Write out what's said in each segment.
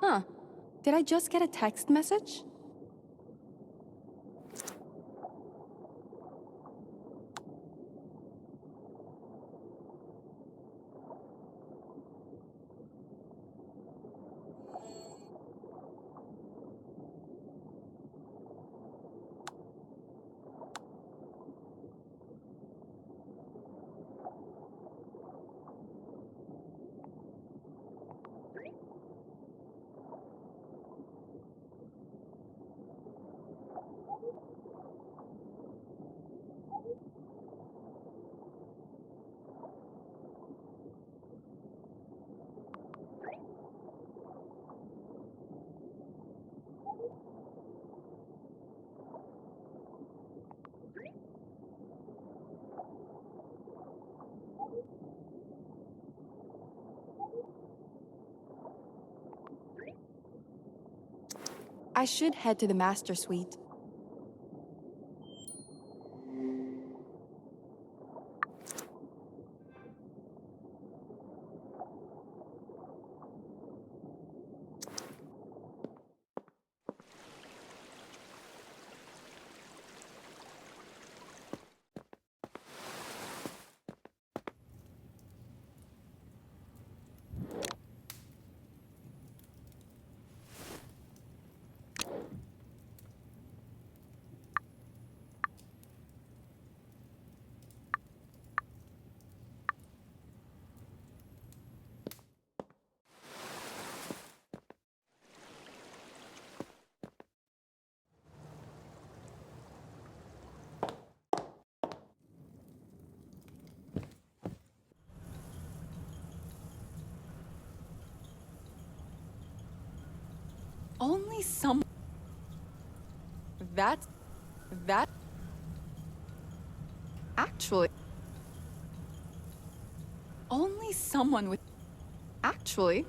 Huh. Did I just get a text message? I should head to the master suite. Only some... That... Actually... Only someone with... Actually...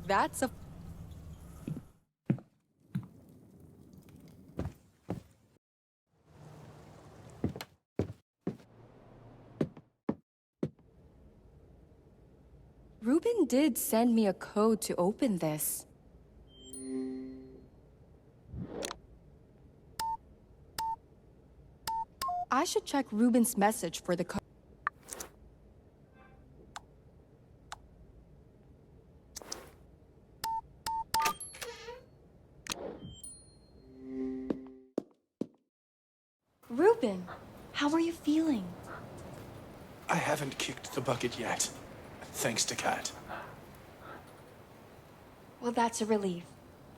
That's a... Ruben did send me a code to open this. I should check Ruben's message for the code. Ruben, how are you feeling? I haven't kicked the bucket yet, thanks to Kat. Well, that's a relief.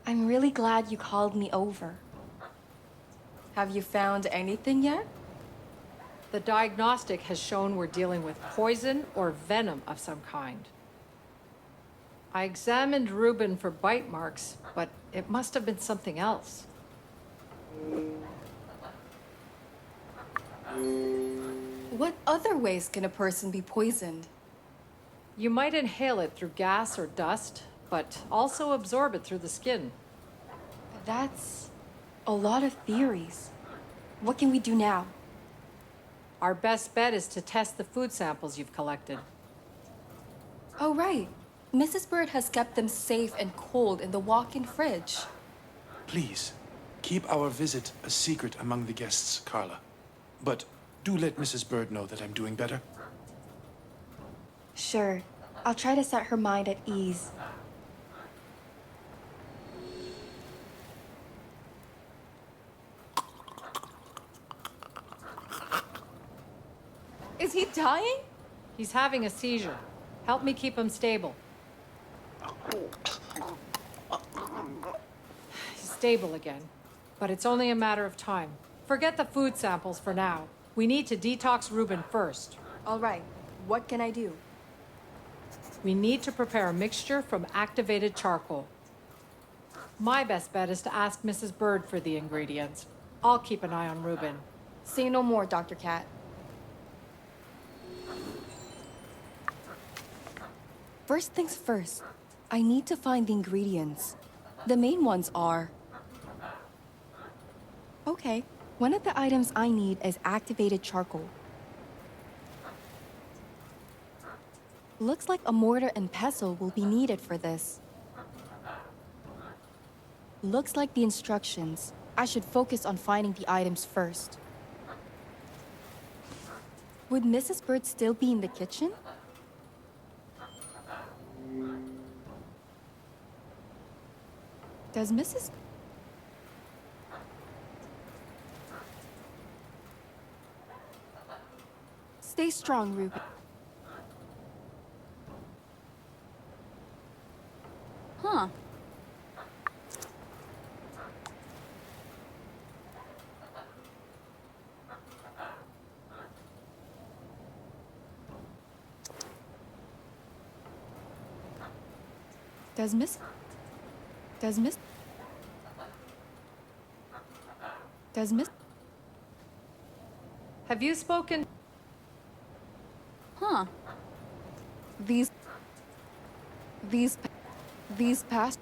I'm really glad you called me over. Have you found anything yet? The diagnostic has shown we're dealing with poison or venom of some kind. I examined Ruben for bite marks, but it must have been something else. What other ways can a person be poisoned? You might inhale it through gas or dust, but also absorb it through the skin. That's a lot of theories. What can we do now? Our best bet is to test the food samples you've collected. Oh, right. Mrs. Bird has kept them safe and cold in the walk-in fridge. Please, keep our visit a secret among the guests, Carla. But do let Mrs. Bird know that I'm doing better. Sure. I'll try to set her mind at ease. Is he dying? He's having a seizure. Help me keep him stable. He's stable again, but it's only a matter of time. Forget the food samples for now. We need to detox Ruben first. All right. What can I do? We need to prepare a mixture from activated charcoal. My best bet is to ask Mrs. Bird for the ingredients. I'll keep an eye on Ruben. Say no more, Dr. Cat. First things first, I need to find the ingredients. The main ones are... Okay, one of the items I need is activated charcoal. Looks like a mortar and pestle will be needed for this. Looks like the instructions. I should focus on finding the items first. Would Mrs. Bird still be in the kitchen? Does Mrs. Stay strong, Ruben. Huh. Does Miss... Does Miss... Does Miss... Have you spoken? Huh. These past...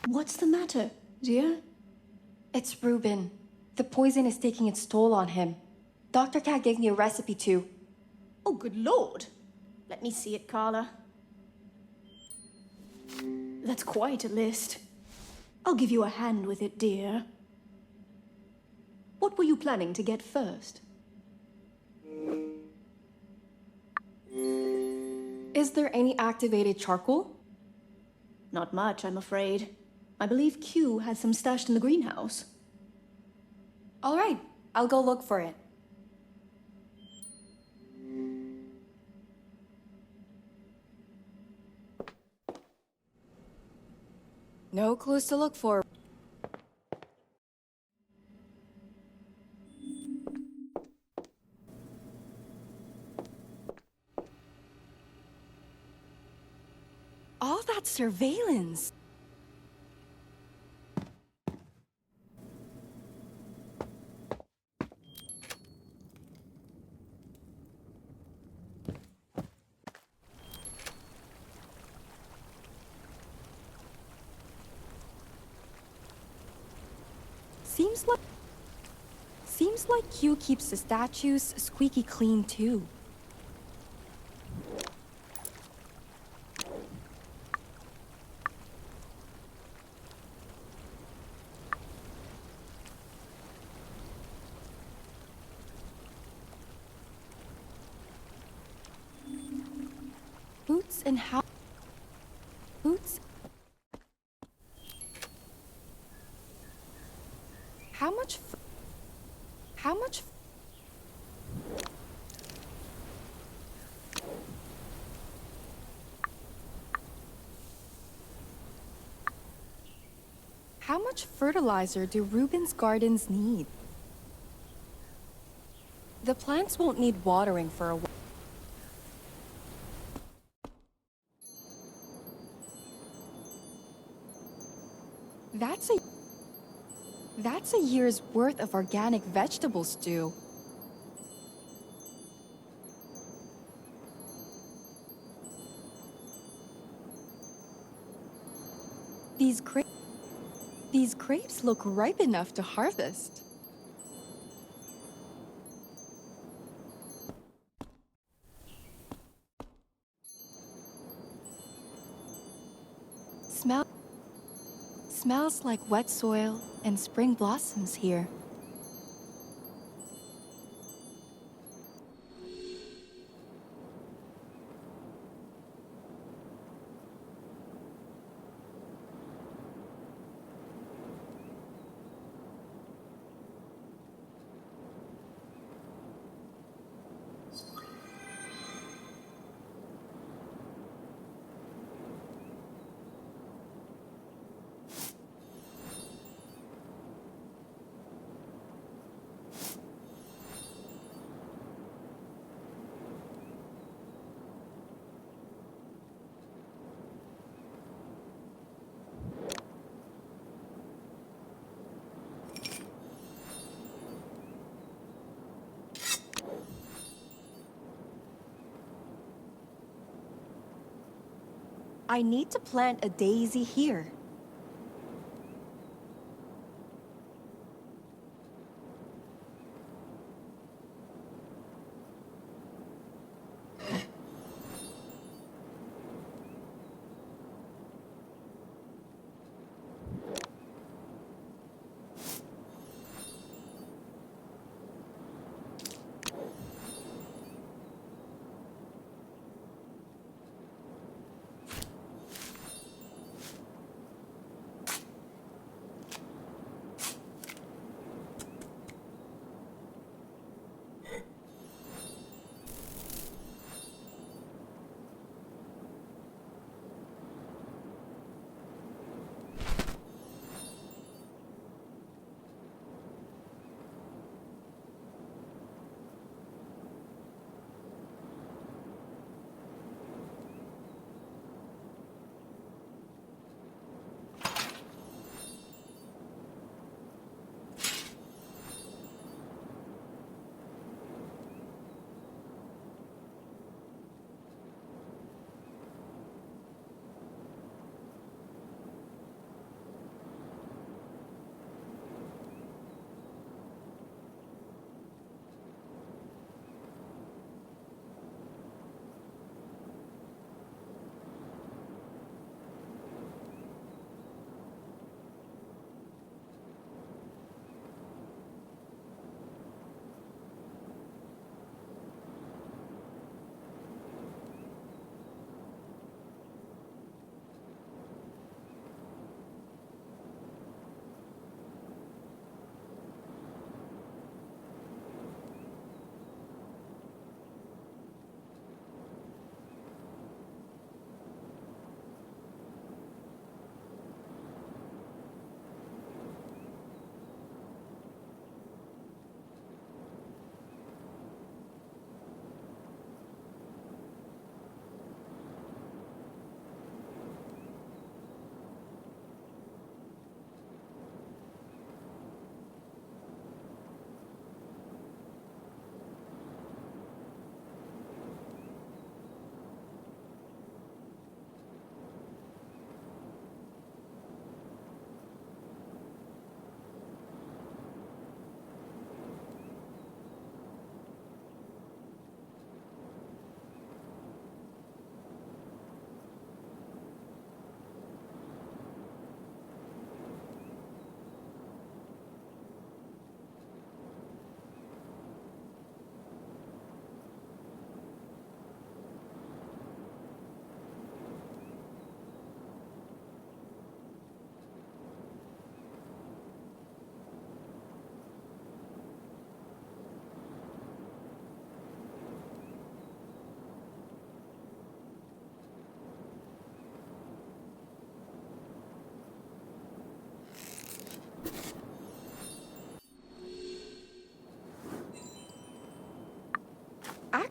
What's the matter, dear? It's Ruben. The poison is taking its toll on him. Dr. Cat gave me a recipe too. Oh, good lord. Let me see it, Carla. That's quite a list. I'll give you a hand with it, dear. What were you planning to get first? Is there any activated charcoal? Not much, I'm afraid. I believe Q has some stashed in the greenhouse. All right, I'll go look for it. No clues to look for. All that surveillance. Seems like Q keeps the statues squeaky clean too. Boots and how? Boots? How much? How much? How much fertilizer do Ruben's gardens need? The plants won't need watering for a while. That's a year's worth of organic vegetable stew. These grapes look ripe enough to harvest. Smells like wet soil and spring blossoms here. I need to plant a daisy here.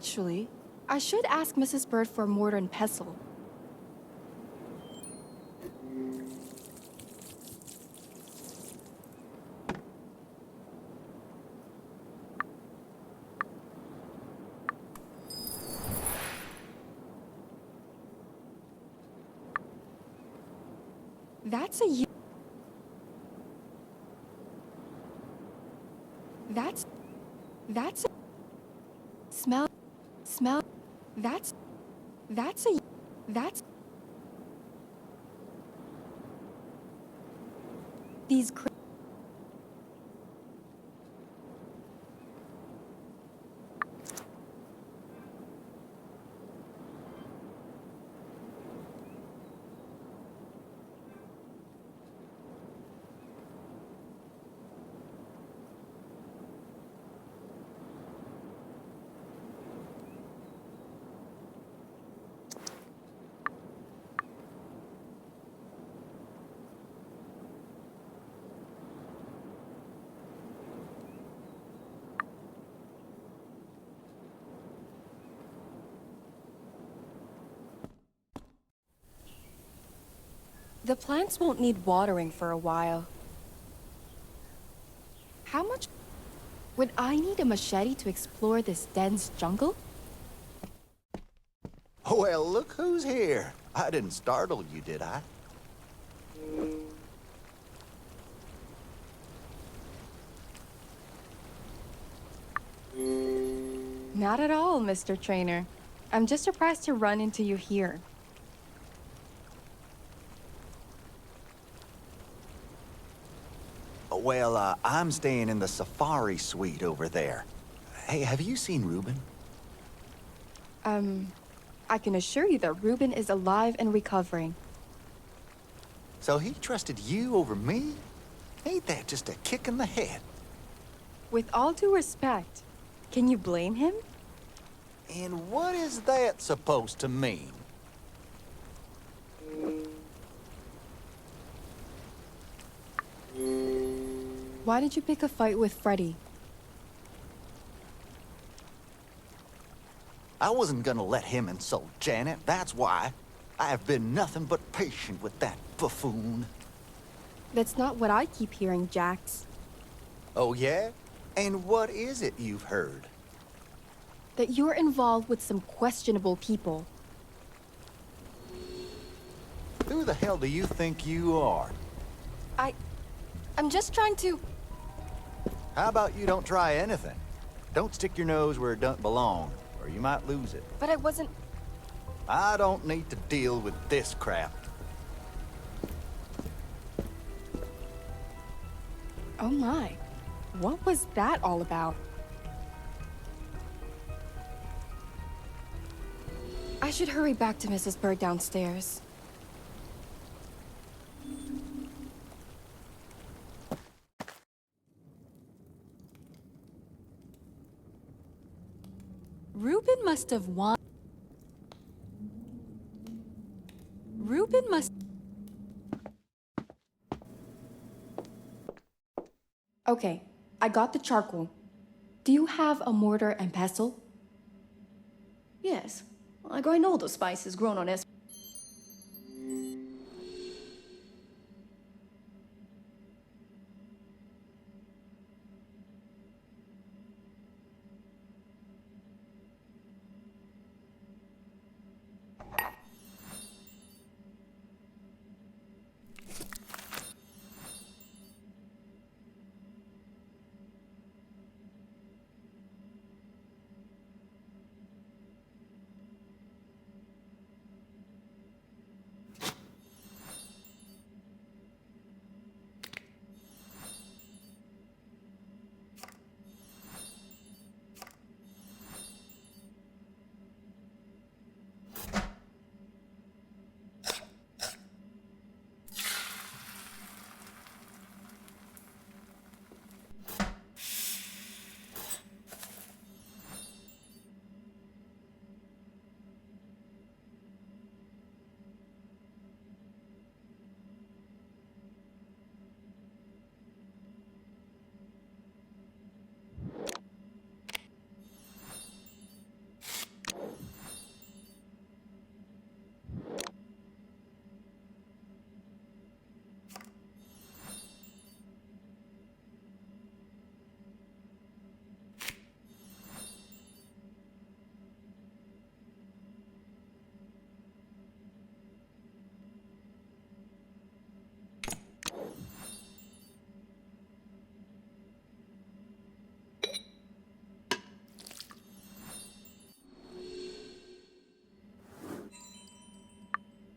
Actually, I should ask Mrs. Bird for mortar and pestle. That's a u- That's a smell that's a that's these cra- The plants won't need watering for a while. How much would I need a machete to explore this dense jungle? Well, look who's here. I didn't startle you, did I? Not at all, Mr. Trainer. I'm just surprised to run into you here. Well, I'm staying in the safari suite over there. Hey, have you seen Ruben? I can assure you that Ruben is alive and recovering. So he trusted you over me? Ain't that just a kick in the head? With all due respect, can you blame him? And what is that supposed to mean? Why did you pick a fight with Freddy? I wasn't gonna let him insult Janet, that's why. I have been nothing but patient with that buffoon. That's not what I keep hearing, Jax. Oh, yeah? And what is it you've heard? That you're involved with some questionable people. Who the hell do you think you are? I'm just trying to... How about you don't try anything? Don't stick your nose where it don't belong, or you might lose it. But I wasn't... I don't need to deal with this crap. Oh my. What was that all about? I should hurry back to Mrs. Bird downstairs. Ruben must have won. Ruben must... Okay, I got the charcoal. Do you have a mortar and pestle? Yes, I grind all the spices grown on Es.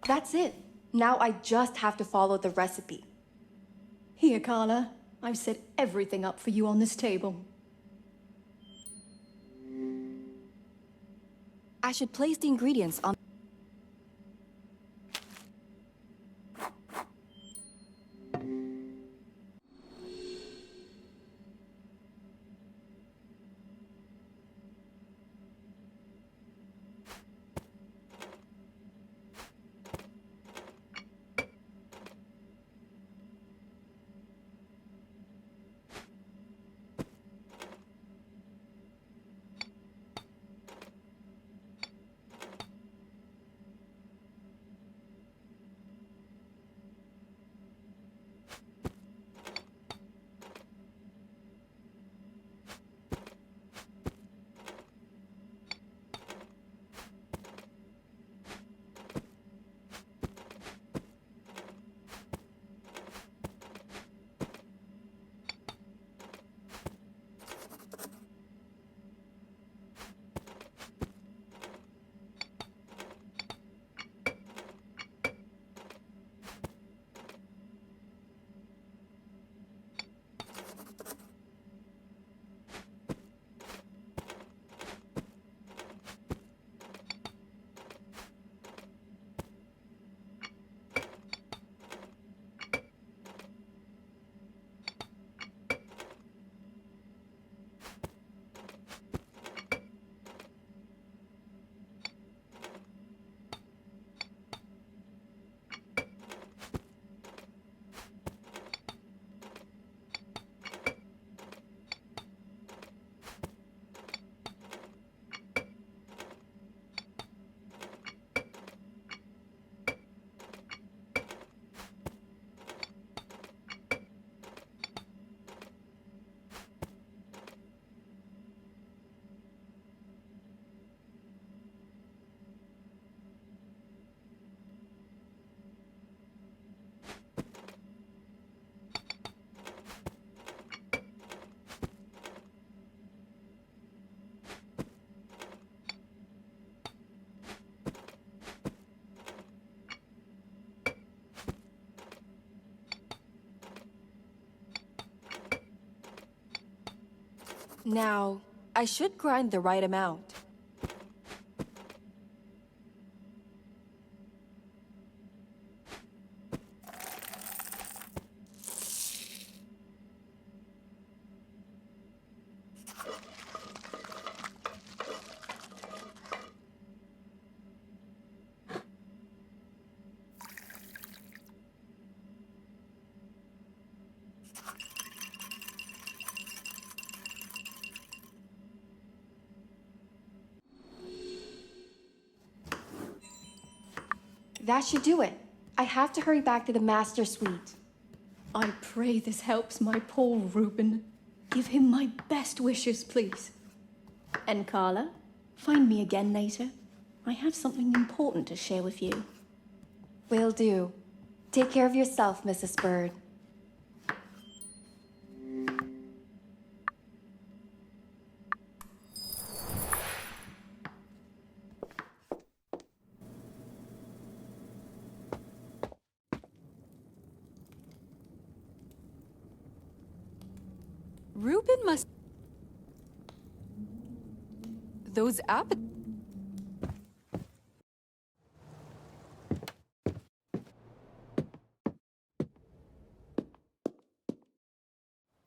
That's it. Now I just have to follow the recipe. Here, Carla. I've set everything up for you on this table. I should place the ingredients on... Now, I should grind the right amount. That should do it. I have to hurry back to the master suite. I pray this helps my poor Ruben. Give him my best wishes, please. And Carla, find me again later. I have something important to share with you. Will do. Take care of yourself, Mrs. Bird. Ruben must... Those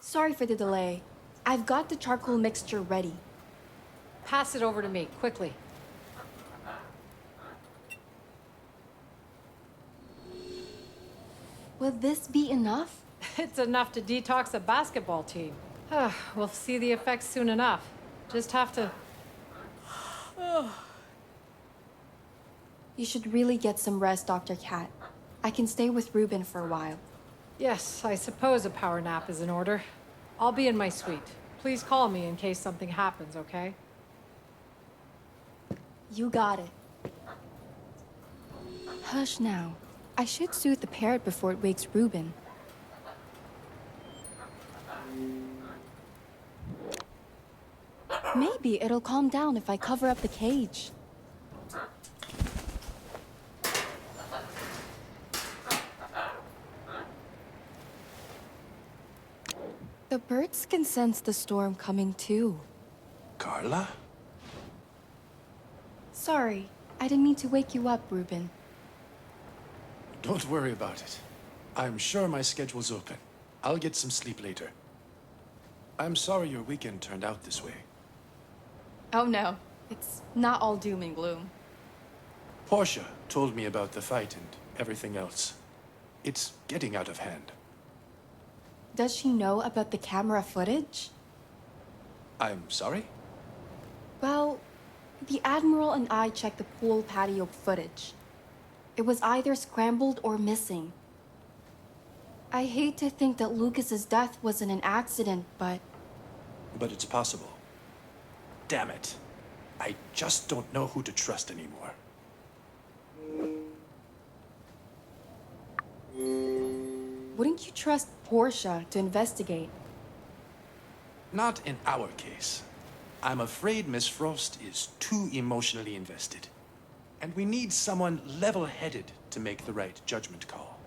Sorry for the delay. I've got the charcoal mixture ready. Pass it over to me, quickly. Will this be enough? It's enough to detox a basketball team. We'll see the effects soon enough. Just have to... You should really get some rest, Dr. Cat. I can stay with Ruben for a while. Yes, I suppose a power nap is in order. I'll be in my suite. Please call me in case something happens, okay? You got it. Hush now. I should soothe the parrot before it wakes Ruben. Maybe it'll calm down if I cover up the cage. The birds can sense the storm coming too. Carla? Sorry, I didn't mean to wake you up, Ruben. Don't worry about it. I'm sure my schedule's open. I'll get some sleep later. I'm sorry your weekend turned out this way. Oh no, it's not all doom and gloom. Portia told me about the fight and everything else. It's getting out of hand. Does she know about the camera footage? I'm sorry? Well, the Admiral and I checked the pool patio footage. It was either scrambled or missing. I hate to think that Lucas's death wasn't an accident, but... But it's possible. Damn it. I just don't know who to trust anymore. Wouldn't you trust Portia to investigate? Not in our case. I'm afraid Miss Frost is too emotionally invested. And we need someone level-headed to make the right judgment call.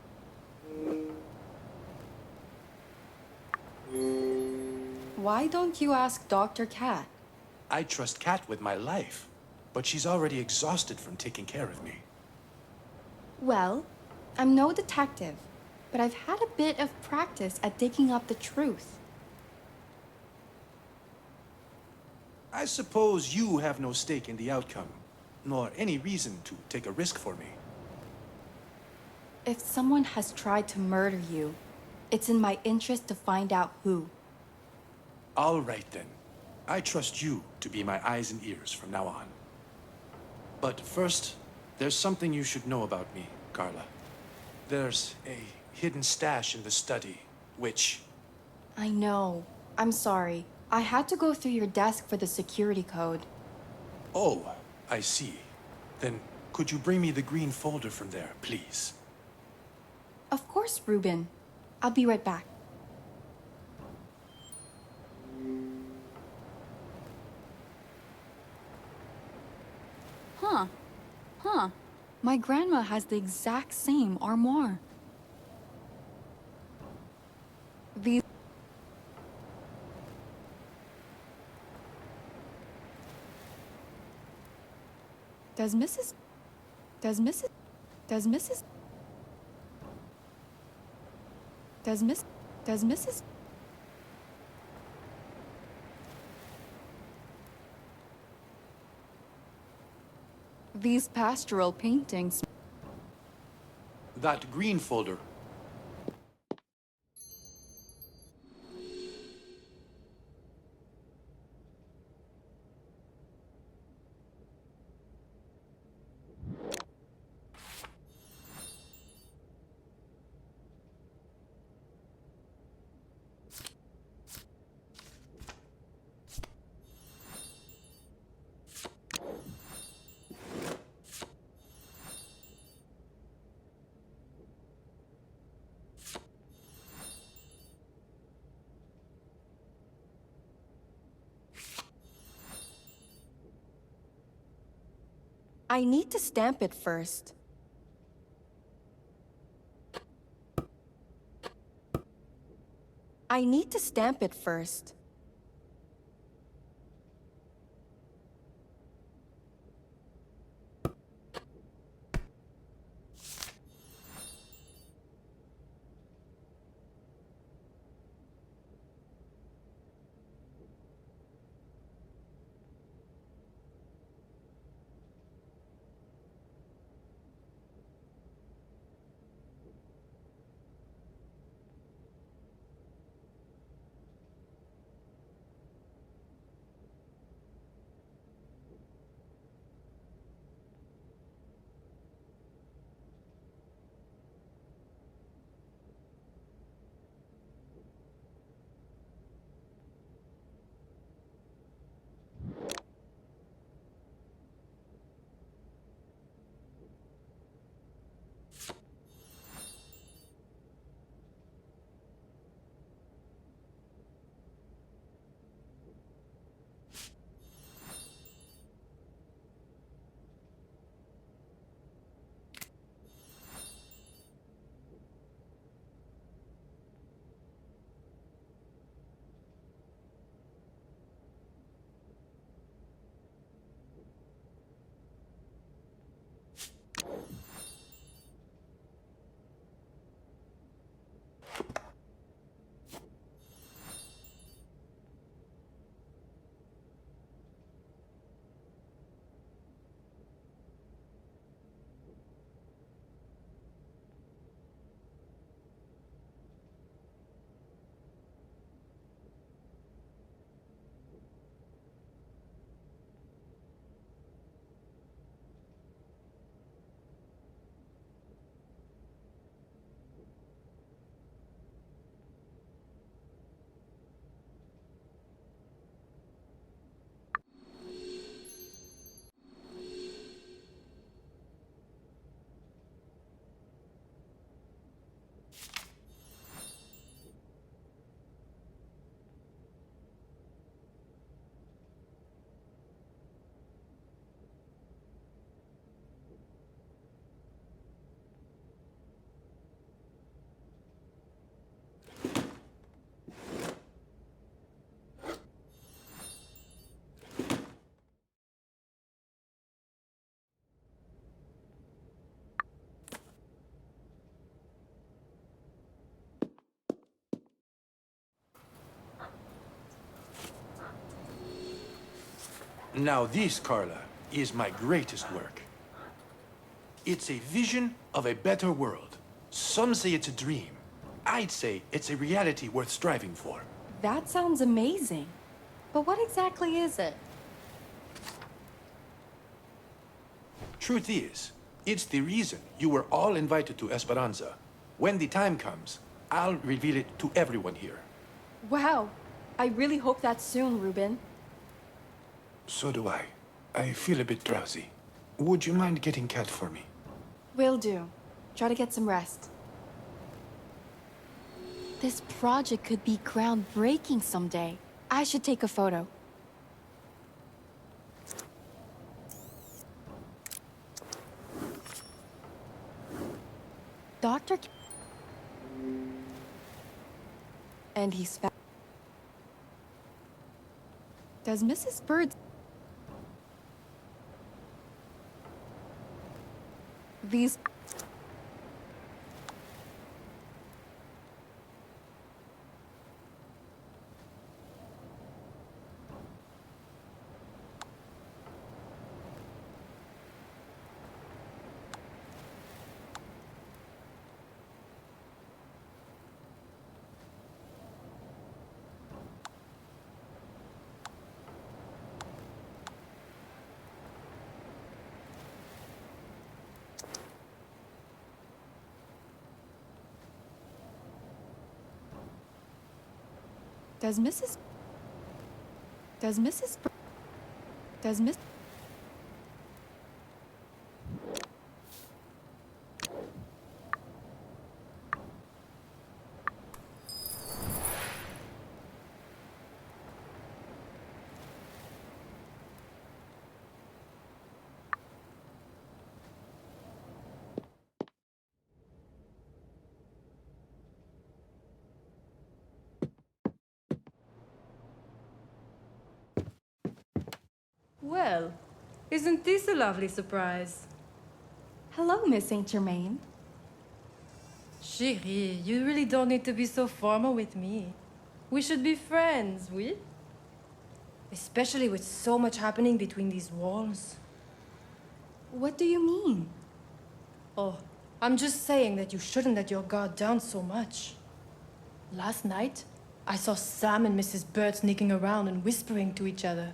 Why don't you ask Dr. Cat? I trust Kat with my life, but she's already exhausted from taking care of me. Well, I'm no detective, but I've had a bit of practice at digging up the truth. I suppose you have no stake in the outcome, nor any reason to take a risk for me. If someone has tried to murder you, it's in my interest to find out who. All right, then. I trust you to be my eyes and ears from now on. But first, there's something you should know about me, Carla. There's a hidden stash in the study, which... I know. I'm sorry. I had to go through your desk for the security code. Oh, I see. Then could you bring me the green folder from there, please? Of course, Ruben. I'll be right back. Huh. My grandma has the exact same armoire. Does Mrs. Does Mrs. Does Mrs. Does Miss. Does Mrs. These pastoral paintings. That green folder. I need to stamp it first. I need to stamp it first. Now this, Carla, is my greatest work. It's a vision of a better world. Some say it's a dream. I'd say it's a reality worth striving for. That sounds amazing. But what exactly is it? Truth is, it's the reason you were all invited to Esperanza. When the time comes, I'll reveal it to everyone here. Wow. I really hope that's soon, Ruben. So do I. I feel a bit drowsy. Would you mind getting Cat for me? Will do. Try to get some rest. This project could be groundbreaking someday. I should take a photo. Dr. And he's fat. Does Mrs. Bird. These. Does Mrs. Does Mrs. Does Miss. Well, isn't this a lovely surprise? Hello, Miss Saint Germain. Chérie, you really don't need to be so formal with me. We should be friends, oui? Especially with so much happening between these walls. What do you mean? Oh, I'm just saying that you shouldn't let your guard down so much. Last night, I saw Sam and Mrs. Bird sneaking around and whispering to each other.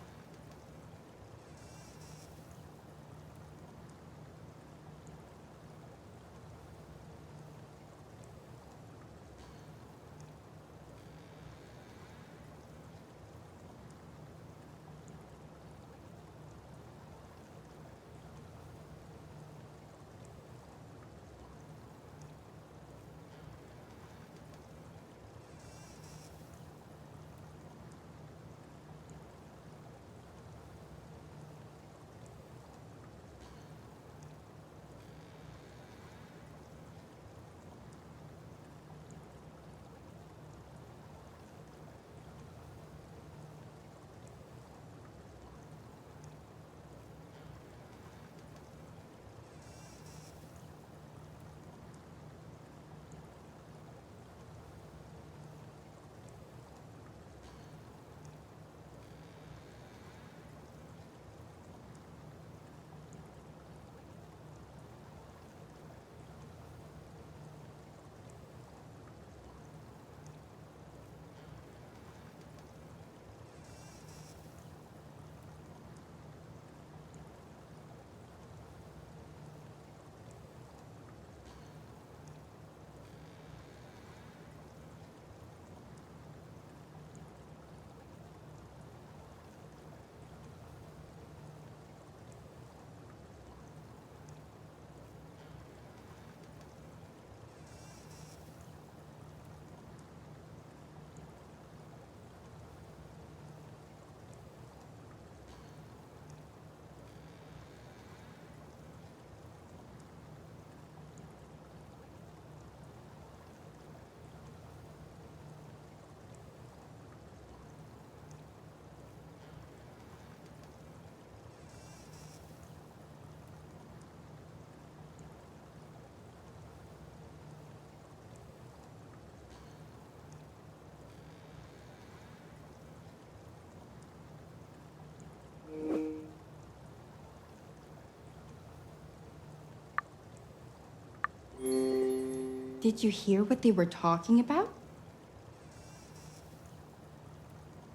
Did you hear what they were talking about?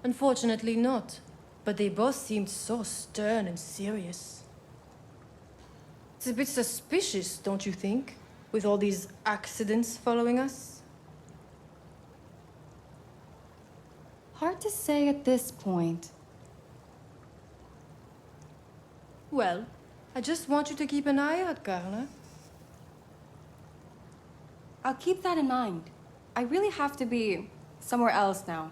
Unfortunately not, but they both seemed so stern and serious. It's a bit suspicious, don't you think? With all these accidents following us? Hard to say at this point. Well, I just want you to keep an eye out, Carla. I'll keep that in mind. I really have to be somewhere else now.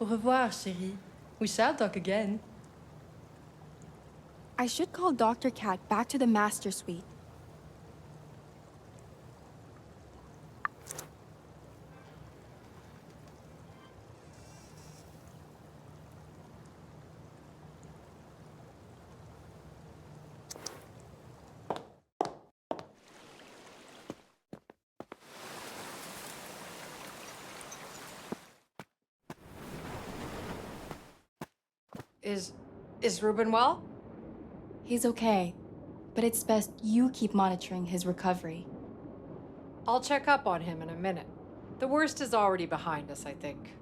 Au revoir, chérie. We shall talk again. I should call Dr. Cat back to the master suite. Is Ruben well? He's okay, but it's best you keep monitoring his recovery. I'll check up on him in a minute. The worst is already behind us, I think.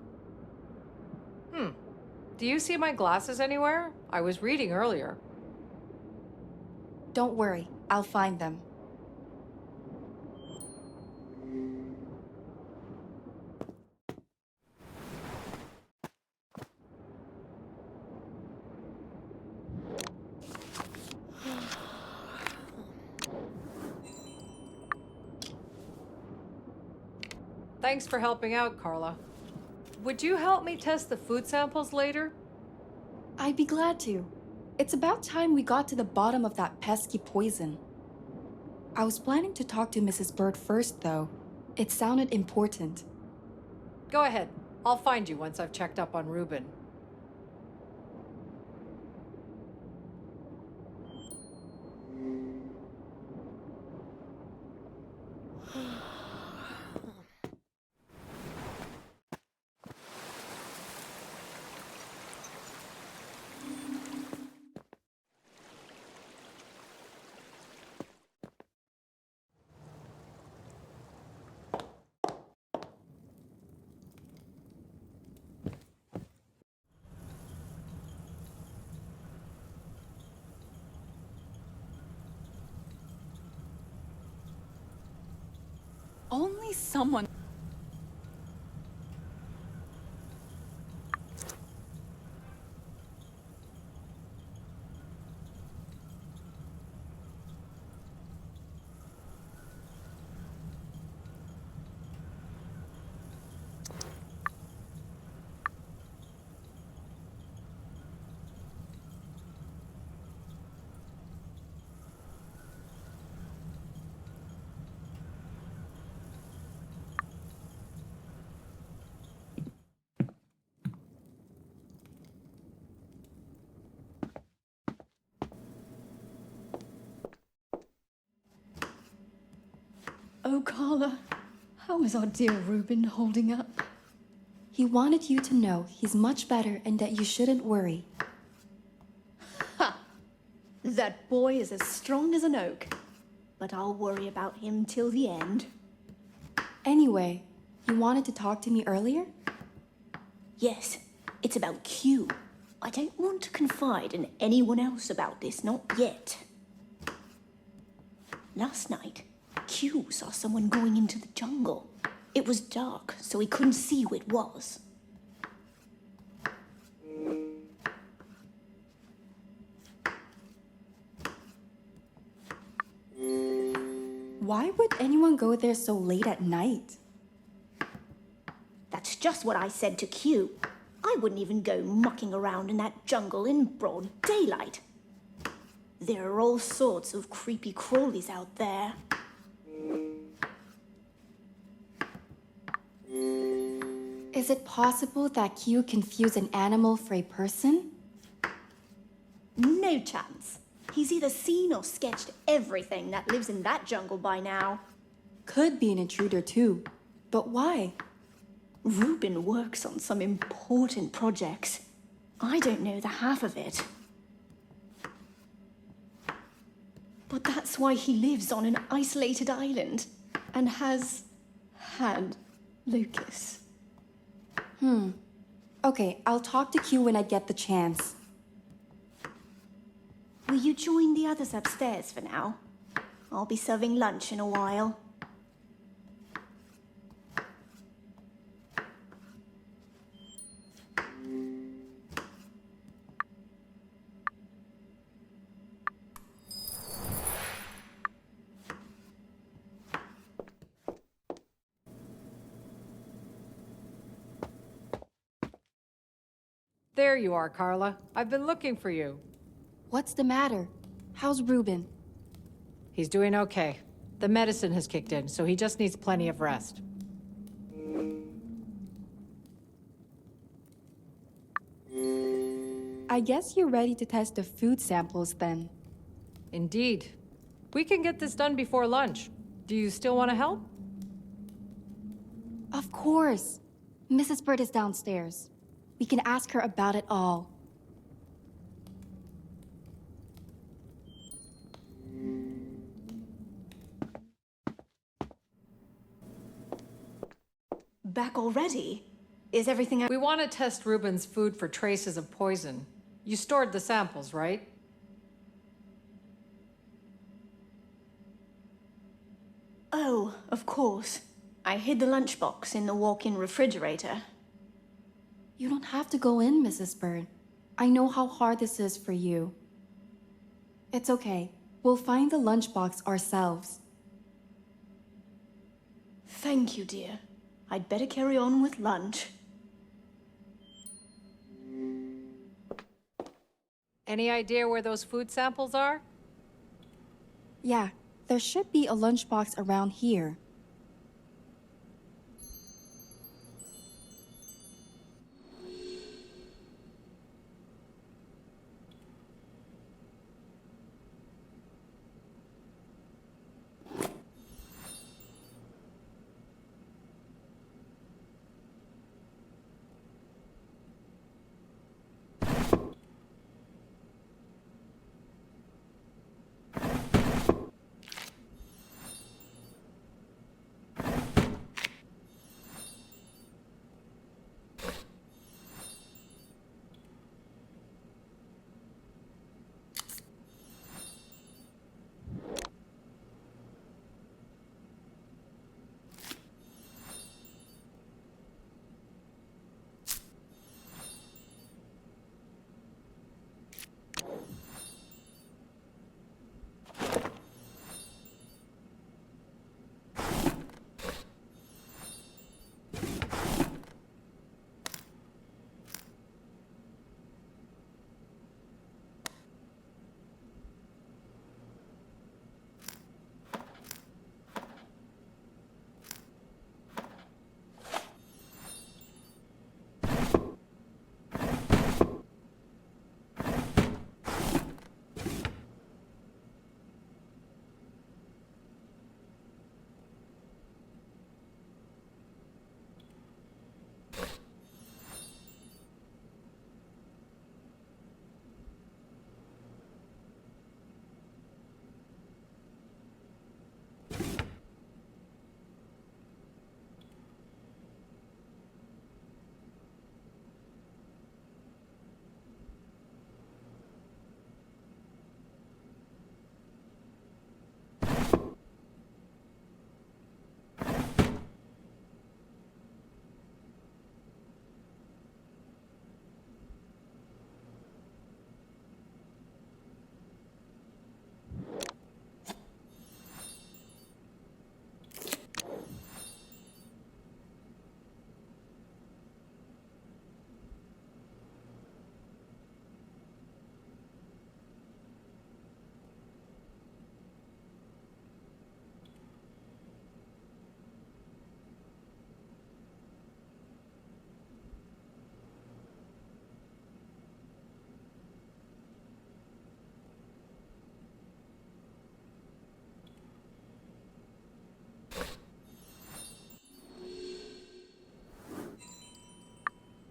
Do you see my glasses anywhere? I was reading earlier. Don't worry, I'll find them. Thanks for helping out, Carla. Would you help me test the food samples later? I'd be glad to. It's about time we got to the bottom of that pesky poison. I was planning to talk to Mrs. Bird first, though. It sounded important. Go ahead. I'll find you once I've checked up on Ruben. Only someone. Oh, Carla, how is our dear Ruben holding up? He wanted you to know he's much better and that you shouldn't worry. Ha! That boy is as strong as an oak. But I'll worry about him till the end. Anyway, you wanted to talk to me earlier? Yes, it's about Q. I don't want to confide in anyone else about this, not yet. Last night, Q saw someone going into the jungle. It was dark, so he couldn't see who it was. Why would anyone go there so late at night? That's just what I said to Q. I wouldn't even go mucking around in that jungle in broad daylight. There are all sorts of creepy crawlies out there. Is it possible that Q confused an animal for a person? No chance. He's either seen or sketched everything that lives in that jungle by now. Could be an intruder too. But why? Ruben works on some important projects. I don't know the half of it. But that's why he lives on an isolated island and has had Lucas. Okay, I'll talk to Q when I get the chance. Will you join the others upstairs for now? I'll be serving lunch in a while. There you are, Carla. I've been looking for you. What's the matter? How's Ruben? He's doing okay. The medicine has kicked in, so he just needs plenty of rest. I guess you're ready to test the food samples then. Indeed. We can get this done before lunch. Do you still want to help? Of course. Mrs. Bird is downstairs. We can ask her about it all. back already? Is everything... We want to test Ruben's food for traces of poison. You stored the samples, right? Oh, of course. I hid the lunchbox in the walk-in refrigerator. You don't have to go in, Mrs. Bird. I know how hard this is for you. It's okay. We'll find the lunchbox ourselves. Thank you, dear. I'd better carry on with lunch. Any idea where those food samples are? Yeah, there should be a lunchbox around here.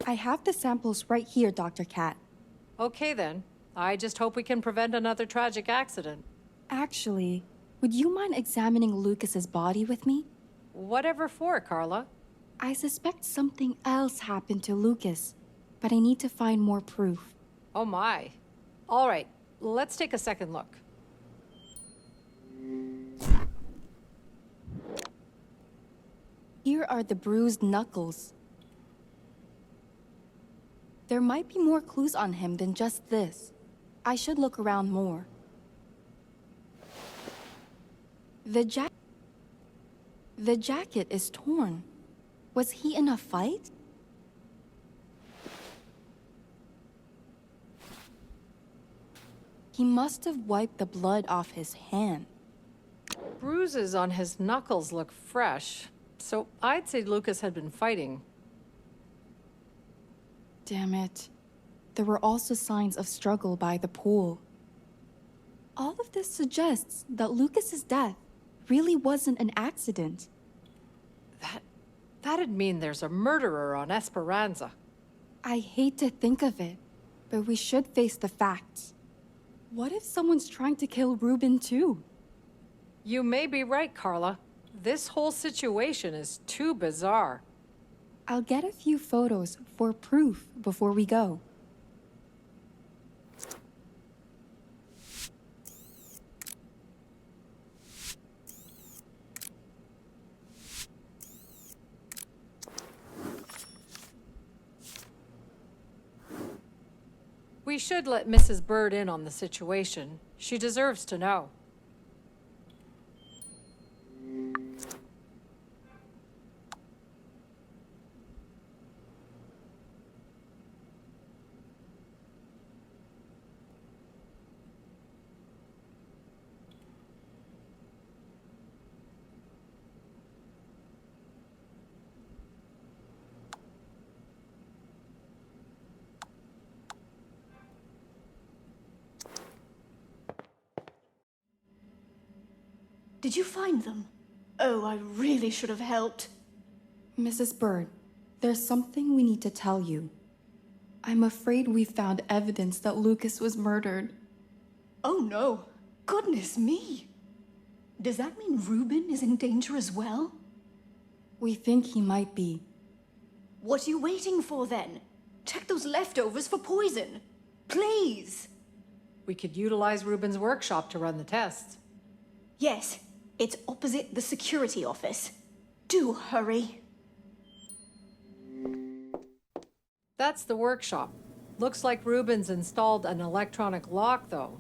I have the samples right here, Dr. Cat. Okay then. I just hope we can prevent another tragic accident. Actually, would you mind examining Lucas's body with me? Whatever for, Carla. I suspect something else happened to Lucas, but I need to find more proof. Oh my. All right, let's take a second look. Here are the bruised knuckles. There might be more clues on him than just this. I should look around more. The jacket is torn. Was he in a fight? He must have wiped the blood off his hand. Bruises on his knuckles look fresh, so I'd say Lucas had been fighting. Damn it. There were also signs of struggle by the pool. All of this suggests that Lucas's death really wasn't an accident. That'd mean there's a murderer on Esperanza. I hate to think of it, but we should face the facts. What if someone's trying to kill Ruben too? You may be right, Carla. This whole situation is too bizarre. I'll get a few photos for proof before we go. We should let Mrs. Bird in on the situation. She deserves to know. Did you find them? Oh, I really should have helped. Mrs. Bird, there's something we need to tell you. I'm afraid we found evidence that Lucas was murdered. Oh no, goodness me. Does that mean Ruben is in danger as well? We think he might be. What are you waiting for then? Check those leftovers for poison. Please. We could utilize Ruben's workshop to run the tests. Yes, it's opposite the security office. Do hurry. That's the workshop. Looks like Ruben's installed an electronic lock, though.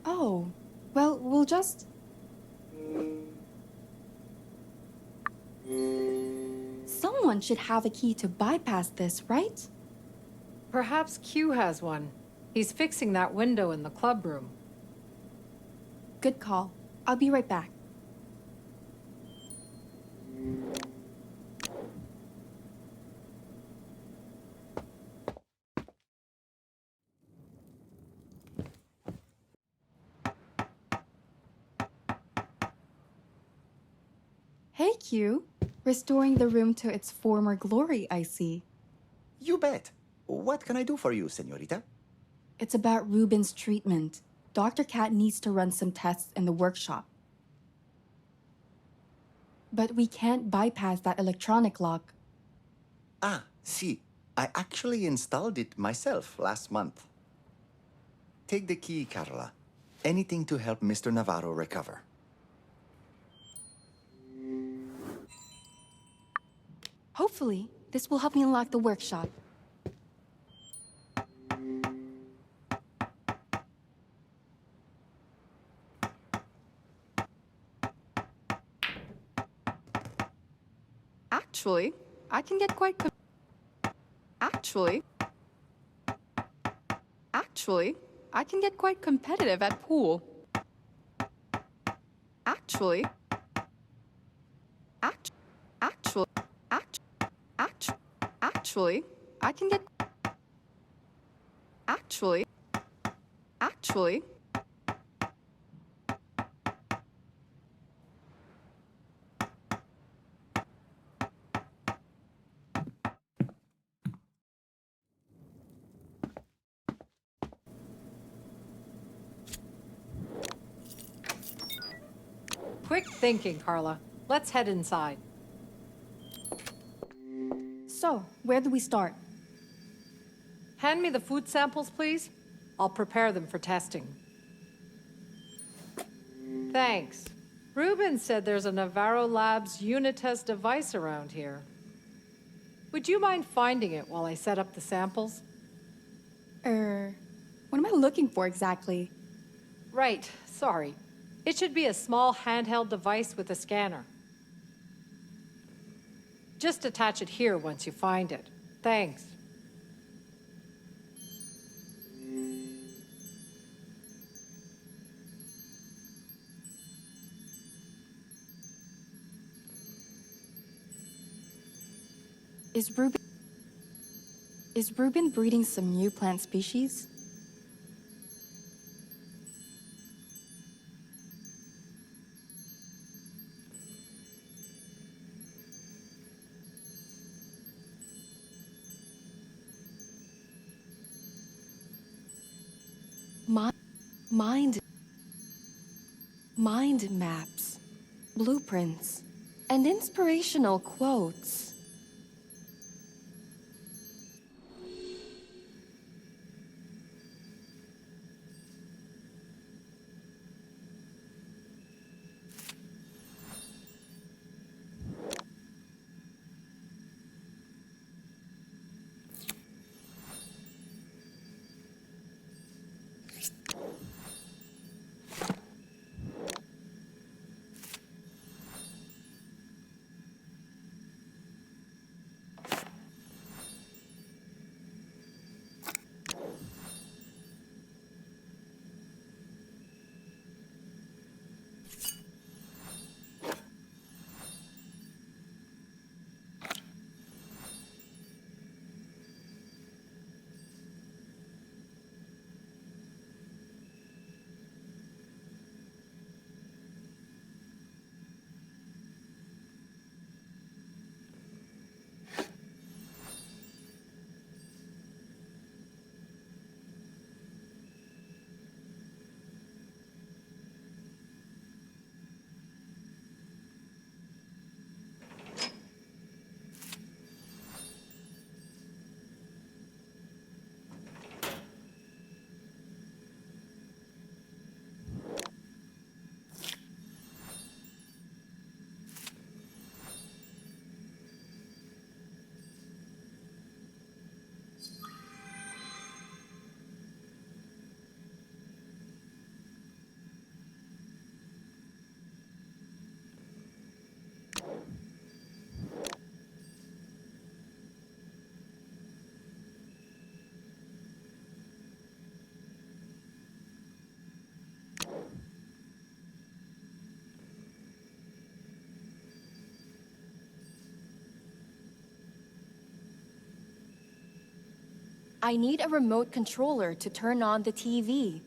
Oh, well, we'll just... Someone should have a key to bypass this, right? Perhaps Q has one. He's fixing that window in the club room. Good call. I'll be right back. Hey, Q. Restoring the room to its former glory, I see. You bet. What can I do for you, señorita? It's about Ruben's treatment. Dr. Cat needs to run some tests in the workshop. But we can't bypass that electronic lock. Ah, see. I actually installed it myself last month. Take the key, Carla. Anything to help Mr. Navarro recover. Hopefully, this will help me unlock the workshop. Actually, I can get quite I can get quite competitive at pool. Actually, I can get actually. Quick thinking, Carla. Let's head inside. So, where do we start? Hand me the food samples, please. I'll prepare them for testing. Thanks. Ruben said there's a Navarro Labs unit test device around here. Would you mind finding it while I set up the samples? What am I looking for exactly? Right, sorry. It should be a small handheld device with a scanner. Just attach it here once you find it. Thanks. Is Ruben breeding some new plant species? Mind maps, blueprints. And inspirational quotes. I need a remote controller to turn on the TV.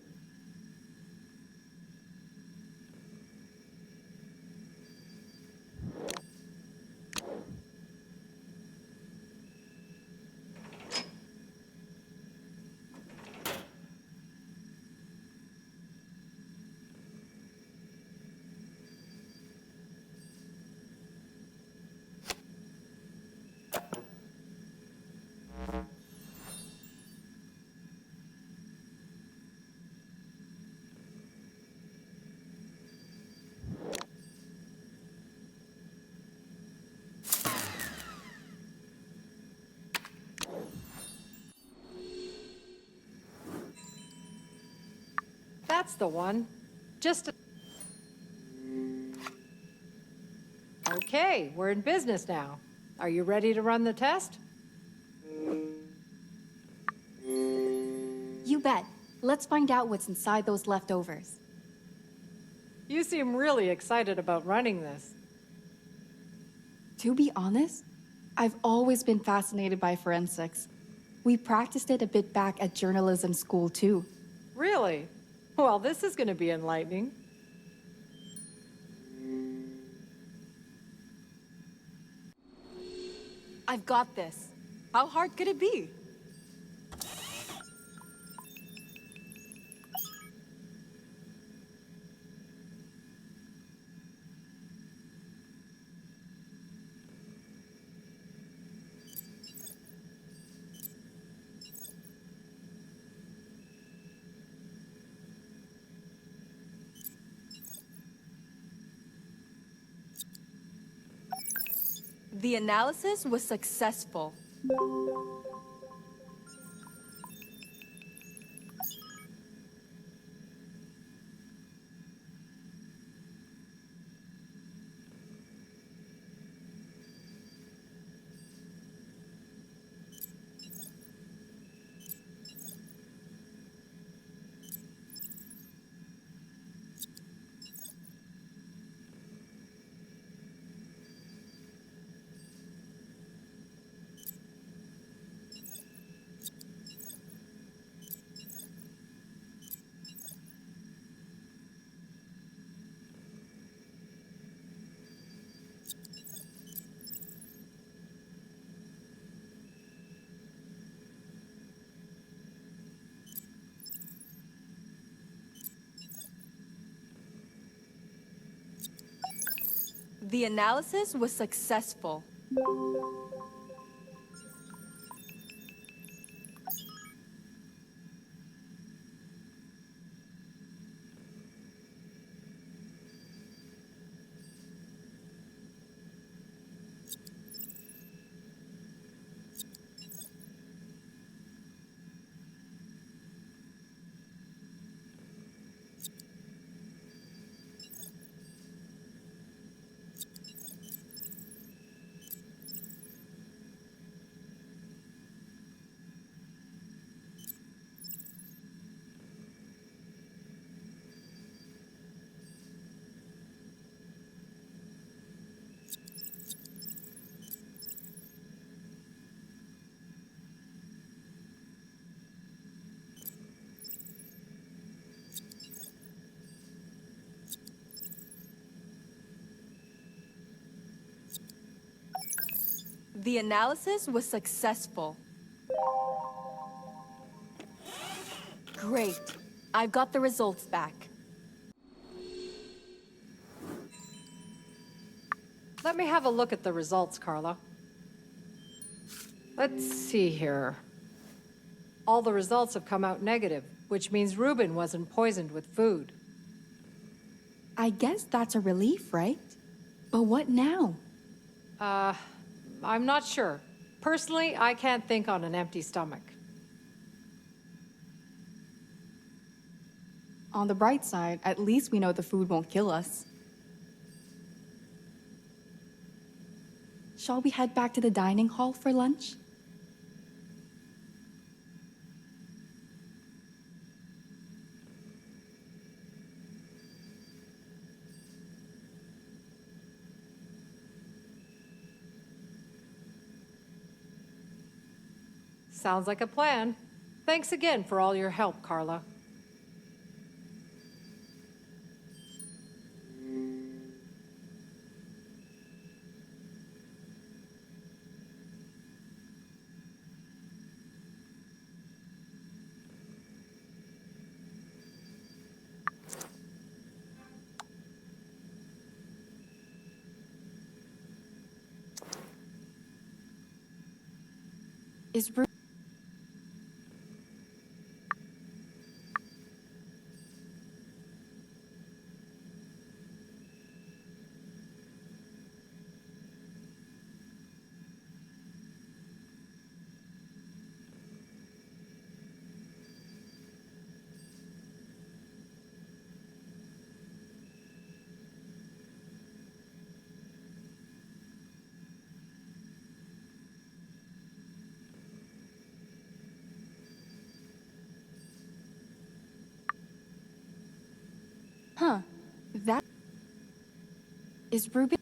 That's the one. Okay, we're in business now. Are you ready to run the test? You bet. Let's find out what's inside those leftovers. You seem really excited about running this. To be honest, I've always been fascinated by forensics. We practiced it a bit back at journalism school, too. Really? Well, this is going to be enlightening. I've got this. How hard could it be? The analysis was successful. The analysis was successful. The analysis was successful. Great. I've got the results back. Let me have a look at the results, Carla. Let's see here. All the results have come out negative, which means Ruben wasn't poisoned with food. I guess that's a relief, right? But what now? I'm not sure. Personally, I can't think on an empty stomach. On the bright side, at least we know the food won't kill us. Shall we head back to the dining hall for lunch? Sounds like a plan. Thanks again for all your help, Carla. Is Ruben... Huh. That... Is Ruben...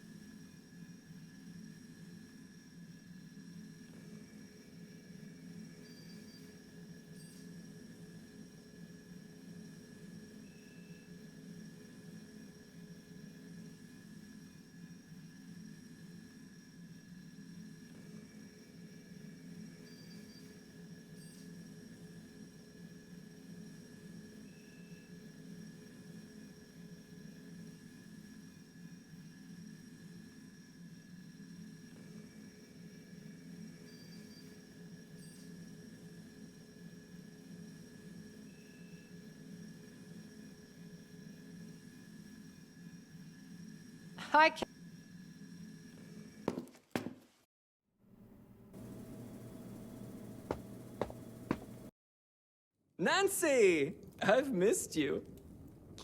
I can't... Nancy! I've missed you.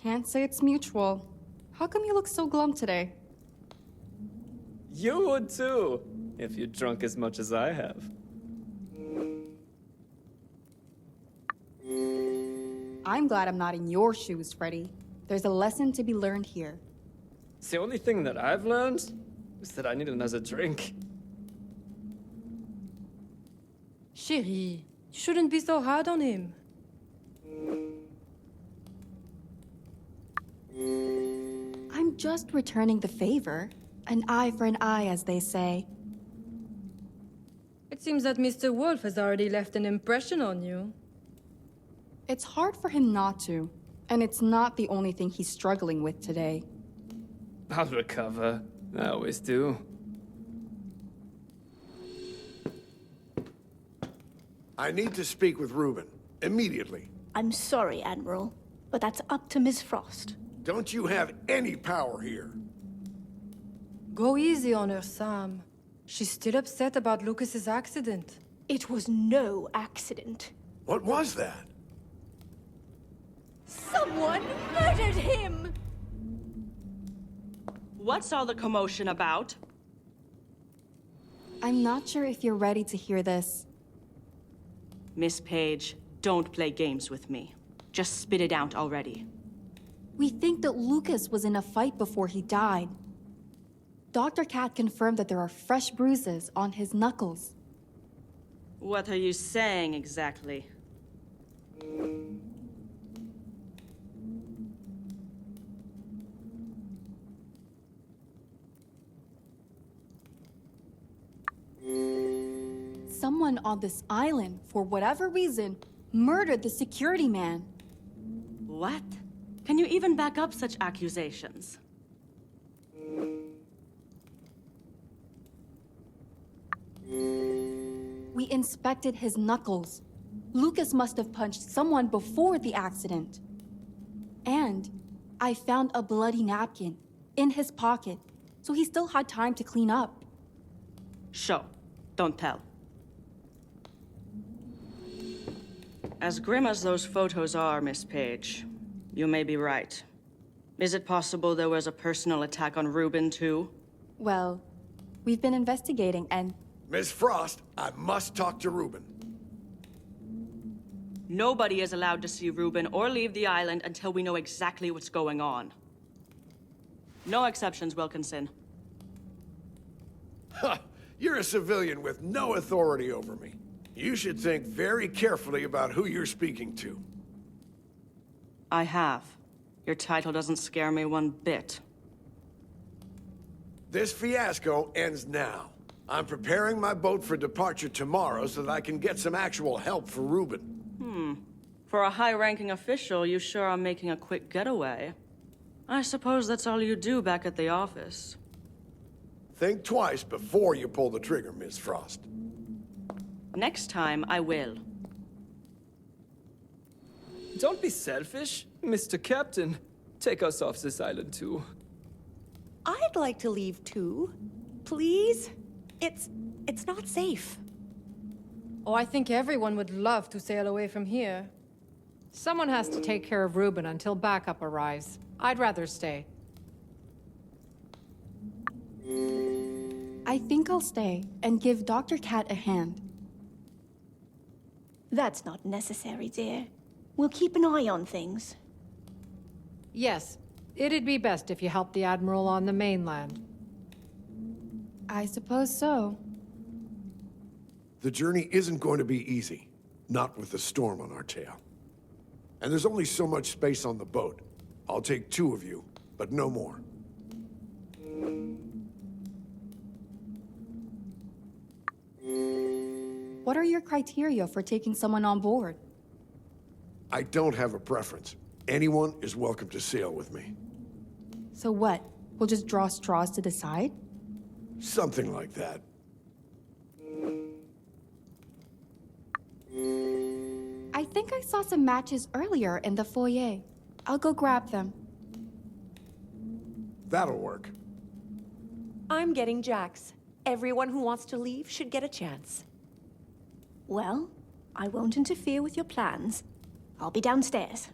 Can't say it's mutual. How come you look so glum today? You would too, if you drunk as much as I have. I'm glad I'm not in your shoes, Freddy. There's a lesson to be learned here. It's the only thing that I've learned is that I need another drink. Chérie, you shouldn't be so hard on him. I'm just returning the favor. An eye for an eye, as they say. It seems that Mr. Wolf has already left an impression on you. It's hard for him not to, and it's not the only thing he's struggling with today. I'll recover. I always do. I need to speak with Ruben. Immediately. I'm sorry, Admiral, but that's up to Miss Frost. Don't you have any power here? Go easy on her, Sam. She's still upset about Lucas's accident. It was no accident. What was that? Someone murdered him! What's all the commotion about? I'm not sure if you're ready to hear this. Miss Page, don't play games with me. Just spit it out already. We think that Lucas was in a fight before he died. Dr. Cat confirmed that there are fresh bruises on his knuckles. What are you saying exactly? Someone on this island, for whatever reason, murdered the security man. What? Can you even back up such accusations? We inspected his knuckles. Lucas must have punched someone before the accident. And I found a bloody napkin in his pocket, so he still had time to clean up. Show. Don't tell. As grim as those photos are, Miss Page, you may be right. Is it possible there was a personal attack on Ruben, too? Well, we've been investigating and... Miss Frost, I must talk to Ruben. Nobody is allowed to see Ruben or leave the island until we know exactly what's going on. No exceptions, Wilkinson. Ha! You're a civilian with no authority over me. You should think very carefully about who you're speaking to. I have. Your title doesn't scare me one bit. This fiasco ends now. I'm preparing my boat for departure tomorrow so that I can get some actual help for Ruben. For a high-ranking official, you sure are making a quick getaway. I suppose that's all you do back at the office. Think twice before you pull the trigger, Miss Frost. Next time, I will. Don't be selfish, Mr. Captain. Take us off this island, too. I'd like to leave too. Please? It's not safe. Oh, I think everyone would love to sail away from here. Someone has to take care of Ruben until backup arrives. I'd rather stay. I think I'll stay and give Dr. Cat a hand. That's not necessary, dear. We'll keep an eye on things. Yes, it'd be best if you helped the Admiral on the mainland. I suppose so. The journey isn't going to be easy, not with the storm on our tail. And there's only so much space on the boat. I'll take 2 of you, but no more. What are your criteria for taking someone on board? I don't have a preference. Anyone is welcome to sail with me. So what? We'll just draw straws to decide? Something like that. I think I saw some matches earlier in the foyer. I'll go grab them. That'll work. I'm getting Jack's. Everyone who wants to leave should get a chance. Well, I won't interfere with your plans. I'll be downstairs.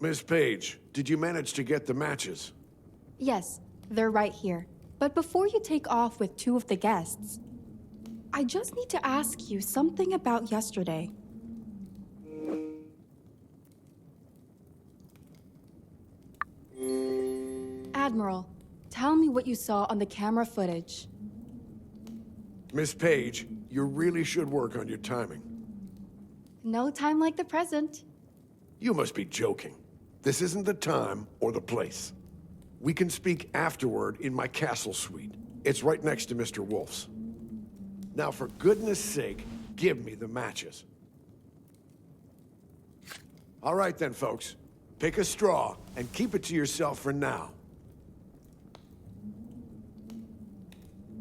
Miss Page, did you manage to get the matches? Yes, they're right here. But before you take off with two of the guests, I just need to ask you something about yesterday. Admiral, tell me what you saw on the camera footage. Miss Page, you really should work on your timing. No time like the present. You must be joking. This isn't the time or the place. We can speak afterward in my castle suite. It's right next to Mr. Wolf's. Now, for goodness sake, give me the matches. All right then, folks. Pick a straw and keep it to yourself for now.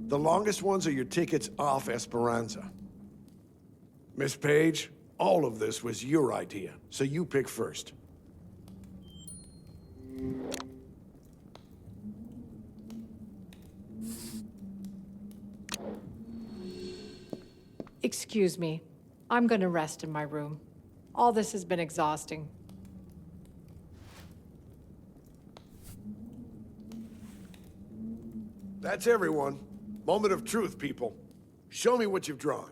The longest ones are your tickets off Esperanza. Miss Page, all of this was your idea, so you pick first. Excuse me. I'm gonna rest in my room. All this has been exhausting. That's everyone. Moment of truth, people. Show me what you've drawn.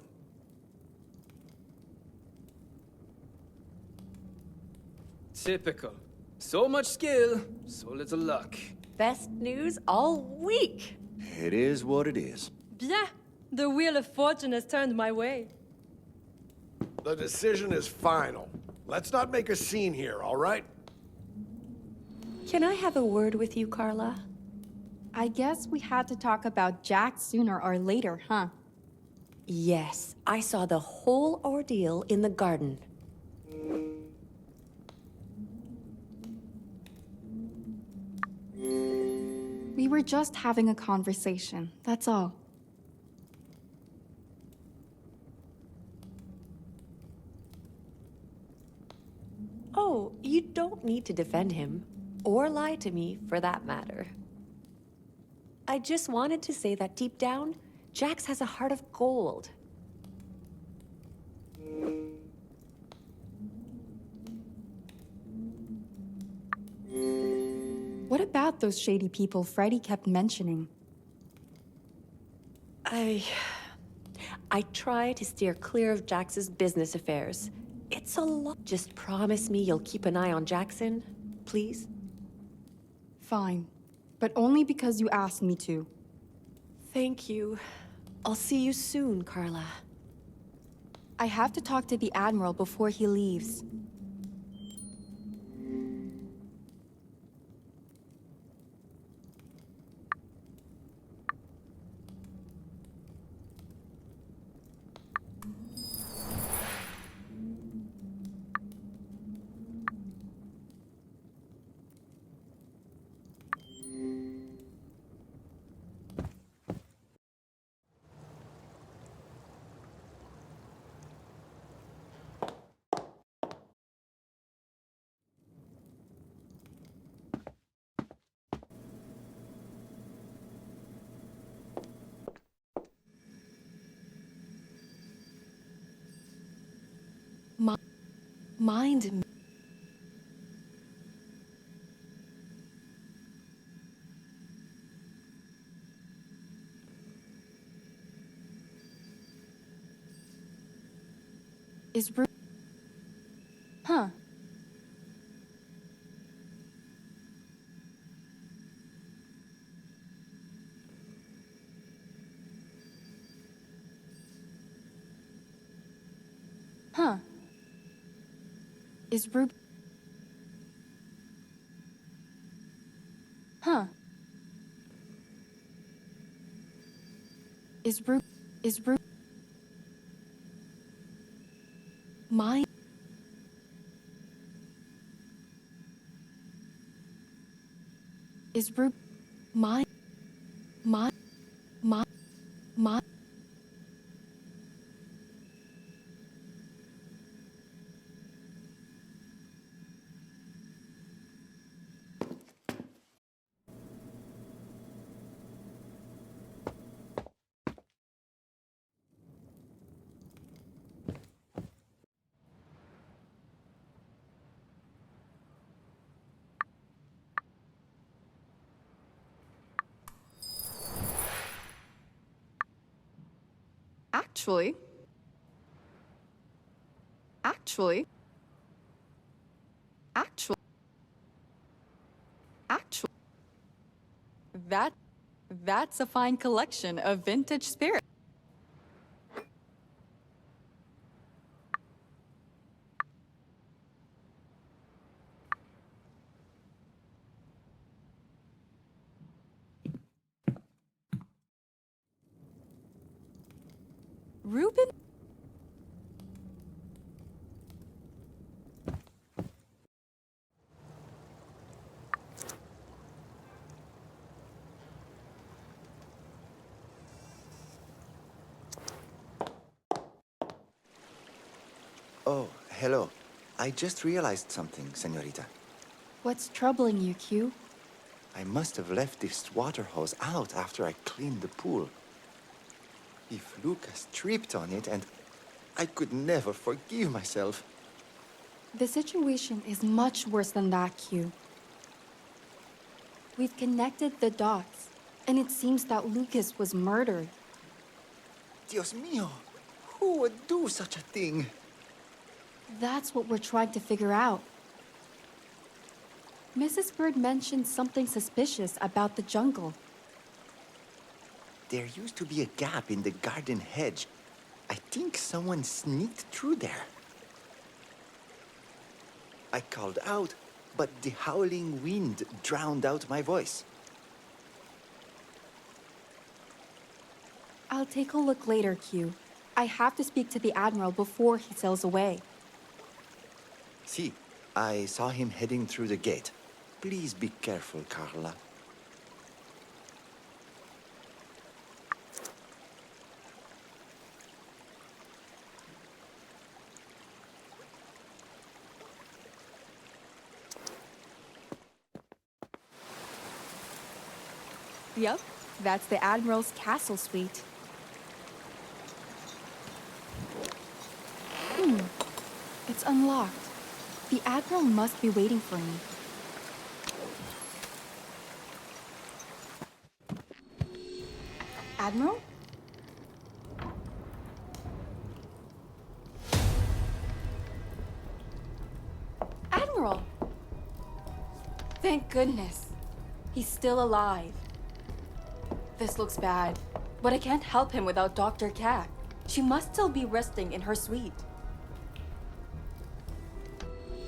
Typical. So much skill, so little luck. Best news all week. It is what it is. Bien! The wheel of fortune has turned my way. The decision is final. Let's not make a scene here, all right? Can I have a word with you, Carla? I guess we had to talk about Jack sooner or later, huh? Yes, I saw the whole ordeal in the garden. We were just having a conversation, that's all. Oh, you don't need to defend him. Or lie to me, for that matter. I just wanted to say that deep down, Jax has a heart of gold. What about those shady people Freddy kept mentioning? I try to steer clear of Jax's business affairs. It's a lot. Just promise me you'll keep an eye on Jackson, please? Fine, but only because you asked me to. Thank you. I'll see you soon, Carla. I have to talk to the Admiral before he leaves. Mind me. Is Ruben... Huh. Huh. Is Ruben... Huh. Is Ruben... Mine... Is Ruben... Mine... Actually... Actually... Actually... Actually... That's a fine collection of vintage spirits. Ruben? Oh, hello. I just realized something, señorita. What's troubling you, Q? I must have left this water hose out after I cleaned the pool. If Lucas tripped on it, and I could never forgive myself. The situation is much worse than that, Q. We've connected the dots, and it seems that Lucas was murdered. Dios mío, who would do such a thing? That's what we're trying to figure out. Mrs. Bird mentioned something suspicious about the jungle. There used to be a gap in the garden hedge. I think someone sneaked through there. I called out, but the howling wind drowned out my voice. I'll take a look later, Q. I have to speak to the Admiral before he sails away. See, I saw him heading through the gate. Please be careful, Carla. Yep, that's the Admiral's castle suite. It's unlocked. The Admiral must be waiting for me. Admiral? Admiral! Thank goodness. He's still alive. This looks bad, but I can't help him without Dr. Cat. She must still be resting in her suite.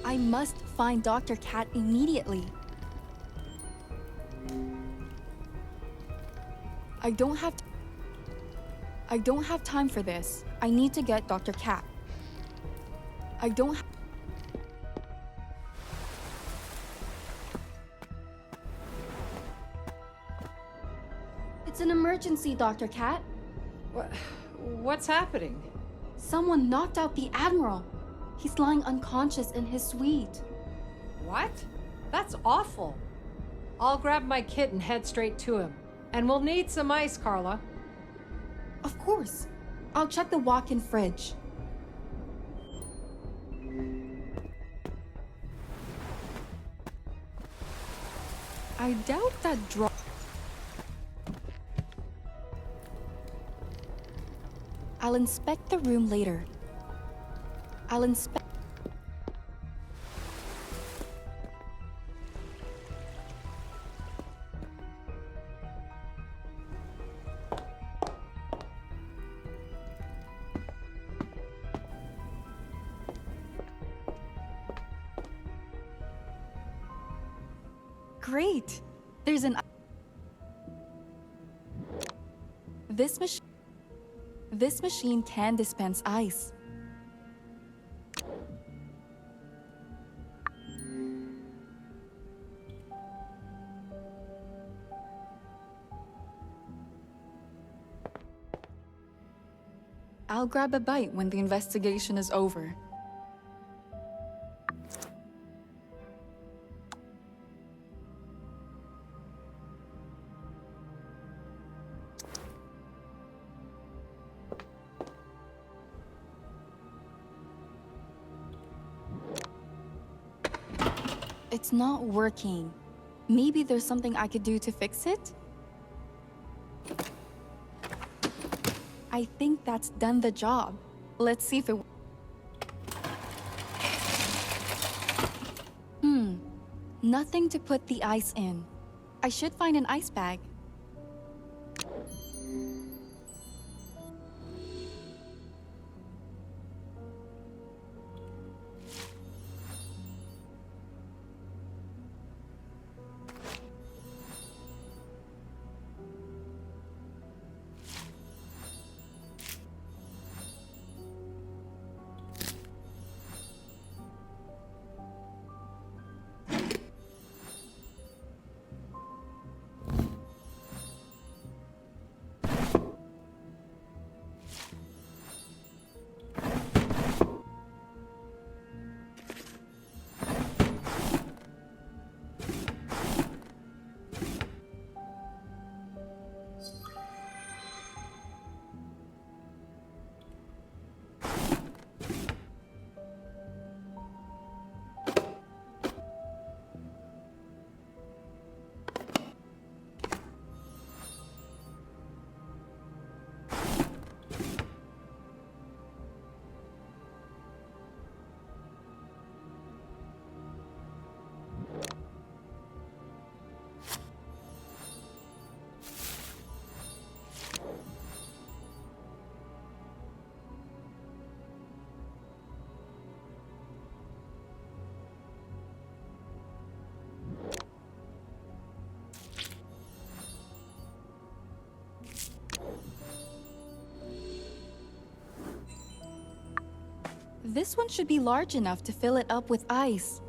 I must find Dr. Cat immediately. I don't have time for this. I need to get Dr. Cat. It's an emergency, Dr. Cat. What's happening? Someone knocked out the Admiral. He's lying unconscious in his suite. What? That's awful. I'll grab my kit and head straight to him. And we'll need some ice, Carla. Of course. I'll check the walk-in fridge. I doubt that I'll inspect the room later. Great! There's an... This machine can dispense ice. I'll grab a bite when the investigation is over. It's not working. Maybe there's something I could do to fix it? I think that's done the job. Let's see if it... Nothing to put the ice in. I should find an ice bag. This one should be large enough to fill it up with ice.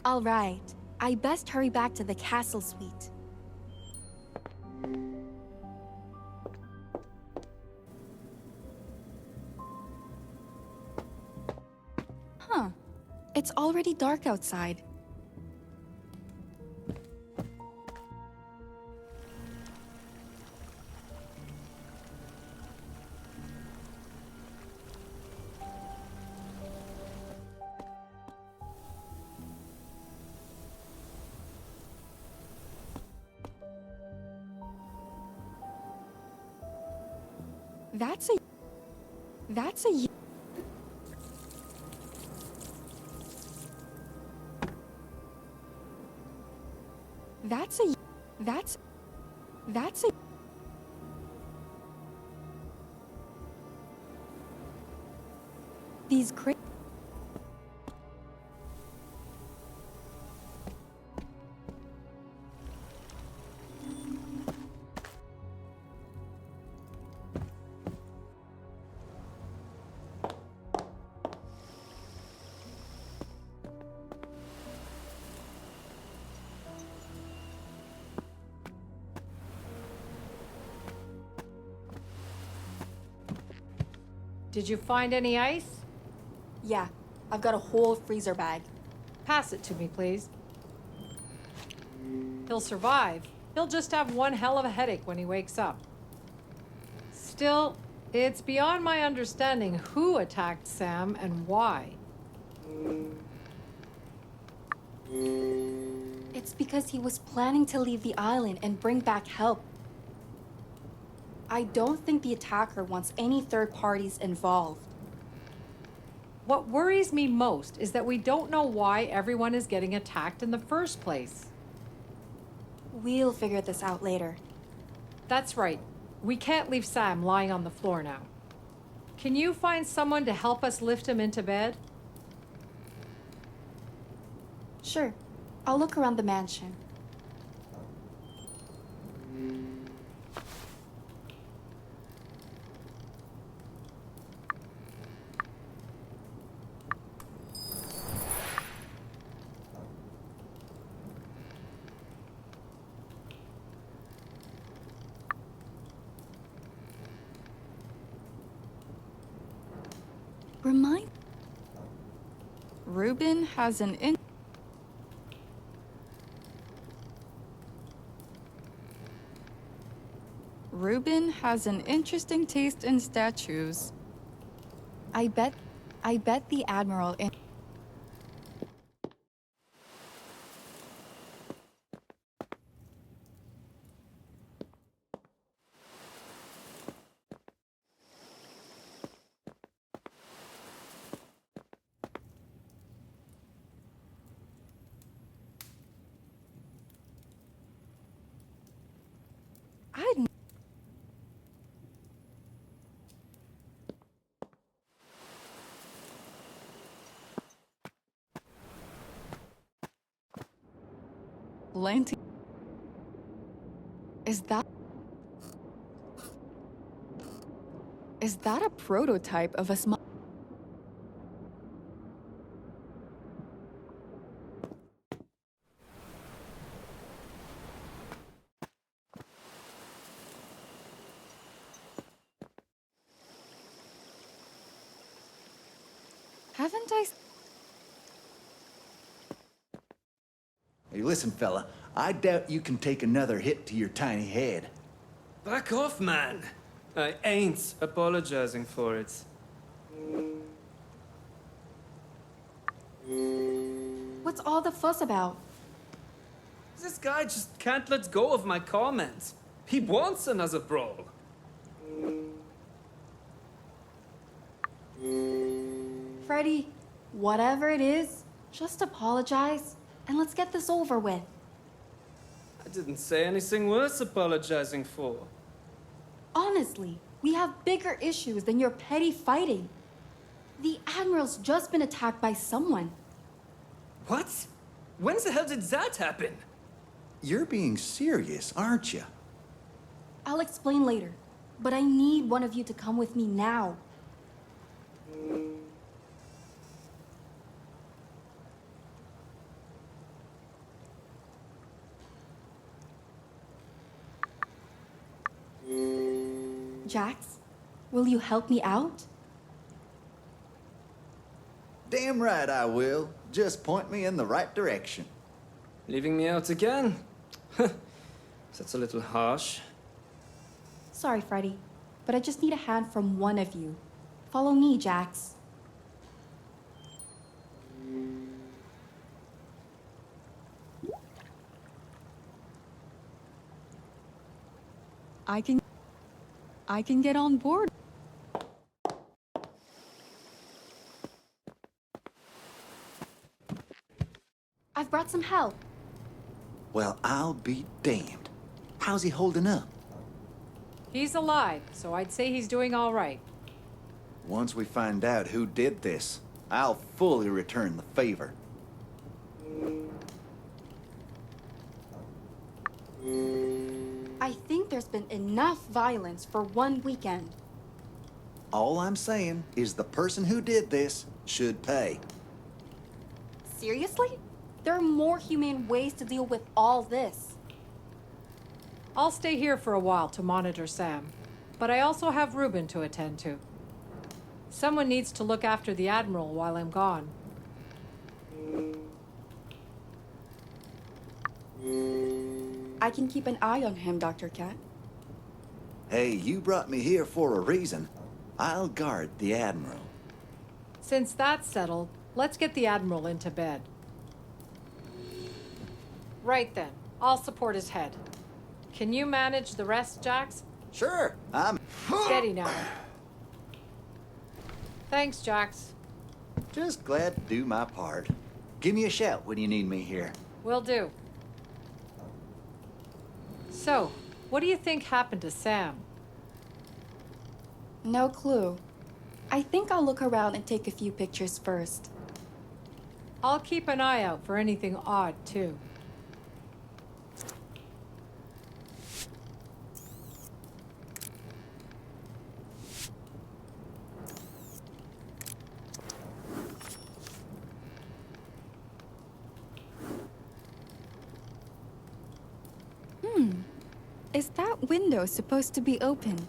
All right, I best hurry back to the castle suite. Huh, it's already dark outside. That's a... That's a... These cra... Did you find any ice? Yeah, I've got a whole freezer bag. Pass it to me, please. He'll survive. He'll just have one hell of a headache when he wakes up. Still, it's beyond my understanding who attacked Sam and why. It's because he was planning to leave the island and bring back help. I don't think the attacker wants any third parties involved. What worries me most is that we don't know why everyone is getting attacked in the first place. We'll figure this out later. That's right. We can't leave Sam lying on the floor now. Can you find someone to help us lift him into bed? Sure. I'll look around the mansion. Ruben has an interesting taste in statues. I bet the Admiral Plenty. Is that a prototype of a small... Haven't I... Hey, listen, fella. I doubt you can take another hit to your tiny head. Back off, man. I ain't apologizing for it. What's all the fuss about? This guy just can't let go of my comments. He wants another brawl. Freddy, whatever it is, just apologize and let's get this over with. I didn't say anything worth apologizing for. Honestly, we have bigger issues than your petty fighting. The Admiral's just been attacked by someone. What? When the hell did that happen? You're being serious, aren't you? I'll explain later, but I need one of you to come with me now. Jax, will you help me out? Damn right I will. Just point me in the right direction. Leaving me out again? That's a little harsh. Sorry, Freddy, but I just need a hand from one of you. Follow me, Jax. I can get on board. I've brought some help. Well, I'll be damned. How's he holding up? He's alive, so I'd say he's doing all right. Once we find out who did this, I'll fully return the favor. I think there's been enough violence for one weekend. All I'm saying is the person who did this should pay. Seriously? There are more humane ways to deal with all this. I'll stay here for a while to monitor Sam, but I also have Ruben to attend to. Someone needs to look after the Admiral while I'm gone. I can keep an eye on him, Dr. Cat. Hey, you brought me here for a reason. I'll guard the Admiral. Since that's settled, let's get the Admiral into bed. Right then, I'll support his head. Can you manage the rest, Jax? Sure, I'm... Steady now. Thanks, Jax. Just glad to do my part. Give me a shout when you need me here. Will do. So, what do you think happened to Sam? No clue. I think I'll look around and take a few pictures first. I'll keep an eye out for anything odd, too. Is that window supposed to be open?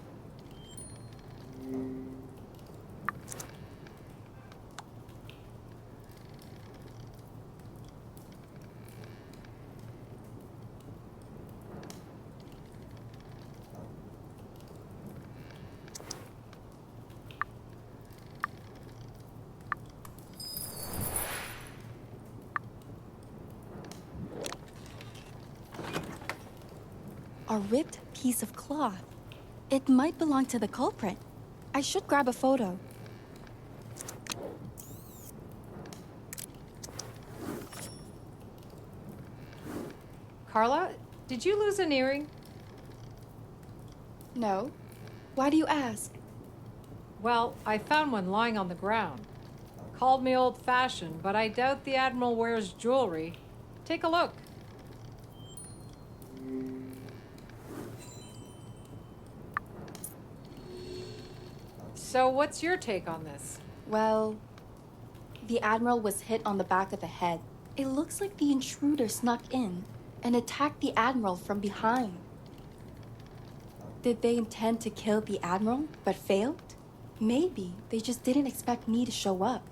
A ripped piece of cloth. It might belong to the culprit. I should grab a photo. Carla, did you lose an earring? No. Why do you ask? Well, I found one lying on the ground. Called me old-fashioned, but I doubt the Admiral wears jewelry. Take a look. So what's your take on this? Well, the Admiral was hit on the back of the head. It looks like the intruder snuck in and attacked the Admiral from behind. Did they intend to kill the Admiral, but failed? Maybe they just didn't expect me to show up.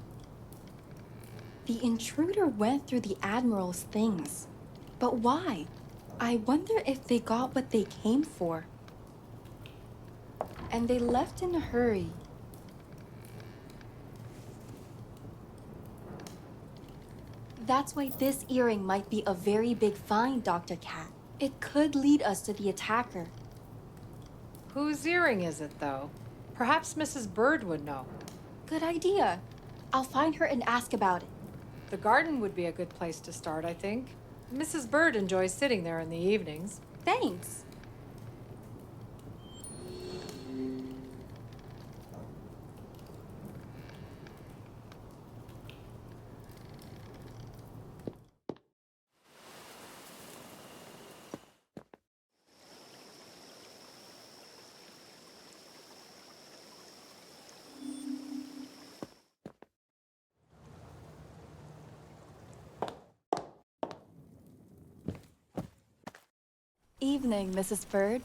The intruder went through the Admiral's things. But why? I wonder if they got what they came for. And they left in a hurry. That's why this earring might be a very big find, Dr. Cat. It could lead us to the attacker. Whose earring is it, though? Perhaps Mrs. Bird would know. Good idea. I'll find her and ask about it. The garden would be a good place to start, I think. Mrs. Bird enjoys sitting there in the evenings. Thanks. Evening, Mrs. Bird.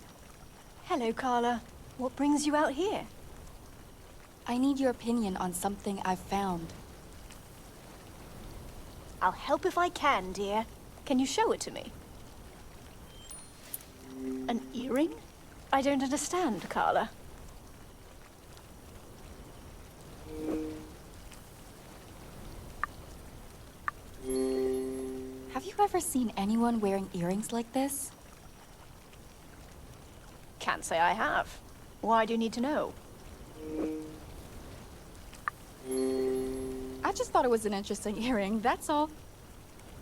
Hello, Carla. What brings you out here? I need your opinion on something I've found. I'll help if I can, dear. Can you show it to me? An earring? I don't understand, Carla. Have you ever seen anyone wearing earrings like this? Can't say I have. Why do you need to know? I just thought it was an interesting earring, that's all.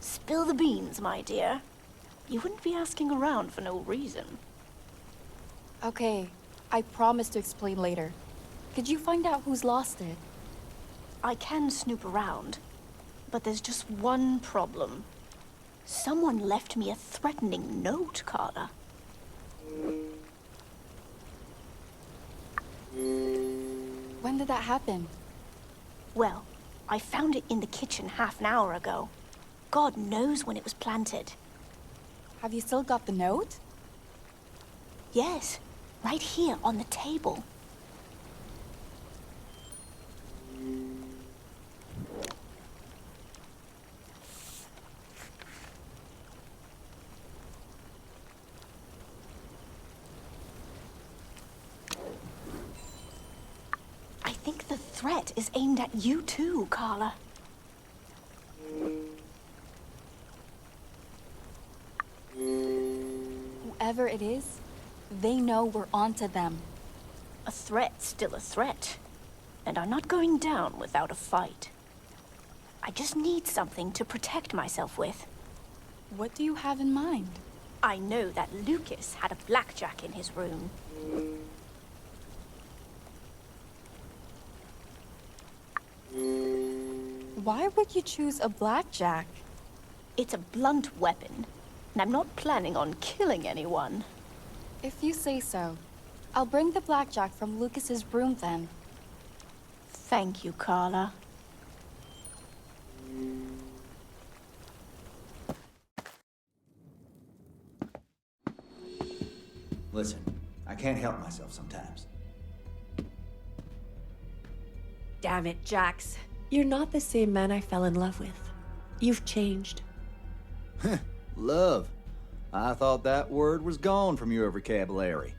Spill the beans, my dear. You wouldn't be asking around for no reason. Okay, I promise to explain later. Could you find out who's lost it? I can snoop around, but there's just one problem. Someone left me a threatening note, Carla. When did that happen? Well, I found it in the kitchen half an hour ago. God knows when it was planted. Have you still got the note? Yes, right here on the table. I think the threat is aimed at you too, Carla. Whoever it is, they know we're onto them. A threat's still a threat, and I'm not going down without a fight. I just need something to protect myself with. What do you have in mind? I know that Lucas had a blackjack in his room. Why would you choose a blackjack? It's a blunt weapon, and I'm not planning on killing anyone. If you say so. I'll bring the blackjack from Lucas's room then. Thank you, Carla. Listen, I can't help myself sometimes. Damn it, Jax. You're not the same man I fell in love with. You've changed. Love. I thought that word was gone from your vocabulary.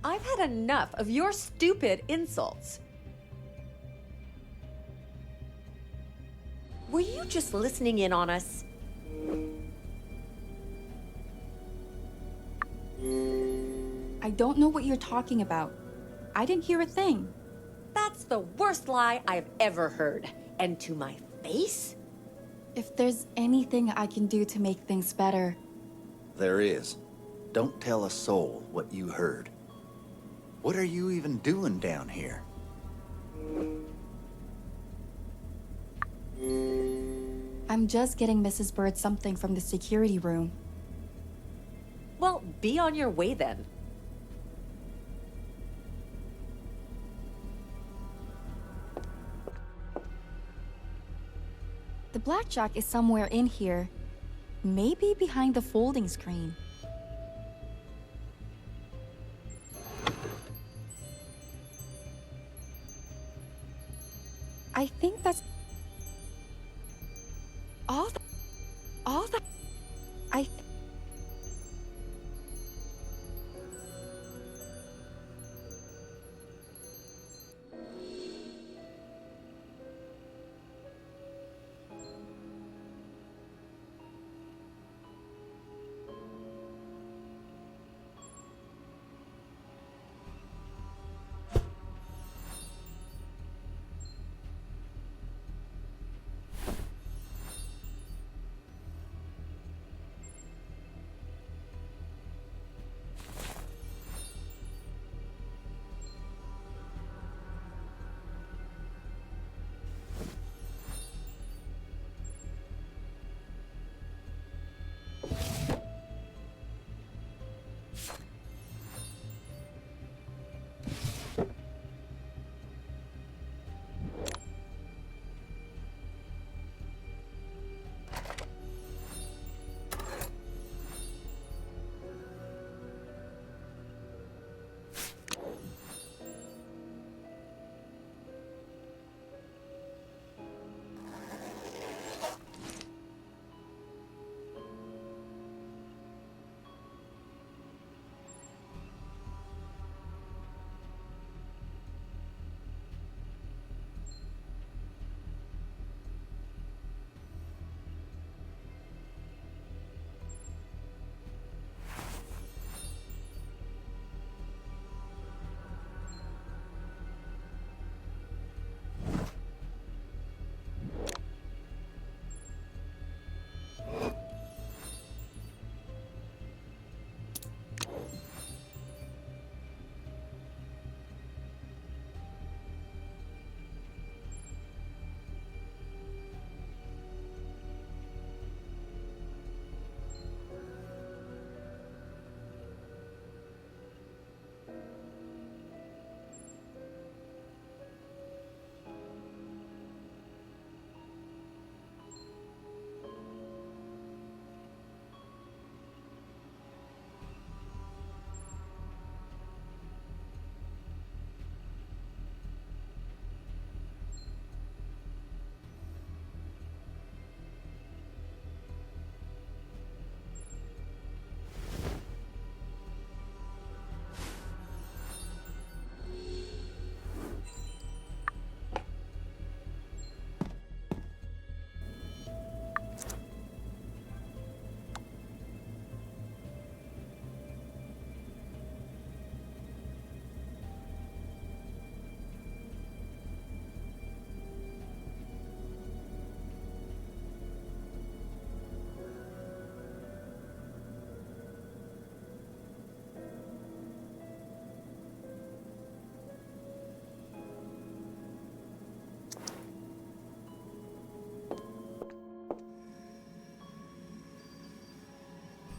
I've had enough of your stupid insults. Were you just listening in on us? I don't know what you're talking about. I didn't hear a thing. That's the worst lie I've ever heard. And to my face? If there's anything I can do to make things better... There is. Don't tell a soul what you heard. What are you even doing down here? I'm just getting Mrs. Bird something from the security room. Well, be on your way then. The blackjack is somewhere in here. Maybe behind the folding screen. I think that's all the I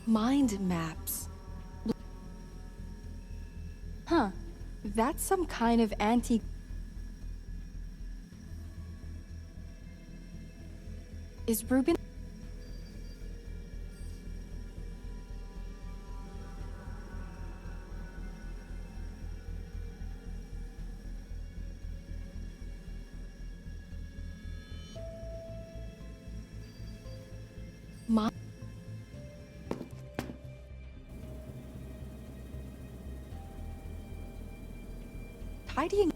Mind maps. Huh. That's some kind of antique. Is Ruben? Ma- Tidying.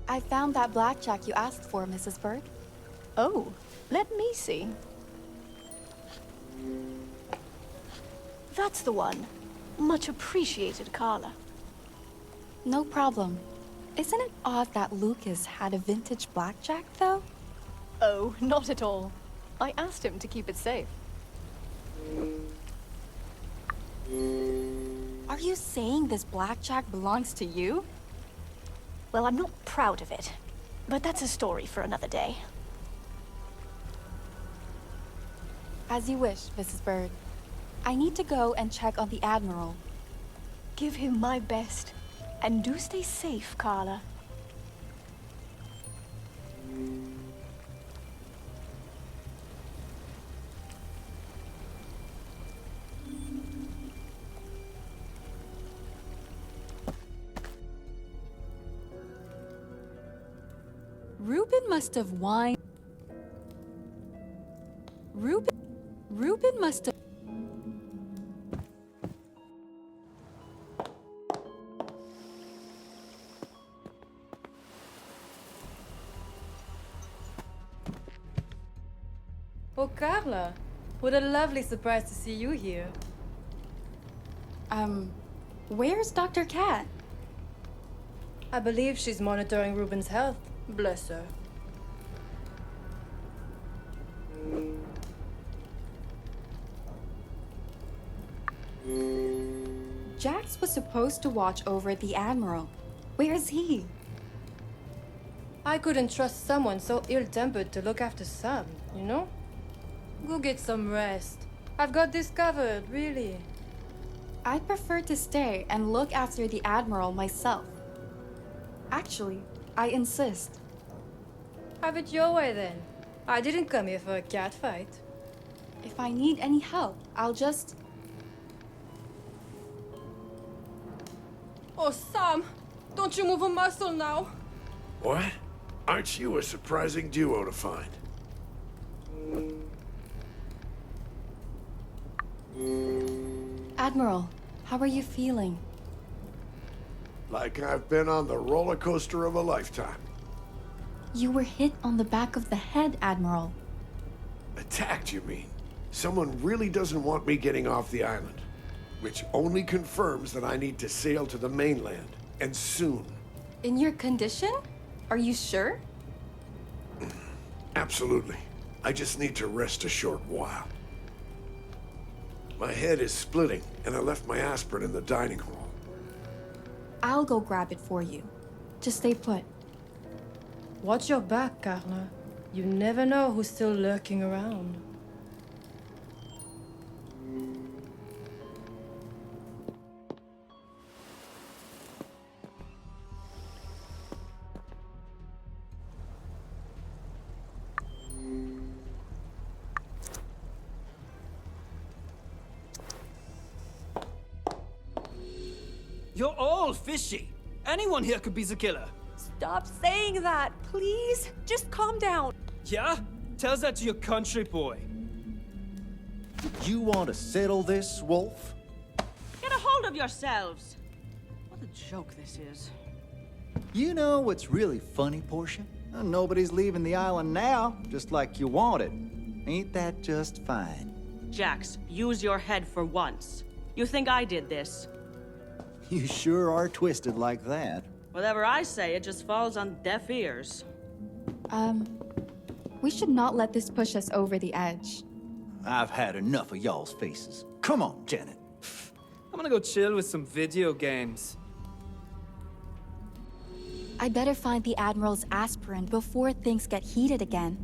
I found that blackjack you asked for, Mrs. Berg. Oh, let me see. That's the one. Much appreciated, Carla. No problem. Isn't it odd that Lucas had a vintage blackjack, though? Oh, not at all. I asked him to keep it safe. Are you saying this blackjack belongs to you? Well, I'm not proud of it, but that's a story for another day. As you wish, Mrs. Bird. I need to go and check on the Admiral. Give him my best, and do stay safe, Carla. Ruben must have whined. Ruben must have. Oh, Carla, what a lovely surprise to see you here. Where's Dr. Cat? I believe she's monitoring Ruben's health. Bless her. Jax was supposed to watch over the Admiral. Where is he? I couldn't trust someone so ill-tempered to look after Sam, you know? Go get some rest. I've got this covered, really. I'd prefer to stay and look after the Admiral myself. Actually, I insist. Have it your way then. I didn't come here for a cat fight. If I need any help, I'll just... Oh, Sam! Don't you move a muscle now! What? Aren't you a surprising duo to find? Admiral, how are you feeling? Like I've been on the roller coaster of a lifetime. You were hit on the back of the head, Admiral. Attacked, you mean? Someone really doesn't want me getting off the island. Which only confirms that I need to sail to the mainland, and soon. In your condition? Are you sure? Absolutely. I just need to rest a short while. My head is splitting, and I left my aspirin in the dining hall. I'll go grab it for you. Just stay put. Watch your back, Carla. You never know who's still lurking around. You're all fishy. Anyone here could be the killer. Stop saying that, please. Just calm down. Yeah? Tell that to your country boy. You want to settle this, Wolf? Get a hold of yourselves. What a joke this is. You know what's really funny, Portia? Nobody's leaving the island now, just like you wanted. Ain't that just fine? Jax, use your head for once. You think I did this? You sure are twisted like that. Whatever I say, it just falls on deaf ears. We should not let this push us over the edge. I've had enough of y'all's faces. Come on, Janet. I'm gonna go chill with some video games. I'd better find the Admiral's aspirin before things get heated again.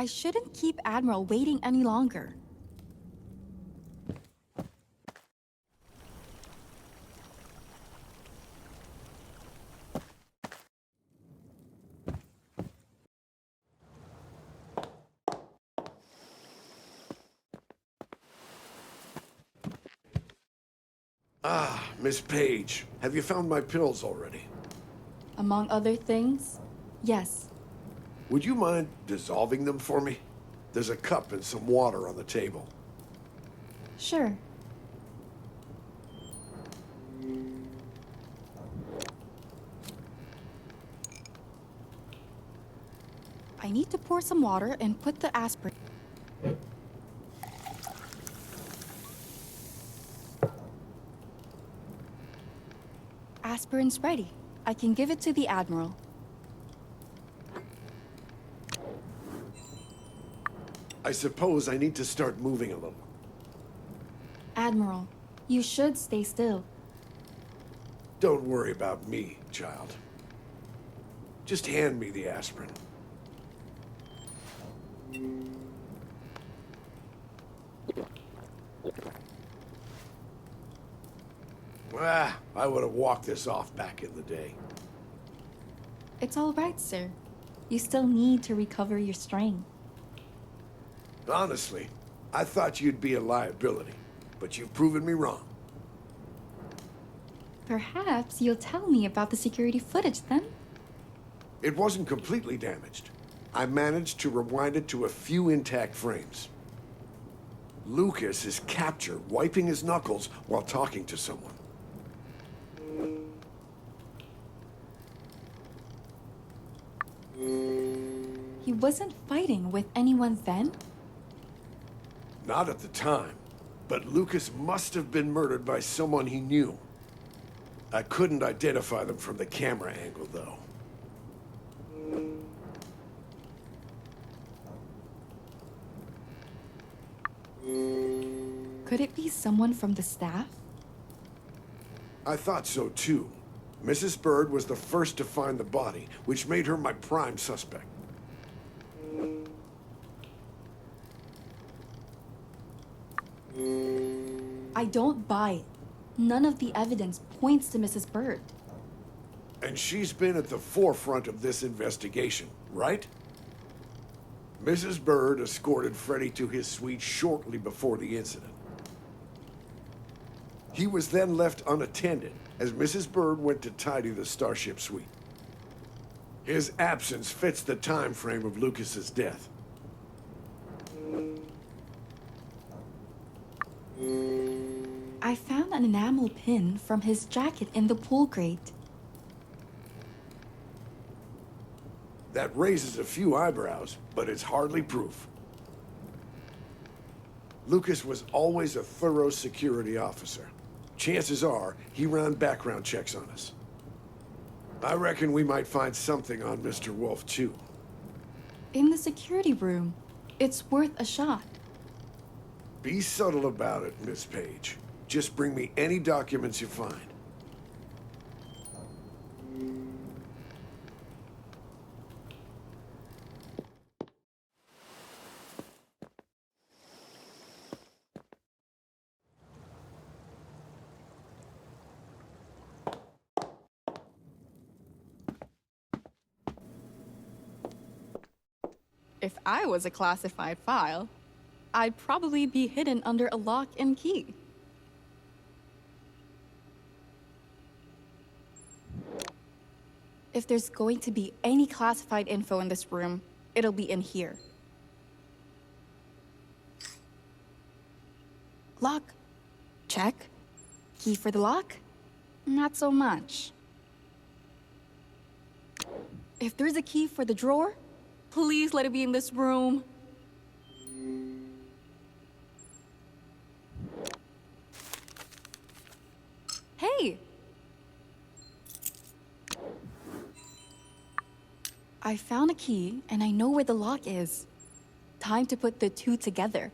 I shouldn't keep Admiral waiting any longer. Ah, Miss Page, have you found my pills already? Among other things, yes. Would you mind dissolving them for me? There's a cup and some water on the table. Sure. I need to pour some water and put the aspirin. Aspirin's ready. I can give it to the Admiral. I suppose I need to start moving a little. Admiral, you should stay still. Don't worry about me, child. Just hand me the aspirin. Ah, I would have walked this off back in the day. It's all right, sir. You still need to recover your strength. Honestly, I thought you'd be a liability, but you've proven me wrong. Perhaps you'll tell me about the security footage then? It wasn't completely damaged. I managed to rewind it to a few intact frames. Lucas is captured, wiping his knuckles while talking to someone. He wasn't fighting with anyone then? Not at the time, but Lucas must have been murdered by someone he knew. I couldn't identify them from the camera angle, though. Could it be someone from the staff? I thought so, too. Mrs. Bird was the first to find the body, which made her my prime suspect. I don't buy it. None of the evidence points to Mrs. Bird. And she's been at the forefront of this investigation, right? Mrs. Bird escorted Freddy to his suite shortly before the incident. He was then left unattended as Mrs. Bird went to tidy the Starship suite. His absence fits the time frame of Lucas's death. I found an enamel pin from his jacket in the pool grate. That raises a few eyebrows, but it's hardly proof. Lucas was always a thorough security officer. Chances are, he ran background checks on us. I reckon we might find something on Mr. Wolf, too. In the security room. It's worth a shot. Be subtle about it, Miss Page. Just bring me any documents you find. If I was a classified file, I'd probably be hidden under a lock and key. If there's going to be any classified info in this room, it'll be in here. Lock. Check. Key for the lock? Not so much. If there's a key for the drawer, please let it be in this room. Hey! I found a key, and I know where the lock is. Time to put the two together.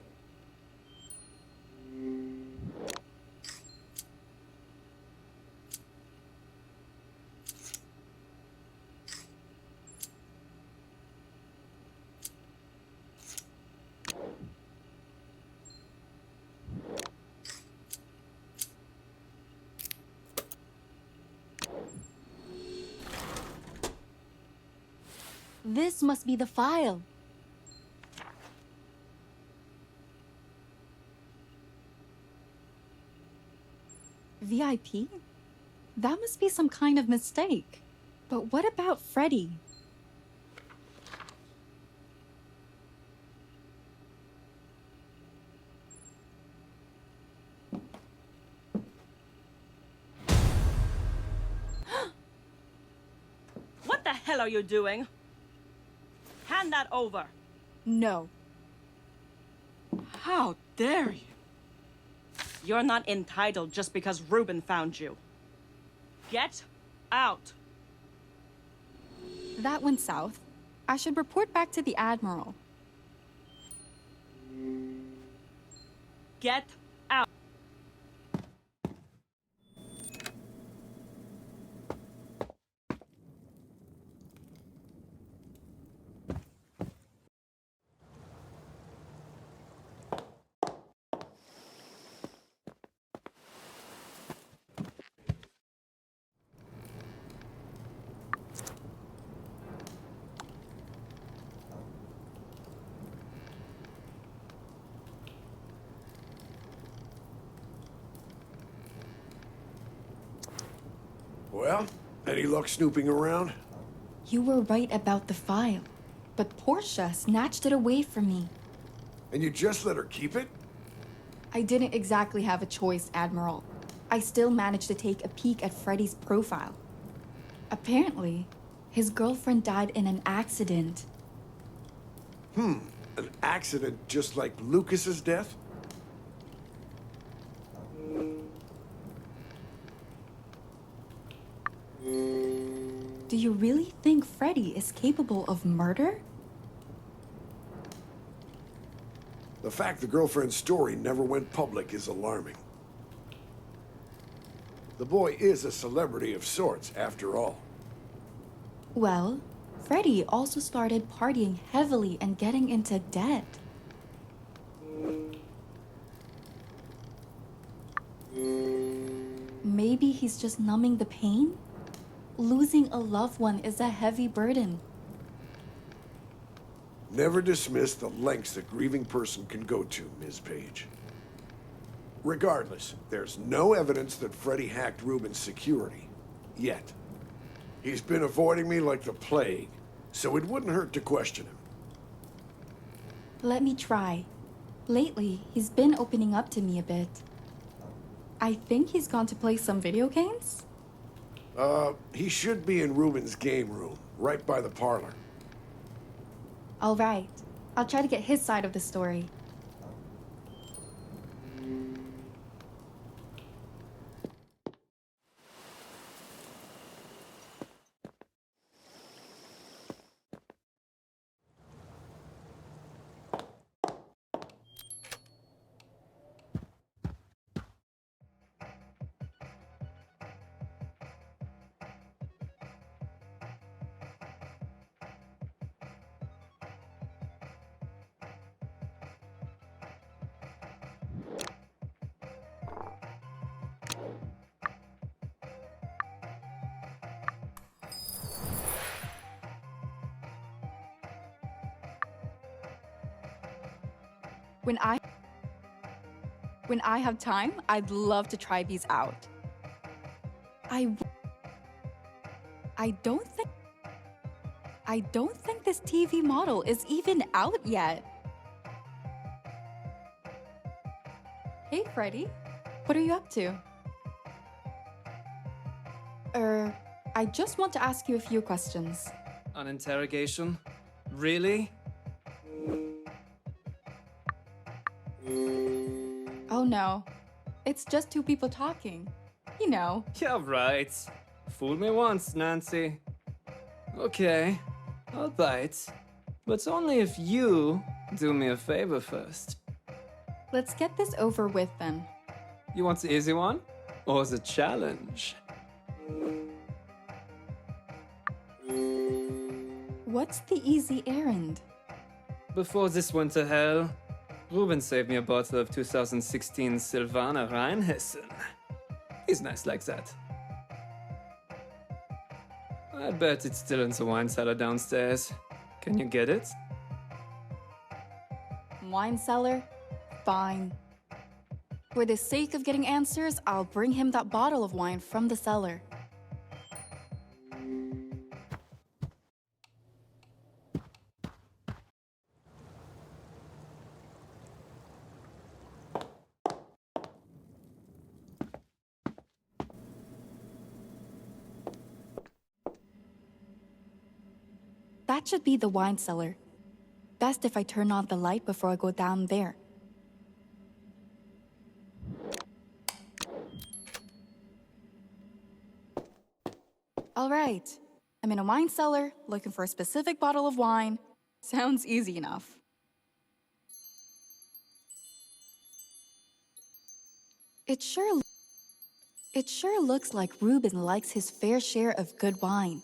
This must be the file. VIP? That must be some kind of mistake. But what about Freddy? What the hell are you doing? Hand that over. No. How dare you? You're not entitled just because Ruben found you. Get out. That went south. I should report back to the Admiral. Get out. Well, any luck snooping around? You were right about the file. But Portia snatched it away from me. And you just let her keep it? I didn't exactly have a choice, Admiral. I still managed to take a peek at Freddy's profile. Apparently, his girlfriend died in an accident. An accident just like Lucas's death? Do you really think Freddy is capable of murder? The fact the girlfriend's story never went public is alarming. The boy is a celebrity of sorts, after all. Well, Freddy also started partying heavily and getting into debt. Maybe he's just numbing the pain? Losing a loved one is a heavy burden. Never dismiss the lengths a grieving person can go to, Ms. Page. Regardless, there's no evidence that Freddy hacked Ruben's security. Yet. He's been avoiding me like the plague, so it wouldn't hurt to question him. Let me try. Lately, he's been opening up to me a bit. I think he's gone to play some video games? He should be in Ruben's game room, right by the parlor. All right. I'll try to get his side of the story. When I have time, I'd love to try these out. I don't think this TV model is even out yet. Hey, Freddy. What are you up to? I just want to ask you a few questions. An interrogation? Really? Oh no. It's just two people talking. You know. Yeah, right. Fool me once, Nancy. Okay, I'll bite. But only if you do me a favor first. Let's get this over with then. You want the easy one? Or the challenge? What's the easy errand? Before this went to hell, Ruben saved me a bottle of 2016 Silvaner Rheinhessen. He's nice like that. I bet it's still in the wine cellar downstairs. Can you get it? Wine cellar? Fine. For the sake of getting answers, I'll bring him that bottle of wine from the cellar. That should be the wine cellar. Best if I turn on the light before I go down there. All right. I'm in a wine cellar, looking for a specific bottle of wine. Sounds easy enough. It sure looks like Ruben likes his fair share of good wine.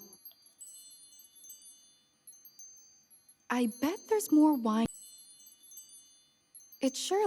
I bet there's more wine. It sure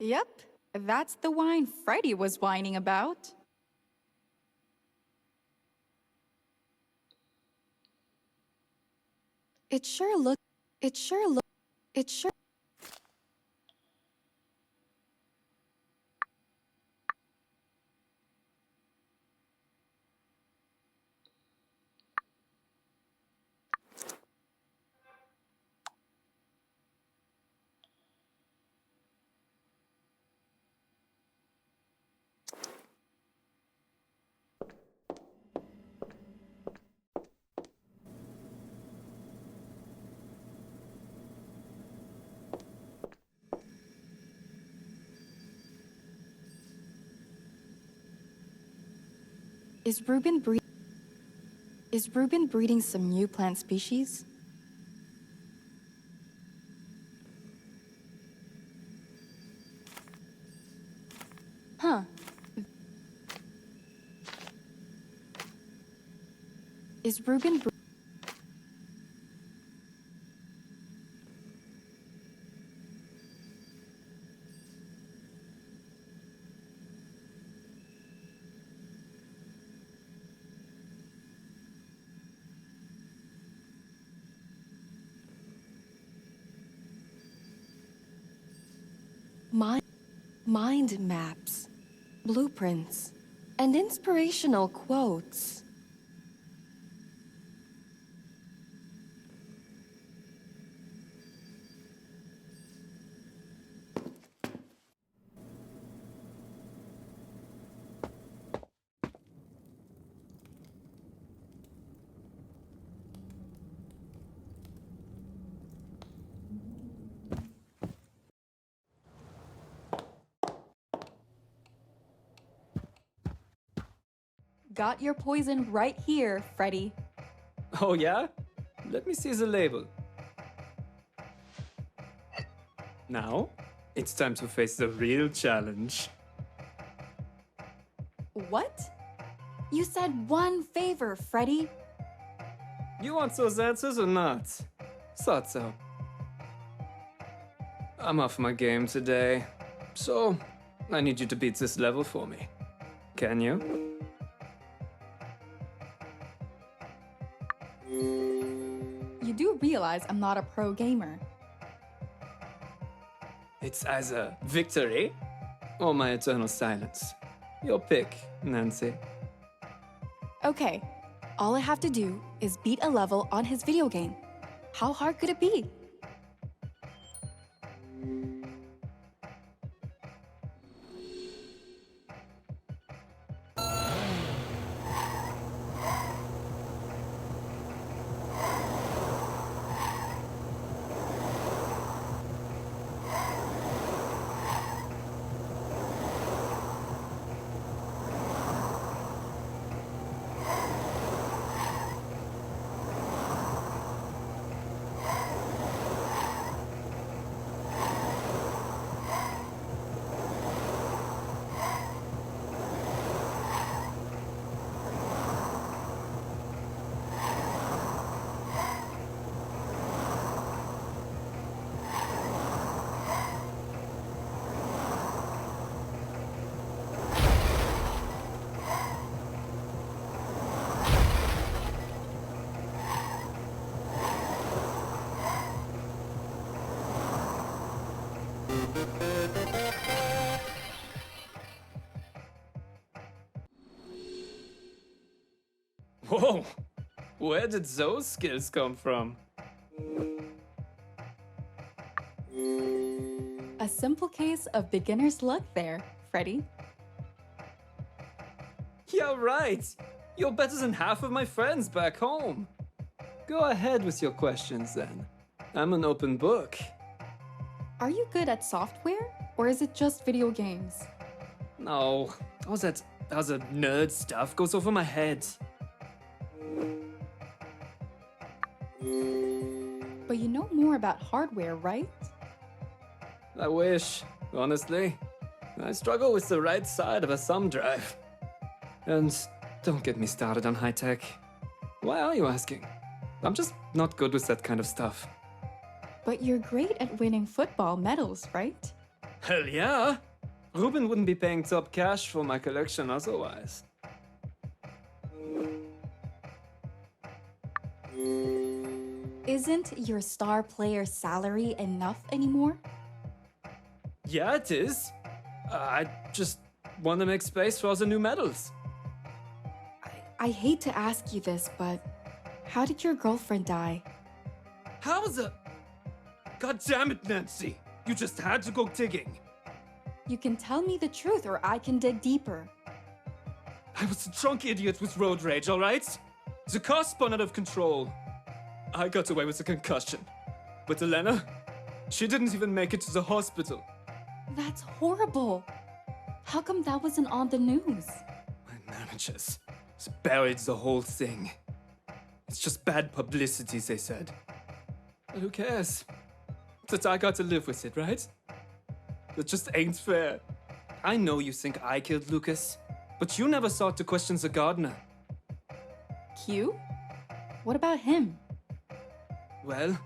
Yep, that's the wine Freddy was whining about. It sure look. Is Ruben breeding some new plant species? Huh. Is Ruben Mind maps, blueprints, and inspirational quotes. Got your poison right here, Freddy. Oh yeah? Let me see the label. Now, it's time to face the real challenge. What? You said one favor, Freddy. You want those answers or not? Thought so. I'm off my game today, so I need you to beat this level for me. Can you? You do realize I'm not a pro gamer. It's either victory or my eternal silence. Your pick, Nancy. Okay, all I have to do is beat a level on his video game. How hard could it be? Whoa! Where did those skills come from? A simple case of beginner's luck there, Freddy. Yeah, right! You're better than half of my friends back home. Go ahead with your questions then. I'm an open book. Are you good at software, or is it just video games? No, all that other nerd stuff goes over my head. But you know more about hardware, right? I wish, honestly. I struggle with the right side of a thumb drive. And don't get me started on high-tech. Why are you asking? I'm just not good with that kind of stuff. But you're great at winning football medals, right? Hell yeah! Ruben wouldn't be paying top cash for my collection otherwise. Isn't your star player salary enough anymore? Yeah, it is. I just want to make space for all the new medals. I hate to ask you this, but how did your girlfriend die? How the... God damn it, Nancy! You just had to go digging. You can tell me the truth or I can dig deeper. I was a drunk idiot with road rage, alright? The car spun out of control. I got away with a concussion. But Elena, she didn't even make it to the hospital. That's horrible. How come that wasn't on the news? My managers buried the whole thing. It's just bad publicity, they said. But who cares? That I got to live with it, right? That just ain't fair. I know you think I killed Lucas, but you never thought to question the gardener. Q? What about him? Well,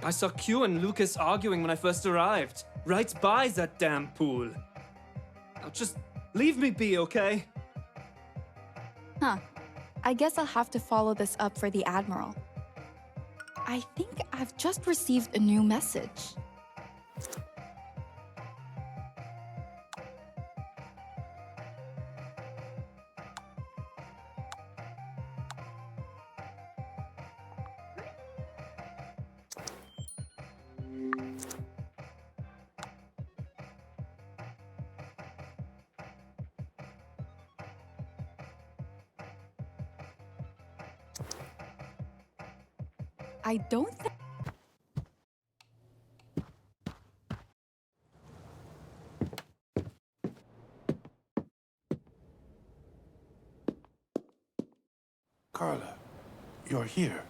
I saw Q and Lucas arguing when I first arrived, right by that damn pool. Now just leave me be, okay? Huh. I guess I'll have to follow this up for the Admiral. I think I've just received a new message. I don't think. Carla, you're here.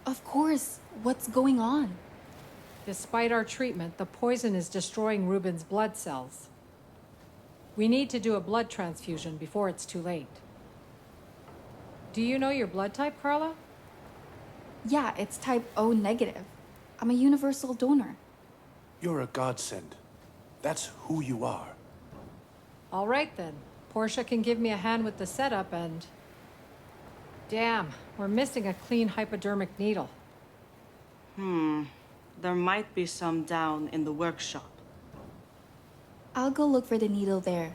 Of course. What's going on? Despite our treatment, the poison is destroying Ruben's blood cells. We need to do a blood transfusion before it's too late. Do you know your blood type, Carla? Yeah, it's type O negative. I'm a universal donor. You're a godsend. That's who you are. All right then. Portia can give me a hand with the setup and... Damn, we're missing a clean hypodermic needle. There might be some down in the workshop. I'll go look for the needle there.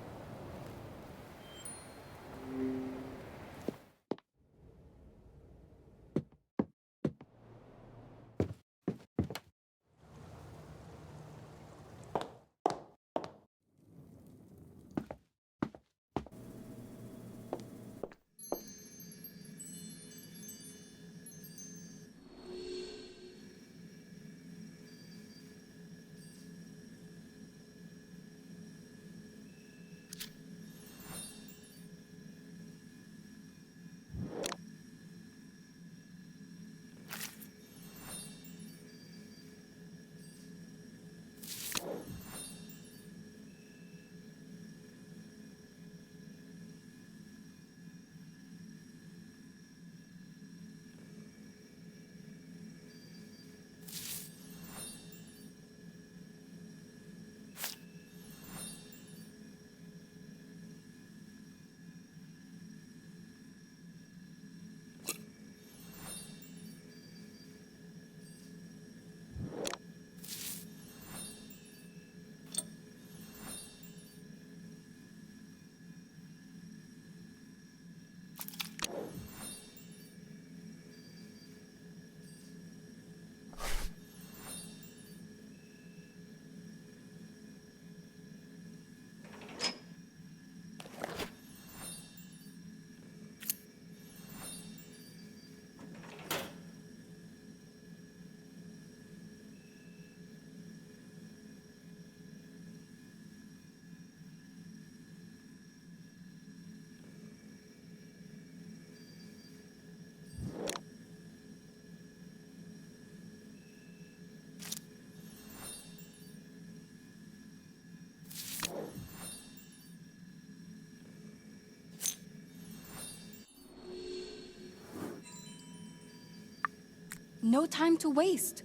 No time to waste.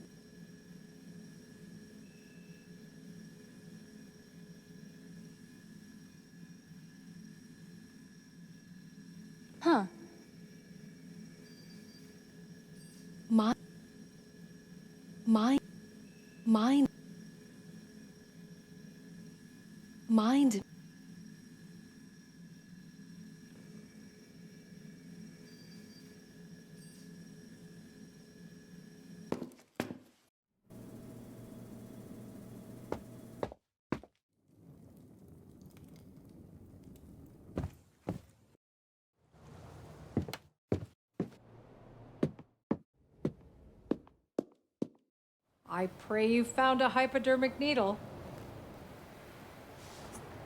Huh. Mind. I pray you found a hypodermic needle.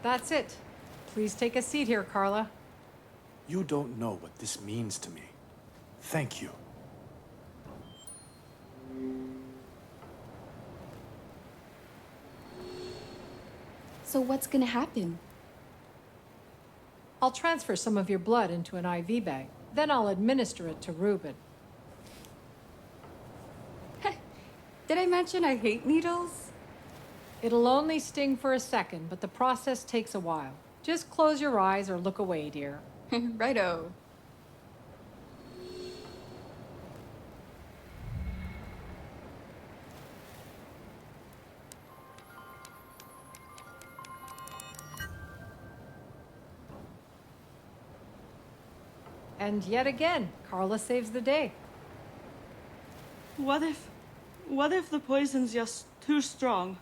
That's it. Please take a seat here, Carla. You don't know what this means to me. Thank you. So what's gonna happen? I'll transfer some of your blood into an IV bag. Then I'll administer it to Ruben. Did I mention I hate needles? It'll only sting for a second, but the process takes a while. Just close your eyes or look away, dear. Righto. And yet again, Carla saves the day. What if the poison's just too strong?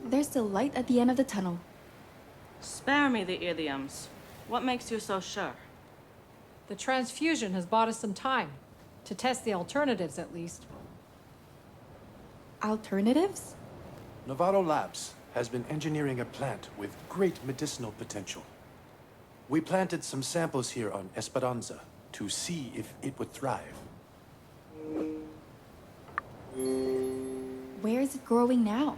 There's the light at the end of the tunnel. Spare me the idioms. What makes you so sure? The transfusion has bought us some time. To test the alternatives, at least. Alternatives? Navarro Labs has been engineering a plant with great medicinal potential. We planted some samples here on Esperanza to see if it would thrive. Where is it growing now?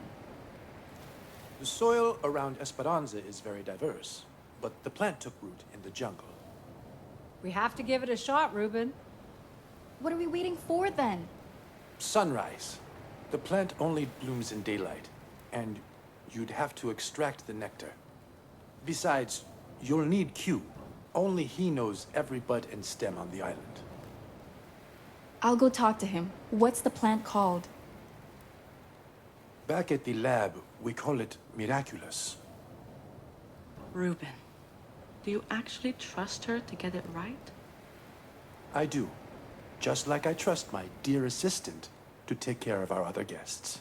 The soil around Esperanza is very diverse, but the plant took root in the jungle. We have to give it a shot, Ruben. What are we waiting for then? Sunrise. The plant only blooms in daylight, and you'd have to extract the nectar. Besides, you'll need Q. Only he knows every bud and stem on the island. I'll go talk to him. What's the plant called? Back at the lab, we call it Miraculous. Ruben, do you actually trust her to get it right? I do. Just like I trust my dear assistant to take care of our other guests.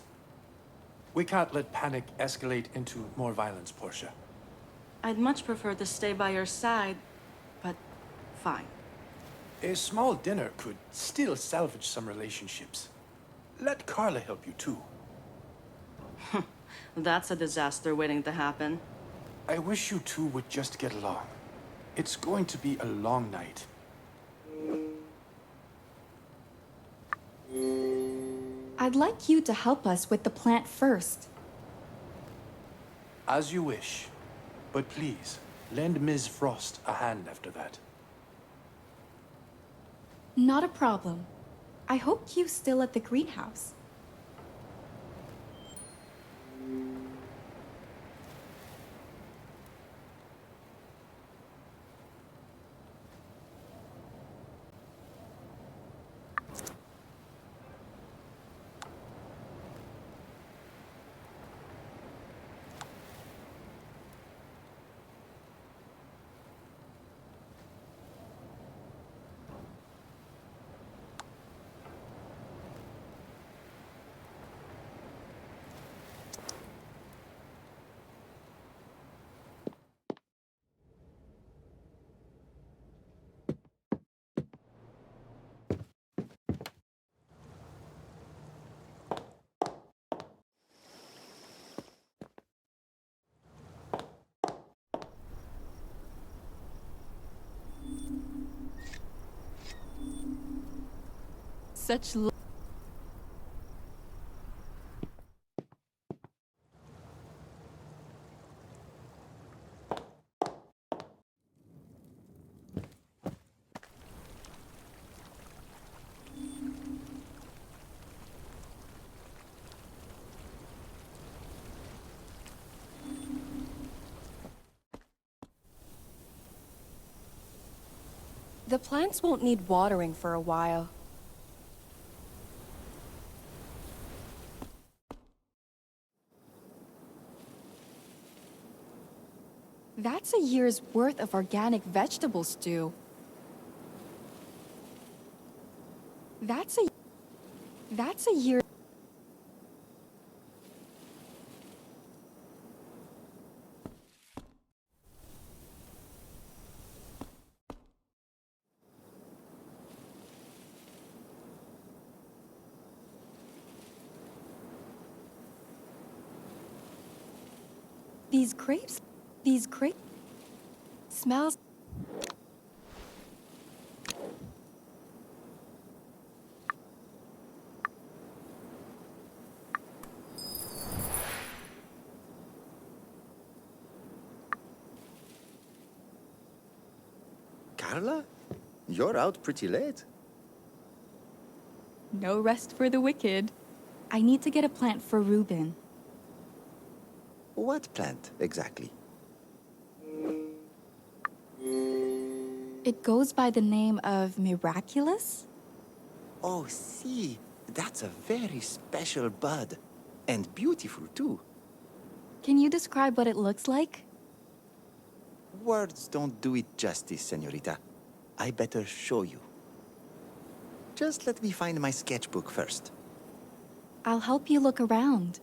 We can't let panic escalate into more violence, Portia. I'd much prefer to stay by your side, but fine. A small dinner could still salvage some relationships. Let Carla help you too. That's a disaster waiting to happen. I wish you two would just get along. It's going to be a long night. I'd like you to help us with the plant first. As you wish. But please, lend Ms. Frost a hand after that. Not a problem. I hope Q's still at the greenhouse. Such The plants won't need watering for a while. That's a year's worth of organic vegetable stew. That's a year. These grapes smells. Carla? You're out pretty late. No rest for the wicked. I need to get a plant for Ruben. What plant, exactly? It goes by the name of Miraculous? Oh, see, that's a very special bud. And beautiful, too. Can you describe what it looks like? Words don't do it justice, señorita. I better show you. Just let me find my sketchbook first. I'll help you look around.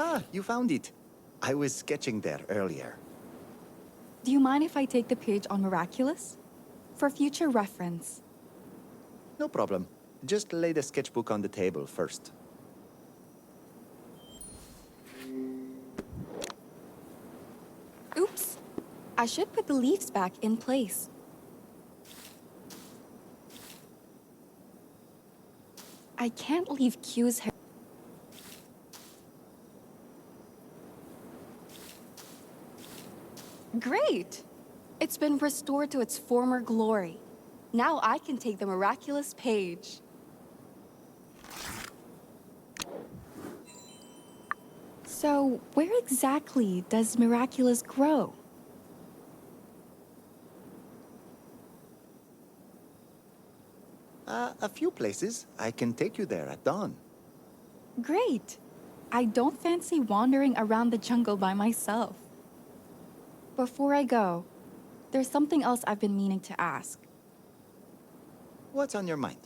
Ah, you found it. I was sketching there earlier. Do you mind if I take the page on Miraculous? For future reference. No problem. Just lay the sketchbook on the table first. Oops. I should put the leaves back in place. I can't leave Q's hair. Great! It's been restored to its former glory. Now I can take the miraculous page. So, where exactly does Miraculous grow? A few places. I can take you there at dawn. Great! I don't fancy wandering around the jungle by myself. Before I go, there's something else I've been meaning to ask. What's on your mind?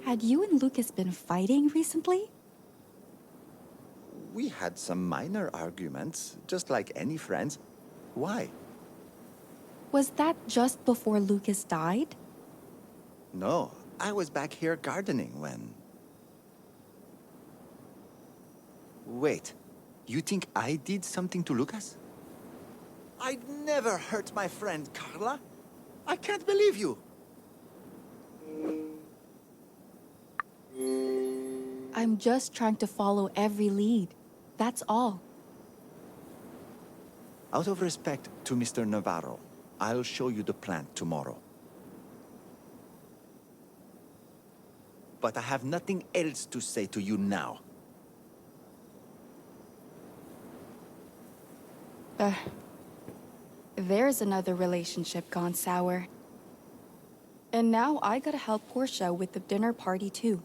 Had you and Lucas been fighting recently? We had some minor arguments, just like any friends. Why? Was that just before Lucas died? No, I was back here gardening when... Wait, you think I did something to Lucas? I'd never hurt my friend, Carla. I can't believe you. I'm just trying to follow every lead. That's all. Out of respect to Mr. Navarro, I'll show you the plant tomorrow. But I have nothing else to say to you now. There's another relationship gone sour. And now I gotta help Portia with the dinner party too.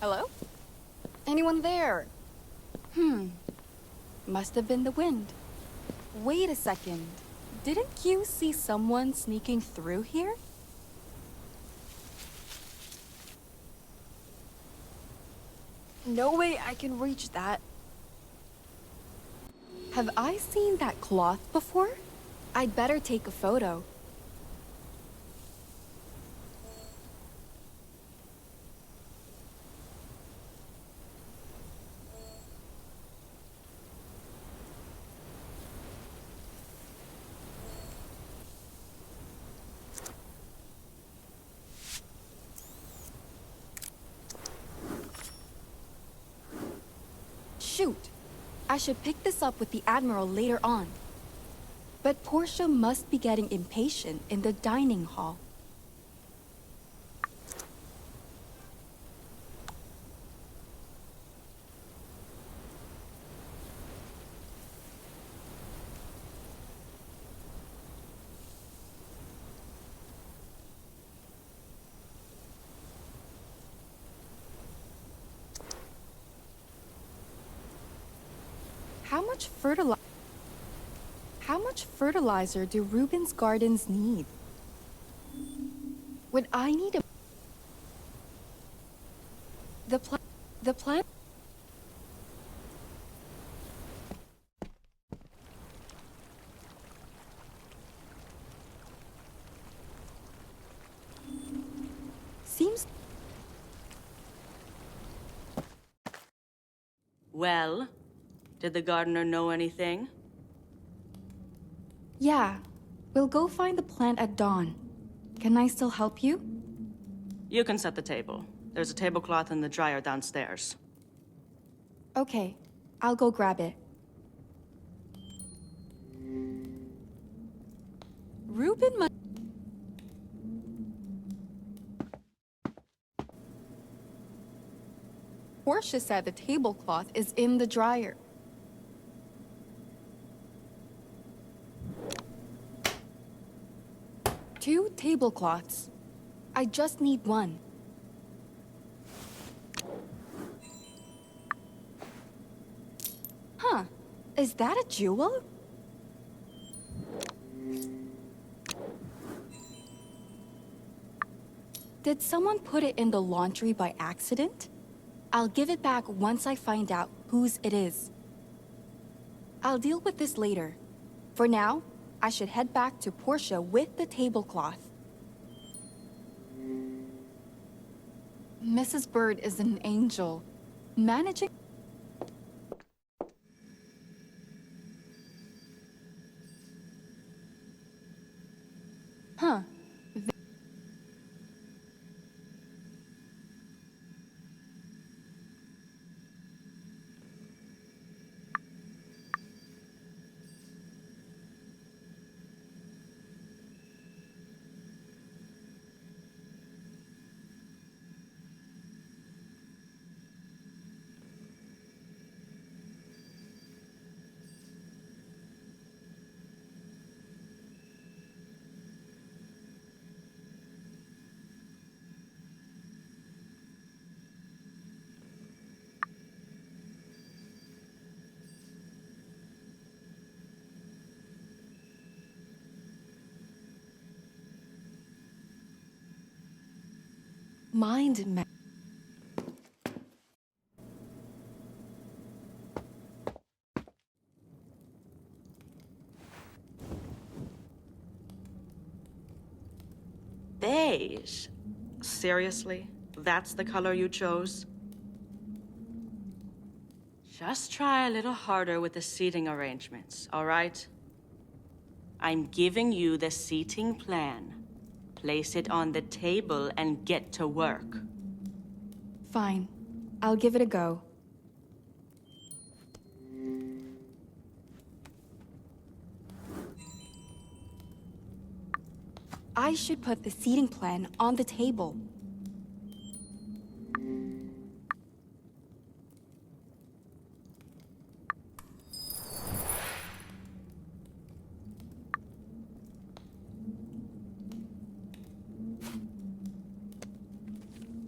Hello? Anyone there? Must have been the wind. Wait a second. Didn't you see someone sneaking through here? No way I can reach that. Have I seen that cloth before? I'd better take a photo. Shoot! I should pick this up with the Admiral later on. But Portia must be getting impatient in the dining hall. How much fertilizer do Ruben's gardens need? Would I need a... The plant... Well, did the gardener know anything? Yeah, we'll go find the plant at dawn. Can I still help you? You can set the table. There's a tablecloth in the dryer downstairs. Okay, I'll go grab it. Ruben must. Portia said the tablecloth is in the dryer. Two tablecloths. I just need one. Huh. Is that a jewel? Did someone put it in the laundry by accident? I'll give it back once I find out whose it is. I'll deal with this later. For now, I should head back to Portia with the tablecloth. Mrs. Bird is an angel. Managing... Huh. Mind map. Beige? Seriously? That's the color you chose? Just try a little harder with the seating arrangements, all right? I'm giving you the seating plan. Place it on the table and get to work. Fine. I'll give it a go. I should put the seating plan on the table.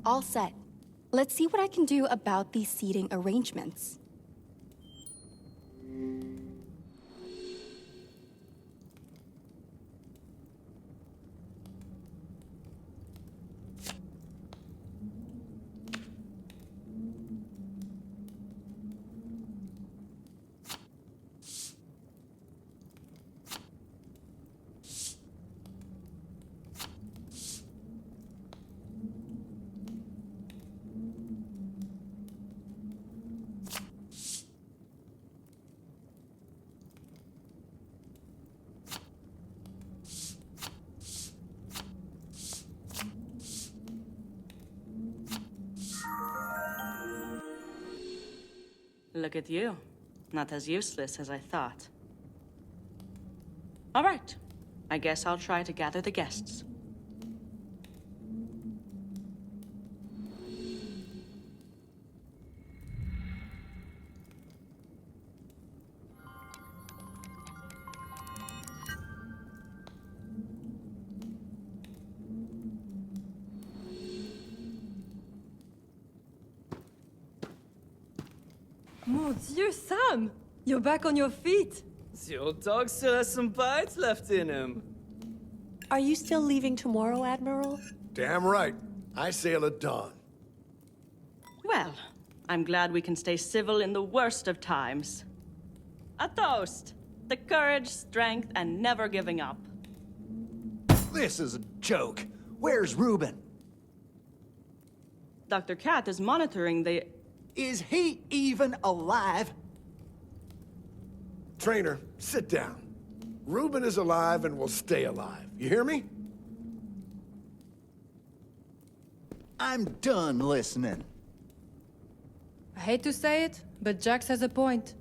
All set. Let's see what I can do about these seating arrangements. Look at you. Not as useless as I thought. All right. I guess I'll try to gather the guests. Mon Dieu, Sam! You're back on your feet. The old dog still has some bites left in him. Are you still leaving tomorrow, Admiral? Damn right. I sail at dawn. Well, I'm glad we can stay civil in the worst of times. A toast to courage, strength, and never giving up. This is a joke. Where's Ruben? Dr. Cat is monitoring the... Is he even alive? Trainer, sit down. Ruben is alive and will stay alive. You hear me? I'm done listening. I hate to say it, but Jax has a point.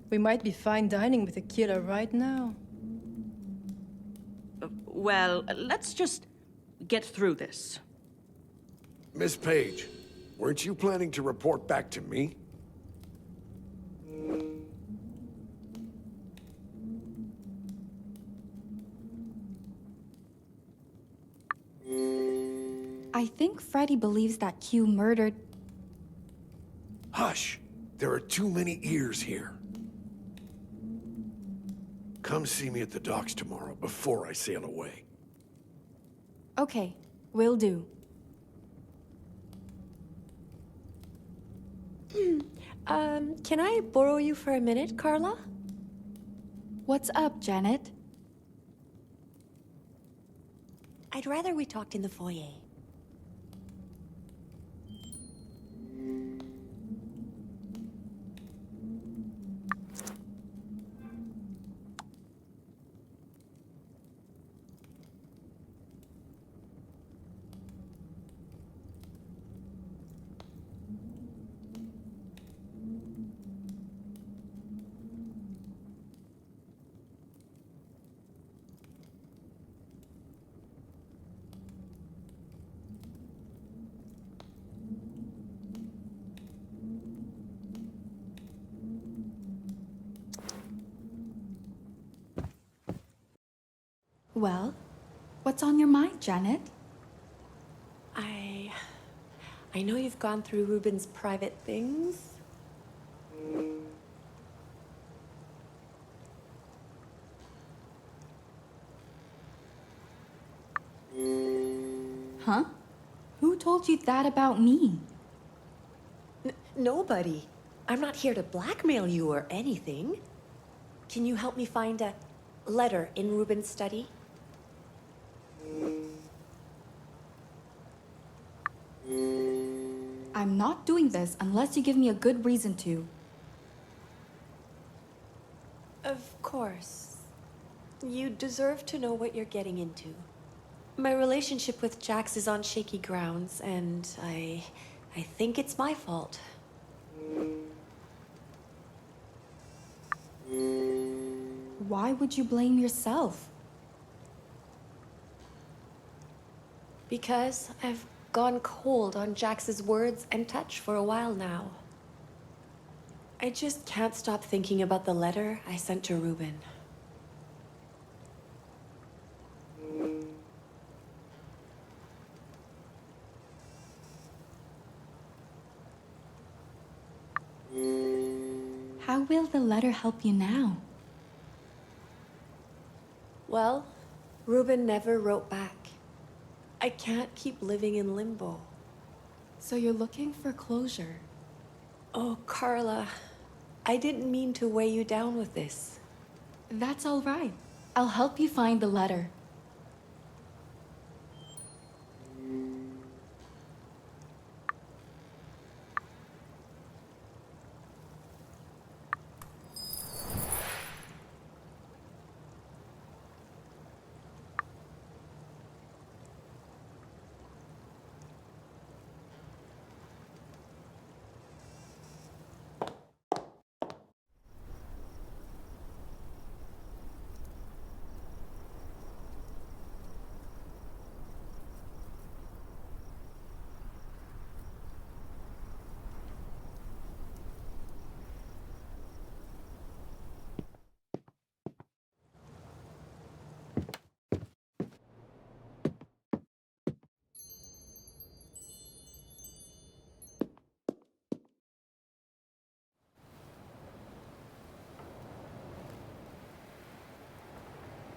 We might be fine dining with a killer right now. Well, let's just get through this. Miss Page, weren't you planning to report back to me? I think Freddy believes that Q murdered. Hush! There are too many ears here. Come see me at the docks tomorrow before I sail away. Okay, will do. Can I borrow you for a minute, Carla? What's up, Janet? I'd rather we talked in the foyer. Well, what's on your mind, Janet? I know you've gone through Ruben's private things. Huh? Who told you that about me? Nobody. I'm not here to blackmail you or anything. Can you help me find a letter in Ruben's study? I'm not doing this unless you give me a good reason to. Of course. You deserve to know what you're getting into. My relationship with Jax is on shaky grounds, and I think it's my fault. Why would you blame yourself? Because I've gone cold on Jax's words and touch for a while now. I just can't stop thinking about the letter I sent to Ruben. How will the letter help you now? Well, Ruben never wrote back. I can't keep living in limbo. So you're looking for closure? Oh, Carla, I didn't mean to weigh you down with this. That's all right. I'll help you find the letter.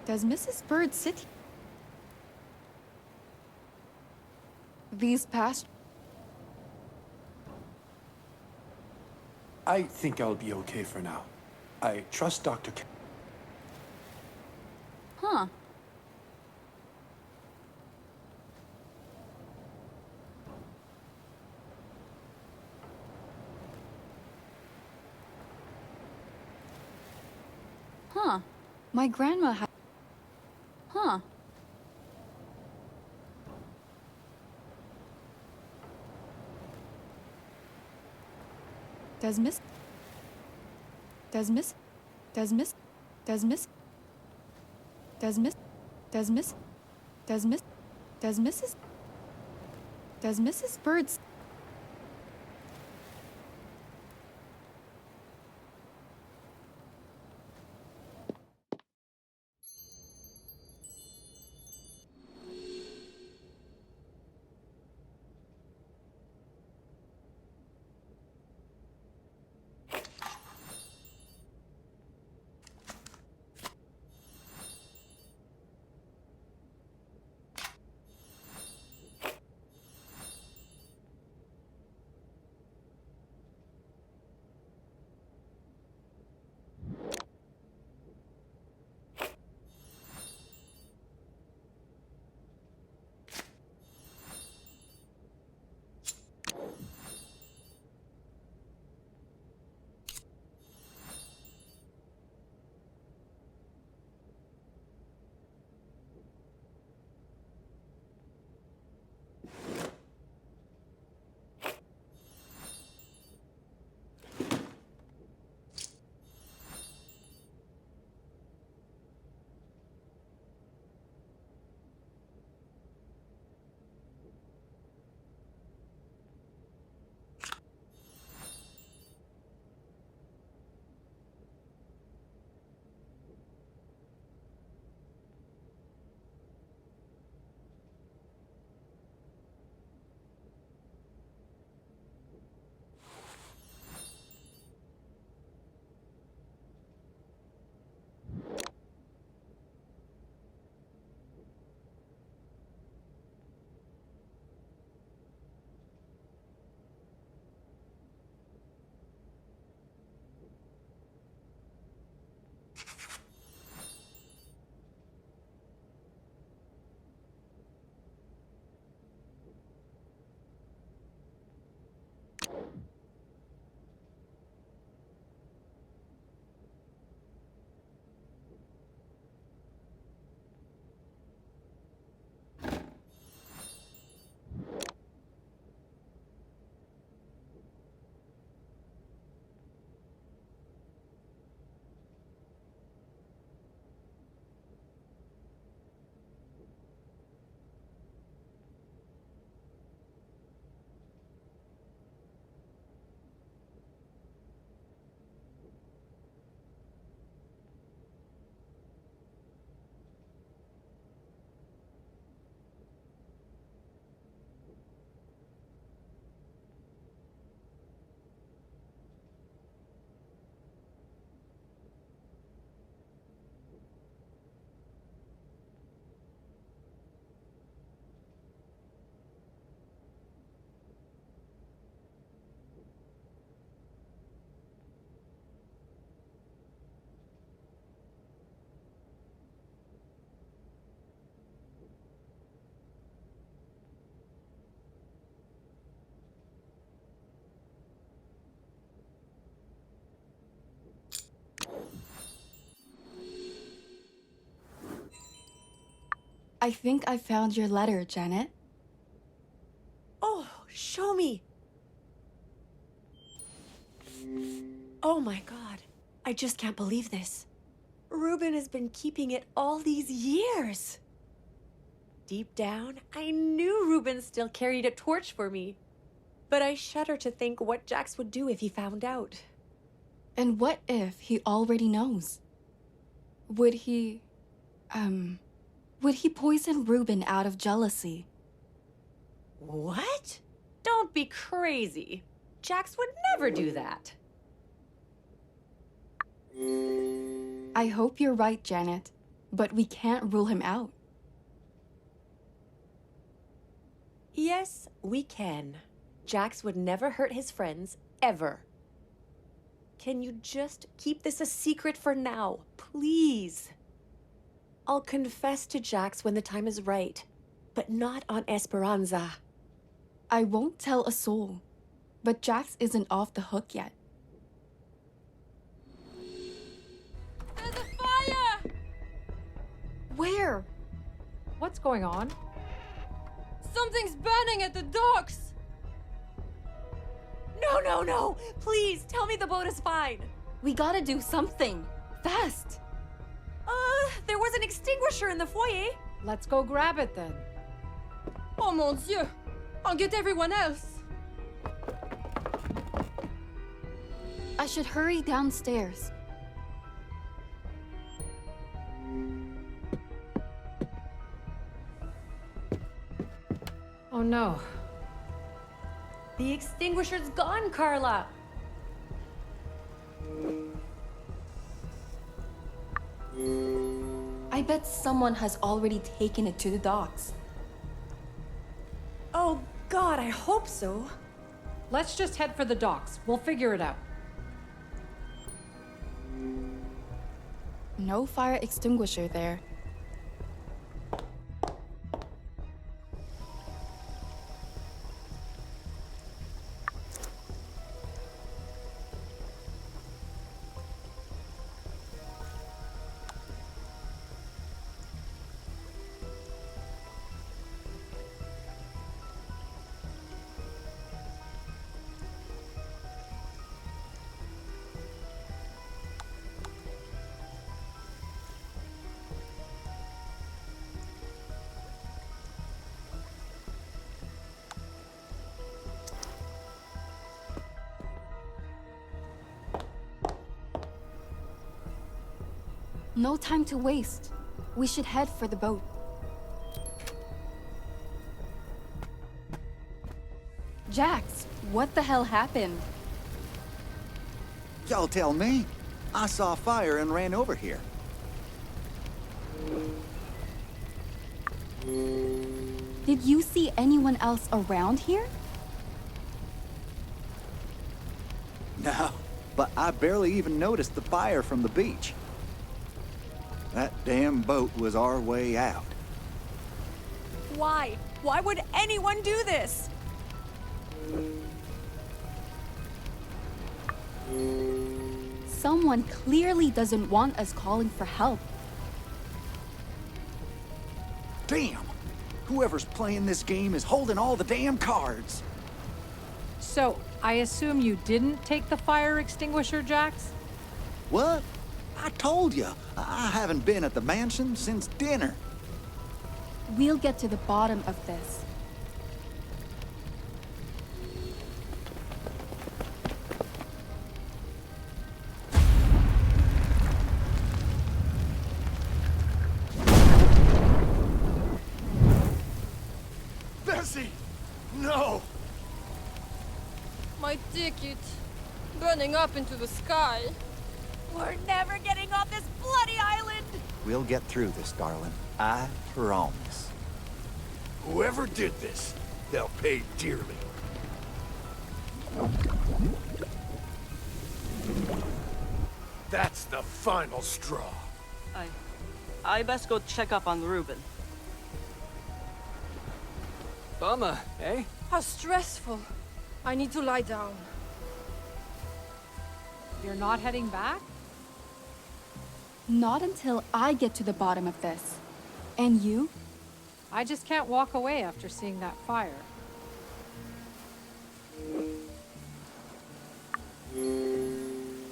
Does Mrs. Bird sit here? These past... I think I'll be okay for now. I trust Dr. Huh. Huh. My grandma had... Huh. Does Miss... Does Miss... Does Miss... Does Miss... Does Miss... Does Miss... Does Miss... Does Mrs... Does Mrs. Birds... I think I found your letter, Janet. Oh, show me. Oh my God. I just can't believe this. Ruben has been keeping it all these years. Deep down, I knew Ruben still carried a torch for me. But I shudder to think what Jax would do if he found out. And what if he already knows? Would he poison Ruben out of jealousy? What? Don't be crazy. Jax would never do that. I hope you're right, Janet, but we can't rule him out. Yes, we can. Jax would never hurt his friends, ever. Can you just keep this a secret for now, please? I'll confess to Jax when the time is right, but not on Esperanza. I won't tell a soul, but Jax isn't off the hook yet. There's a fire! Where? What's going on? Something's burning at the docks! No, no, no! Please, tell me the boat is fine. We gotta do something. Fast. There was an extinguisher in the foyer. Let's go grab it then. Oh mon Dieu! I'll get everyone else! I should hurry downstairs. Oh no. The extinguisher's gone, Carla. I bet someone has already taken it to the docks. Oh God, I hope so. Let's just head for the docks. We'll figure it out. No fire extinguisher there. No time to waste. We should head for the boat. Jax, what the hell happened? Y'all tell me. I saw fire and ran over here. Did you see anyone else around here? No, but I barely even noticed the fire from the beach. That damn boat was our way out. Why? Why would anyone do this? Someone clearly doesn't want us calling for help. Damn! Whoever's playing this game is holding all the damn cards. So, I assume you didn't take the fire extinguisher, Jax? What? I told you, I haven't been at the mansion since dinner. We'll get to the bottom of this. Bessie! No! My ticket. Burning up into the sky. We're never getting off this bloody island! We'll get through this, darling. I promise. Whoever did this, they'll pay dearly. That's the final straw. I best go check up on Ruben. Bummer, eh? How stressful. I need to lie down. You're not heading back? Not until I get to the bottom of this. And you? I just can't walk away after seeing that fire.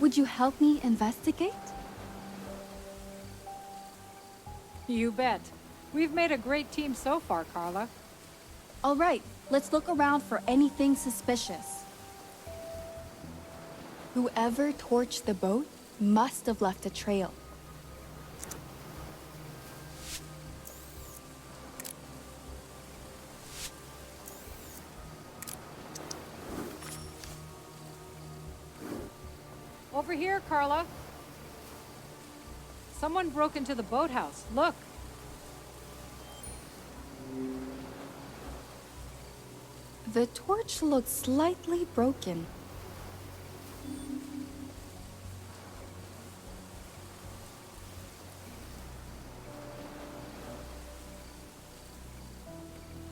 Would you help me investigate? You bet. We've made a great team so far, Carla. All right, let's look around for anything suspicious. Whoever torched the boat must have left a trail. Over here, Carla. Someone broke into the boathouse. Look. The torch looks slightly broken.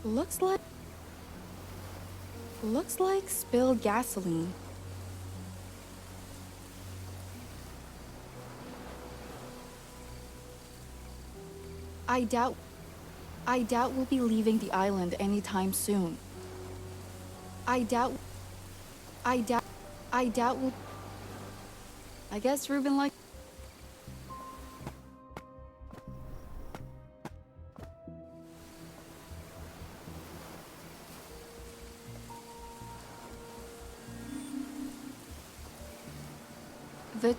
Looks like spilled gasoline. I doubt we'll be leaving the island anytime soon. I doubt we'll... I guess Ruben like... The...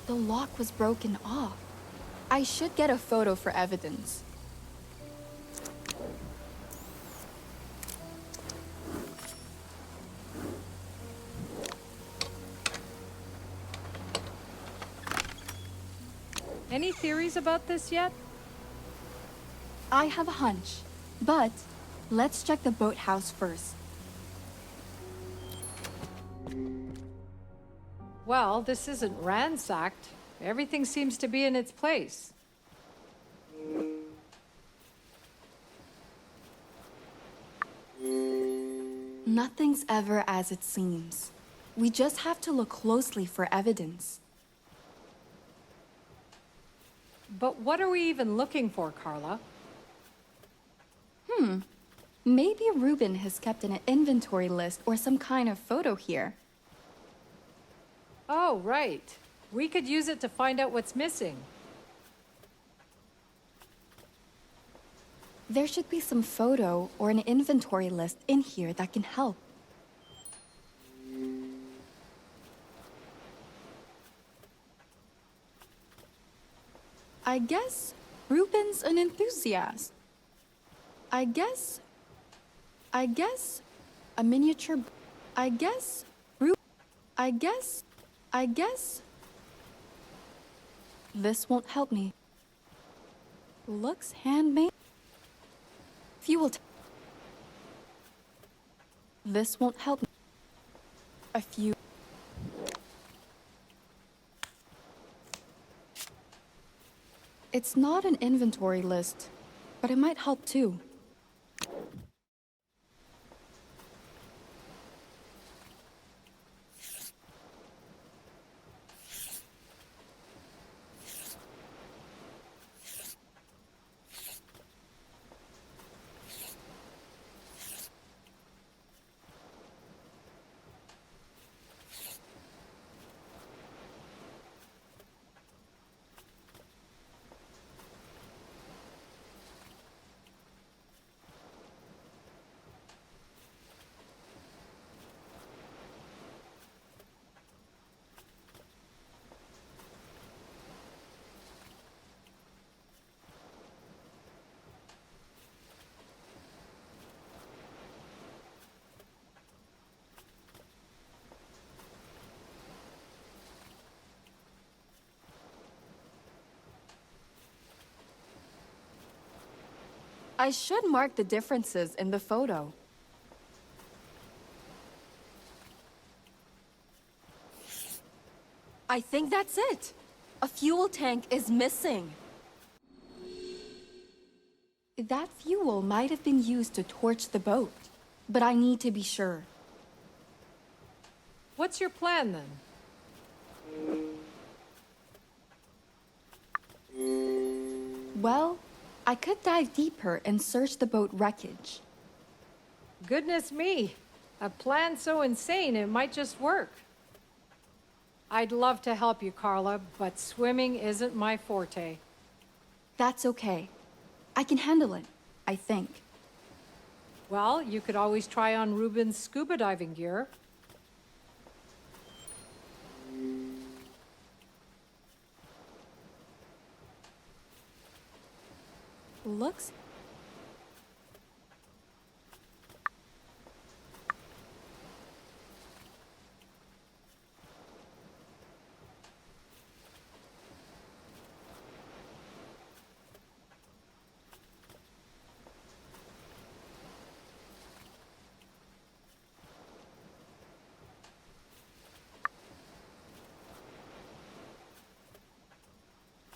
The lock was broken off. I should get a photo for evidence. Any theories about this yet? I have a hunch, but let's check the boathouse first. Well, this isn't ransacked. Everything seems to be in its place. Nothing's ever as it seems. We just have to look closely for evidence. But what are we even looking for, Carla? Maybe Ruben has kept an inventory list or some kind of photo here. Oh, right. We could use it to find out what's missing. There should be some photo or an inventory list in here that can help. I guess Ruben's an enthusiast. I guess a miniature. I guess this won't help me. Looks handmade. Fuel. This won't help me. A few. It's not an inventory list, but it might help too. I should mark the differences in the photo. I think that's it. A fuel tank is missing. That fuel might have been used to torch the boat, but I need to be sure. What's your plan then? Well, I could dive deeper and search the boat wreckage. Goodness me, a plan so insane it might just work. I'd love to help you, Carla, but swimming isn't my forte. That's okay. I can handle it, I think. Well, you could always try on Ruben's scuba diving gear. Looks...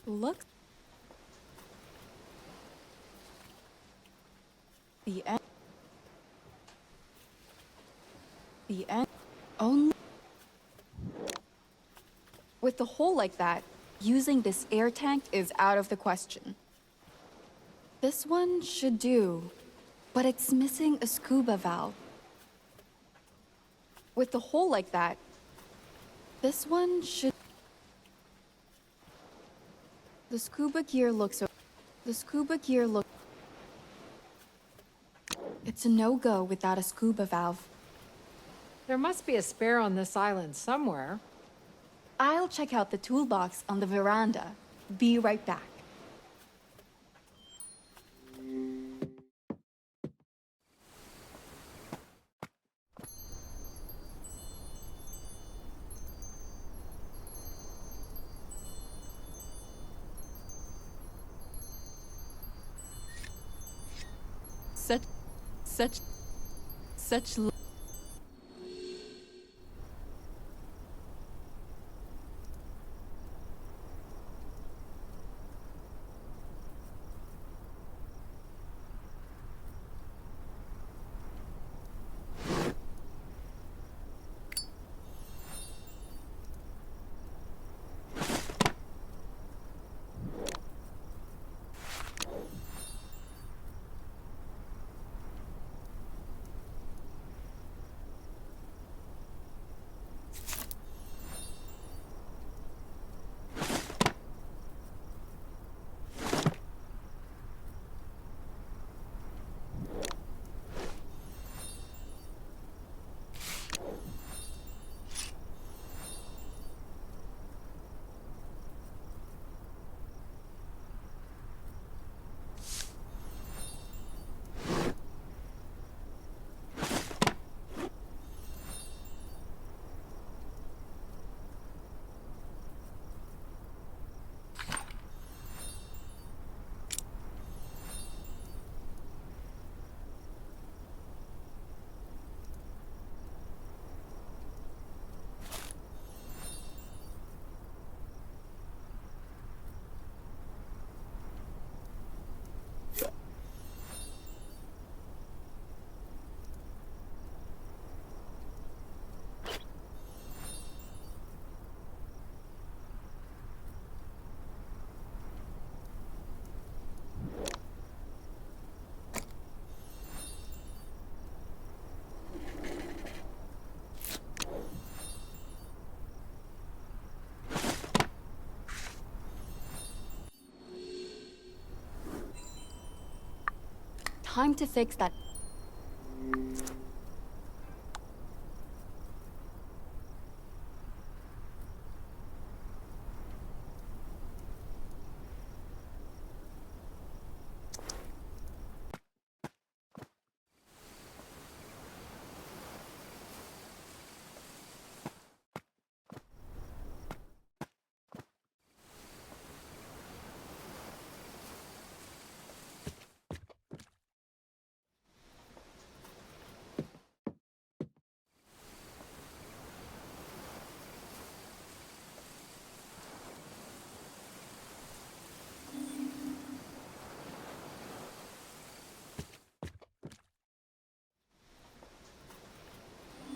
Looks... The end... The end... Only... With the hole like that, using this air tank is out of the question. This one should do, but it's missing a scuba valve. With the hole like that, this one should... The scuba gear looks... The scuba gear look... It's a no-go without a scuba valve. There must be a spare on this island somewhere. I'll check out the toolbox on the veranda. Be right back. Such time to fix that.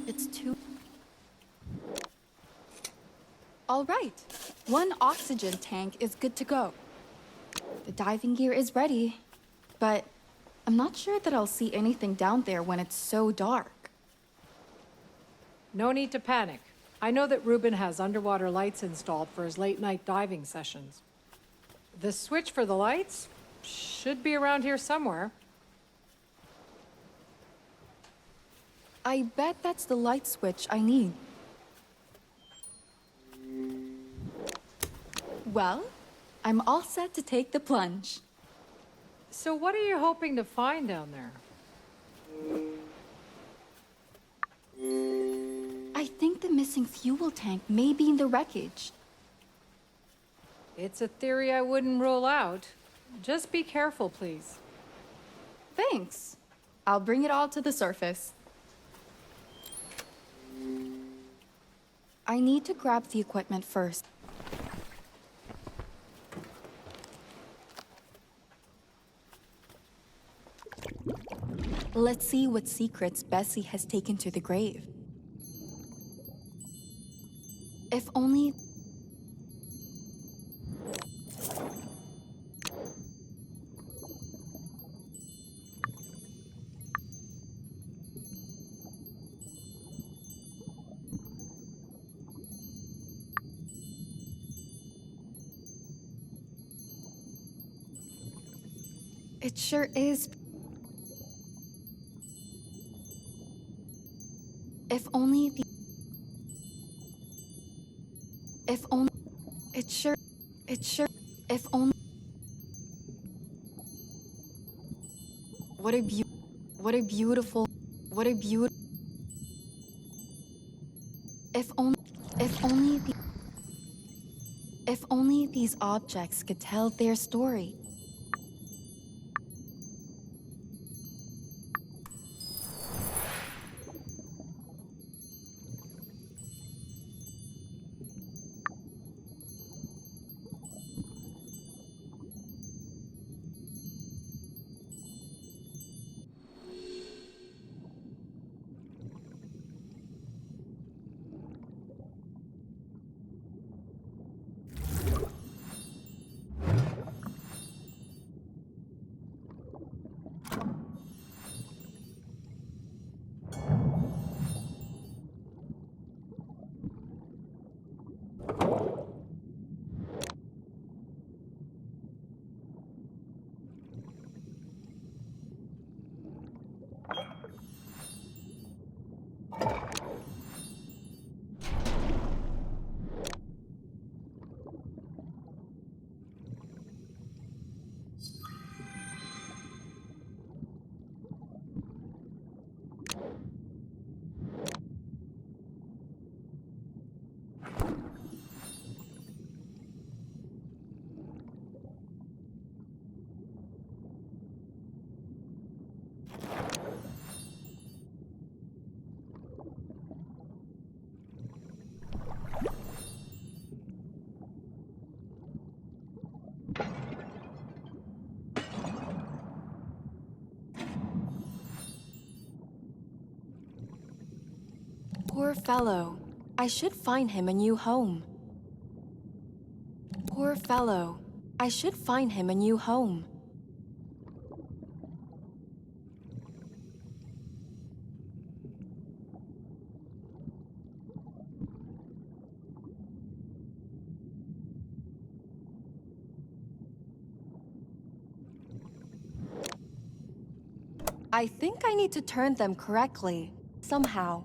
It's too... All right. One oxygen tank is good to go. The diving gear is ready, but I'm not sure that I'll see anything down there when it's so dark. No need to panic. I know that Ruben has underwater lights installed for his late-night diving sessions. The switch for the lights should be around here somewhere. I bet that's the light switch I need. Well, I'm all set to take the plunge. So what are you hoping to find down there? I think the missing fuel tank may be in the wreckage. It's a theory I wouldn't rule out. Just be careful, please. Thanks. I'll bring it all to the surface. I need to grab the equipment first. Let's see what secrets Bessie has taken to the grave. If only... It sure is. If only the... If only... It sure... If only... What a beautiful... If only the... If only these objects could tell their story. Poor fellow. I should find him a new home. Poor fellow. I should find him a new home. I think I need to turn them correctly, somehow.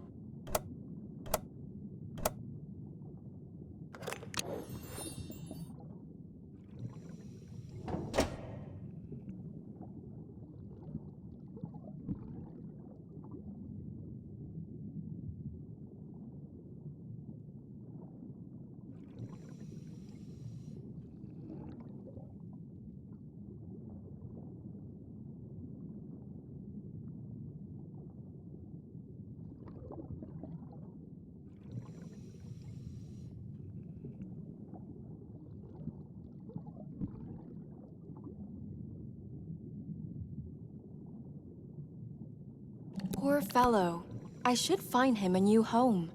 Poor fellow. I should find him a new home.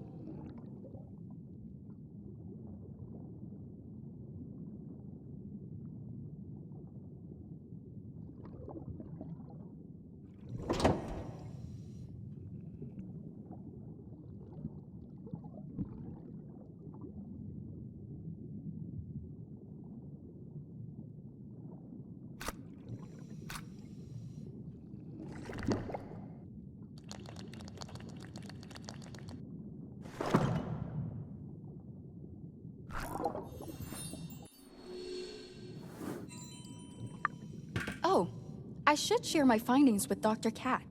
I should share my findings with Dr. Cat.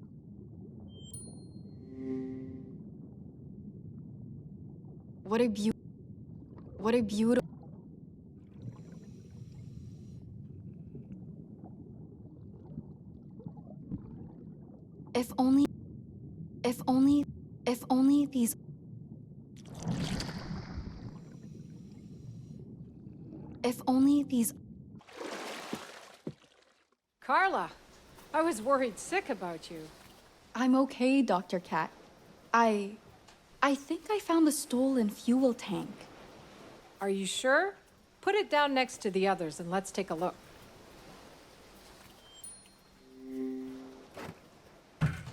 What a beautiful... If only these... If only these... Carla, I was worried sick about you. I'm okay, Dr. Cat. I think I found the stolen fuel tank. Are you sure? Put it down next to the others and let's take a look.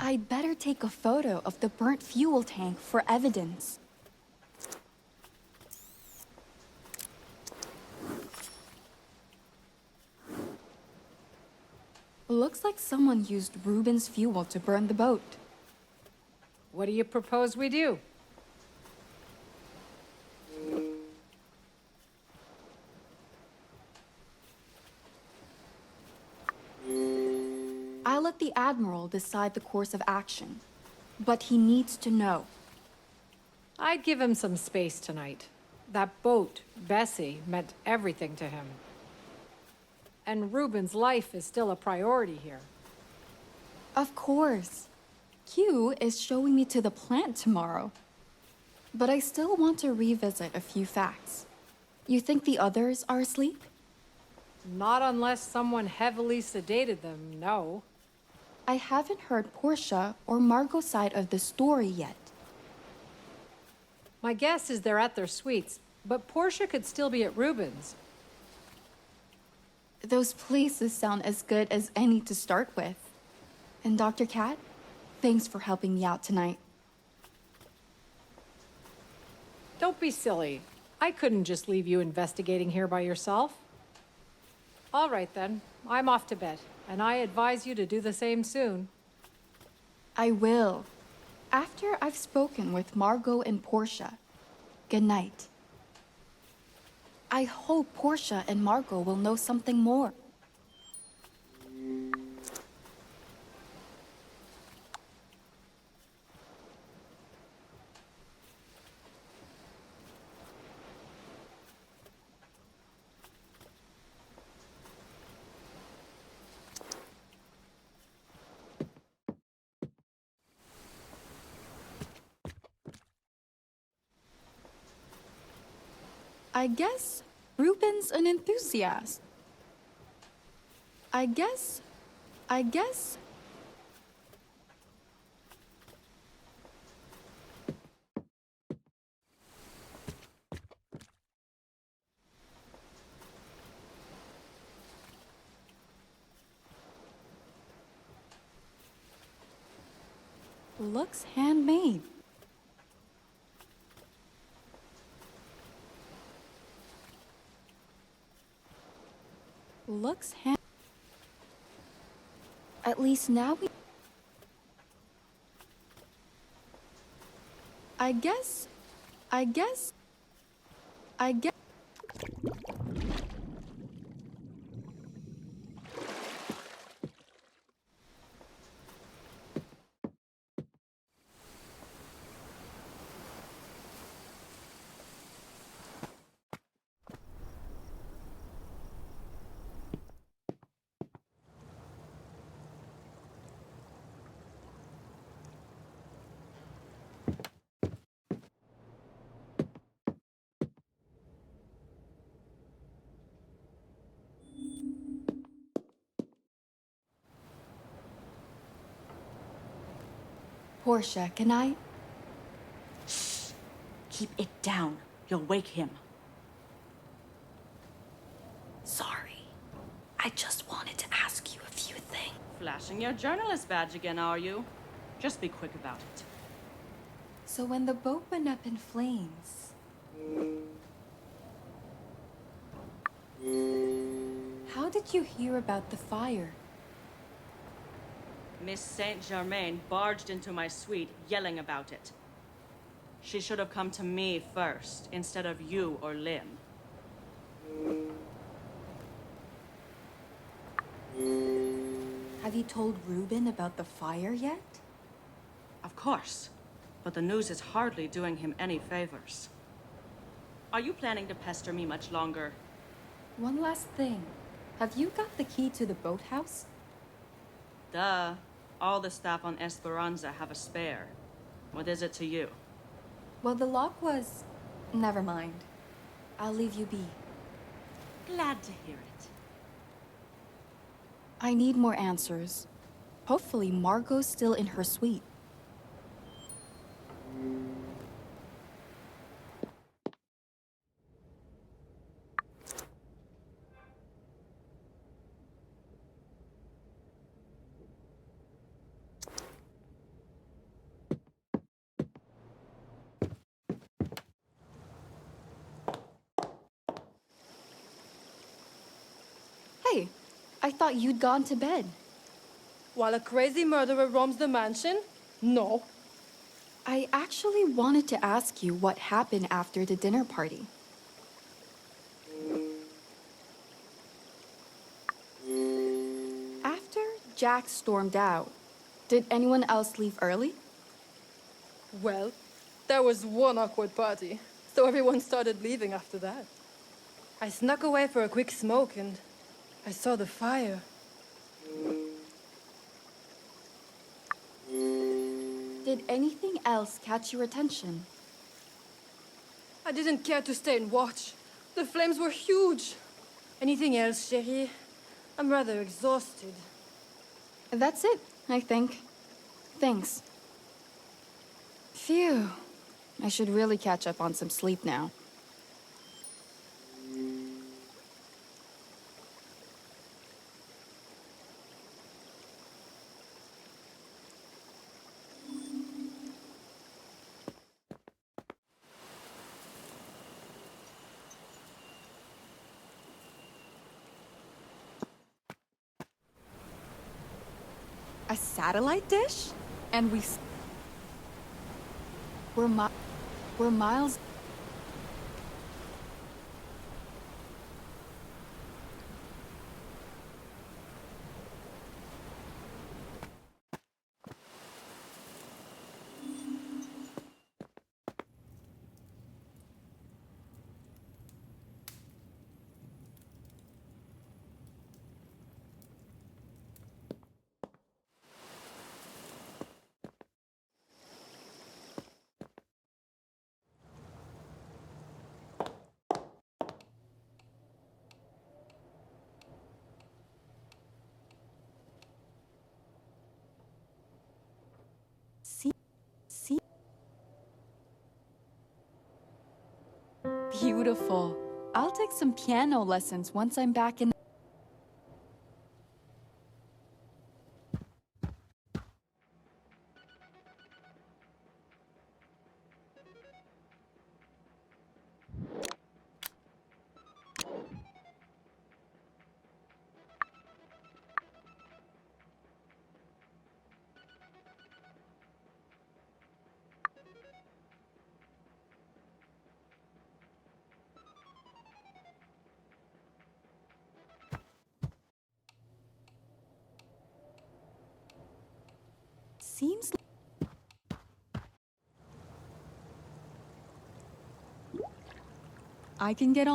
I'd better take a photo of the burnt fuel tank for evidence. Looks like someone used Ruben's fuel to burn the boat. What do you propose we do? I'll let the Admiral decide the course of action, but he needs to know. I'd give him some space tonight. That boat, Bessie, meant everything to him. And Ruben's life is still a priority here. Of course. Q is showing me to the plant tomorrow. But I still want to revisit a few facts. You think the others are asleep? Not unless someone heavily sedated them, no. I haven't heard Portia or Margot's side of the story yet. My guess is they're at their suites, but Portia could still be at Ruben's. Those places sound as good as any to start with. And Dr. Cat, thanks for helping me out tonight. Don't be silly. I couldn't just leave you investigating here by yourself. All right then, I'm off to bed, and I advise you to do the same soon. I will. After I've spoken with Margot and Portia. Good night. I hope Portia and Margot will know something more. I guess Ruben's an enthusiast. I guess. Looks handmade. Looks hand. At least now we. I guess. Portia, can I? Shh. Keep it down. You'll wake him. Sorry. I just wanted to ask you a few things. Flashing your journalist badge again, are you? Just be quick about it. So when the boat went up in flames... How did you hear about the fire? Miss Saint Germain barged into my suite, yelling about it. She should have come to me first, instead of you or Lim. Have you told Ruben about the fire yet? Of course, but the news is hardly doing him any favors. Are you planning to pester me much longer? One last thing. Have you got the key to the boathouse? Duh. All the staff on Esperanza have a spare. What is it to you? Well, the lock was... Never mind. I'll leave you be. Glad to hear it. I need more answers. Hopefully Margot's still in her suite. Hey, I thought you'd gone to bed. While a crazy murderer roams the mansion? No. I actually wanted to ask you what happened after the dinner party. After Jack stormed out, did anyone else leave early? Well, there was one awkward party, so everyone started leaving after that. I snuck away for a quick smoke and I saw the fire. Did anything else catch your attention? I didn't care to stay and watch. The flames were huge. Anything else, chérie? I'm rather exhausted. That's it, I think. Thanks. Phew. I should really catch up on some sleep now. A satellite dish? And we're miles... See? Beautiful. I'll take some piano lessons once I'm back in... Seems... I can get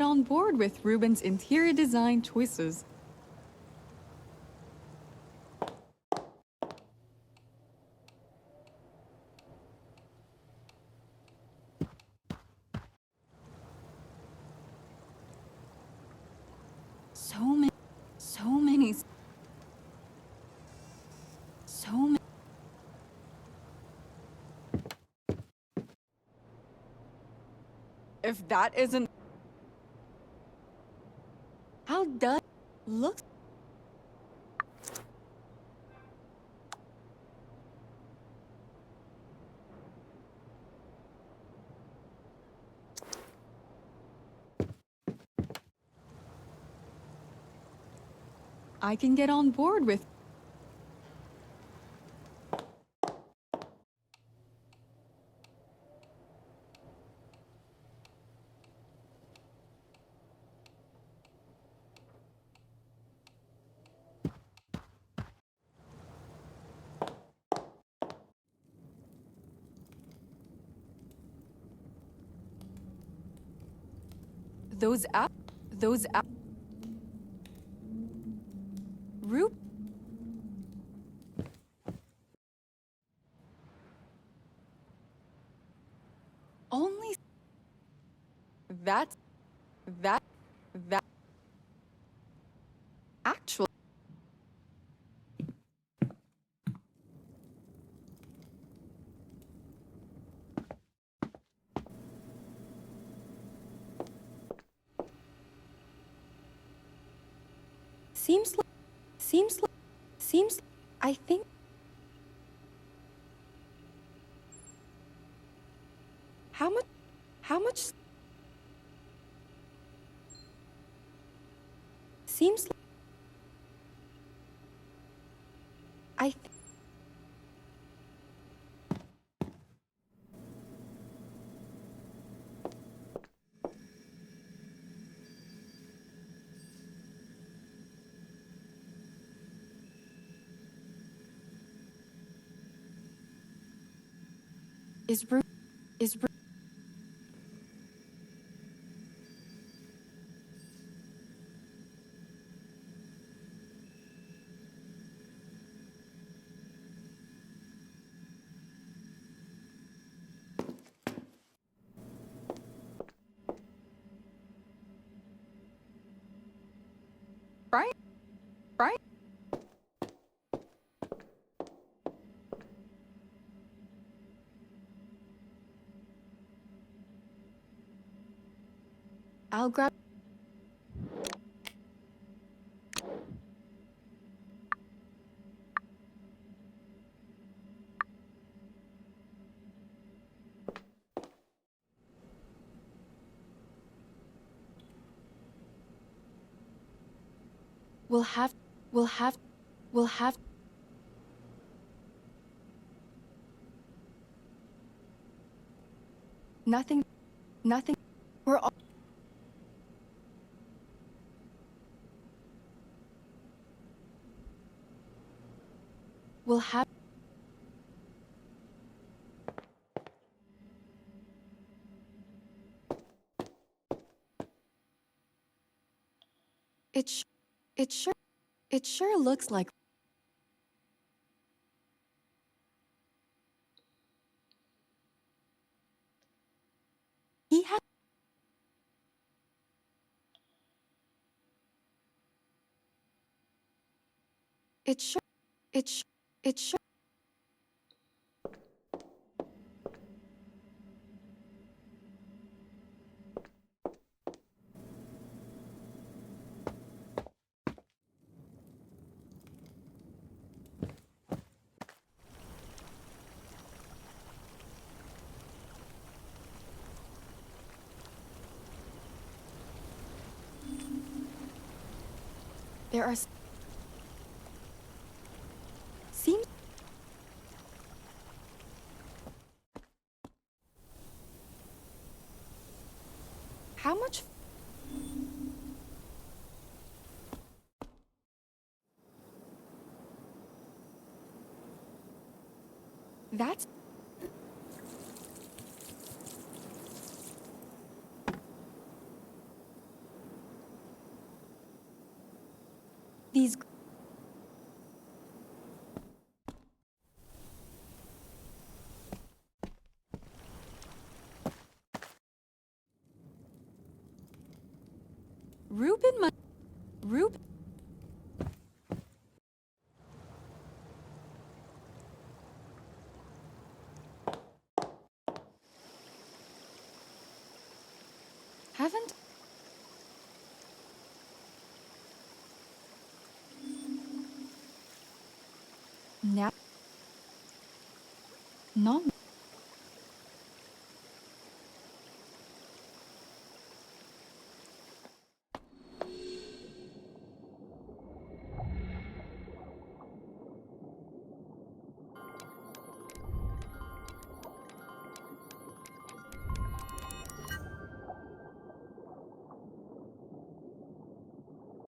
on board with Ruben's interior design choices. So many... If that isn't... How does... Looks... I can get on board with... those out, those out. Rube. Only that actually seems I think how much seems I is Ru is Ru right right I'll grab we'll have we'll have we'll have nothing we're all we'll have it sh it sure looks like he had it sure it sure there are seems how much that's these Ruben haven't now no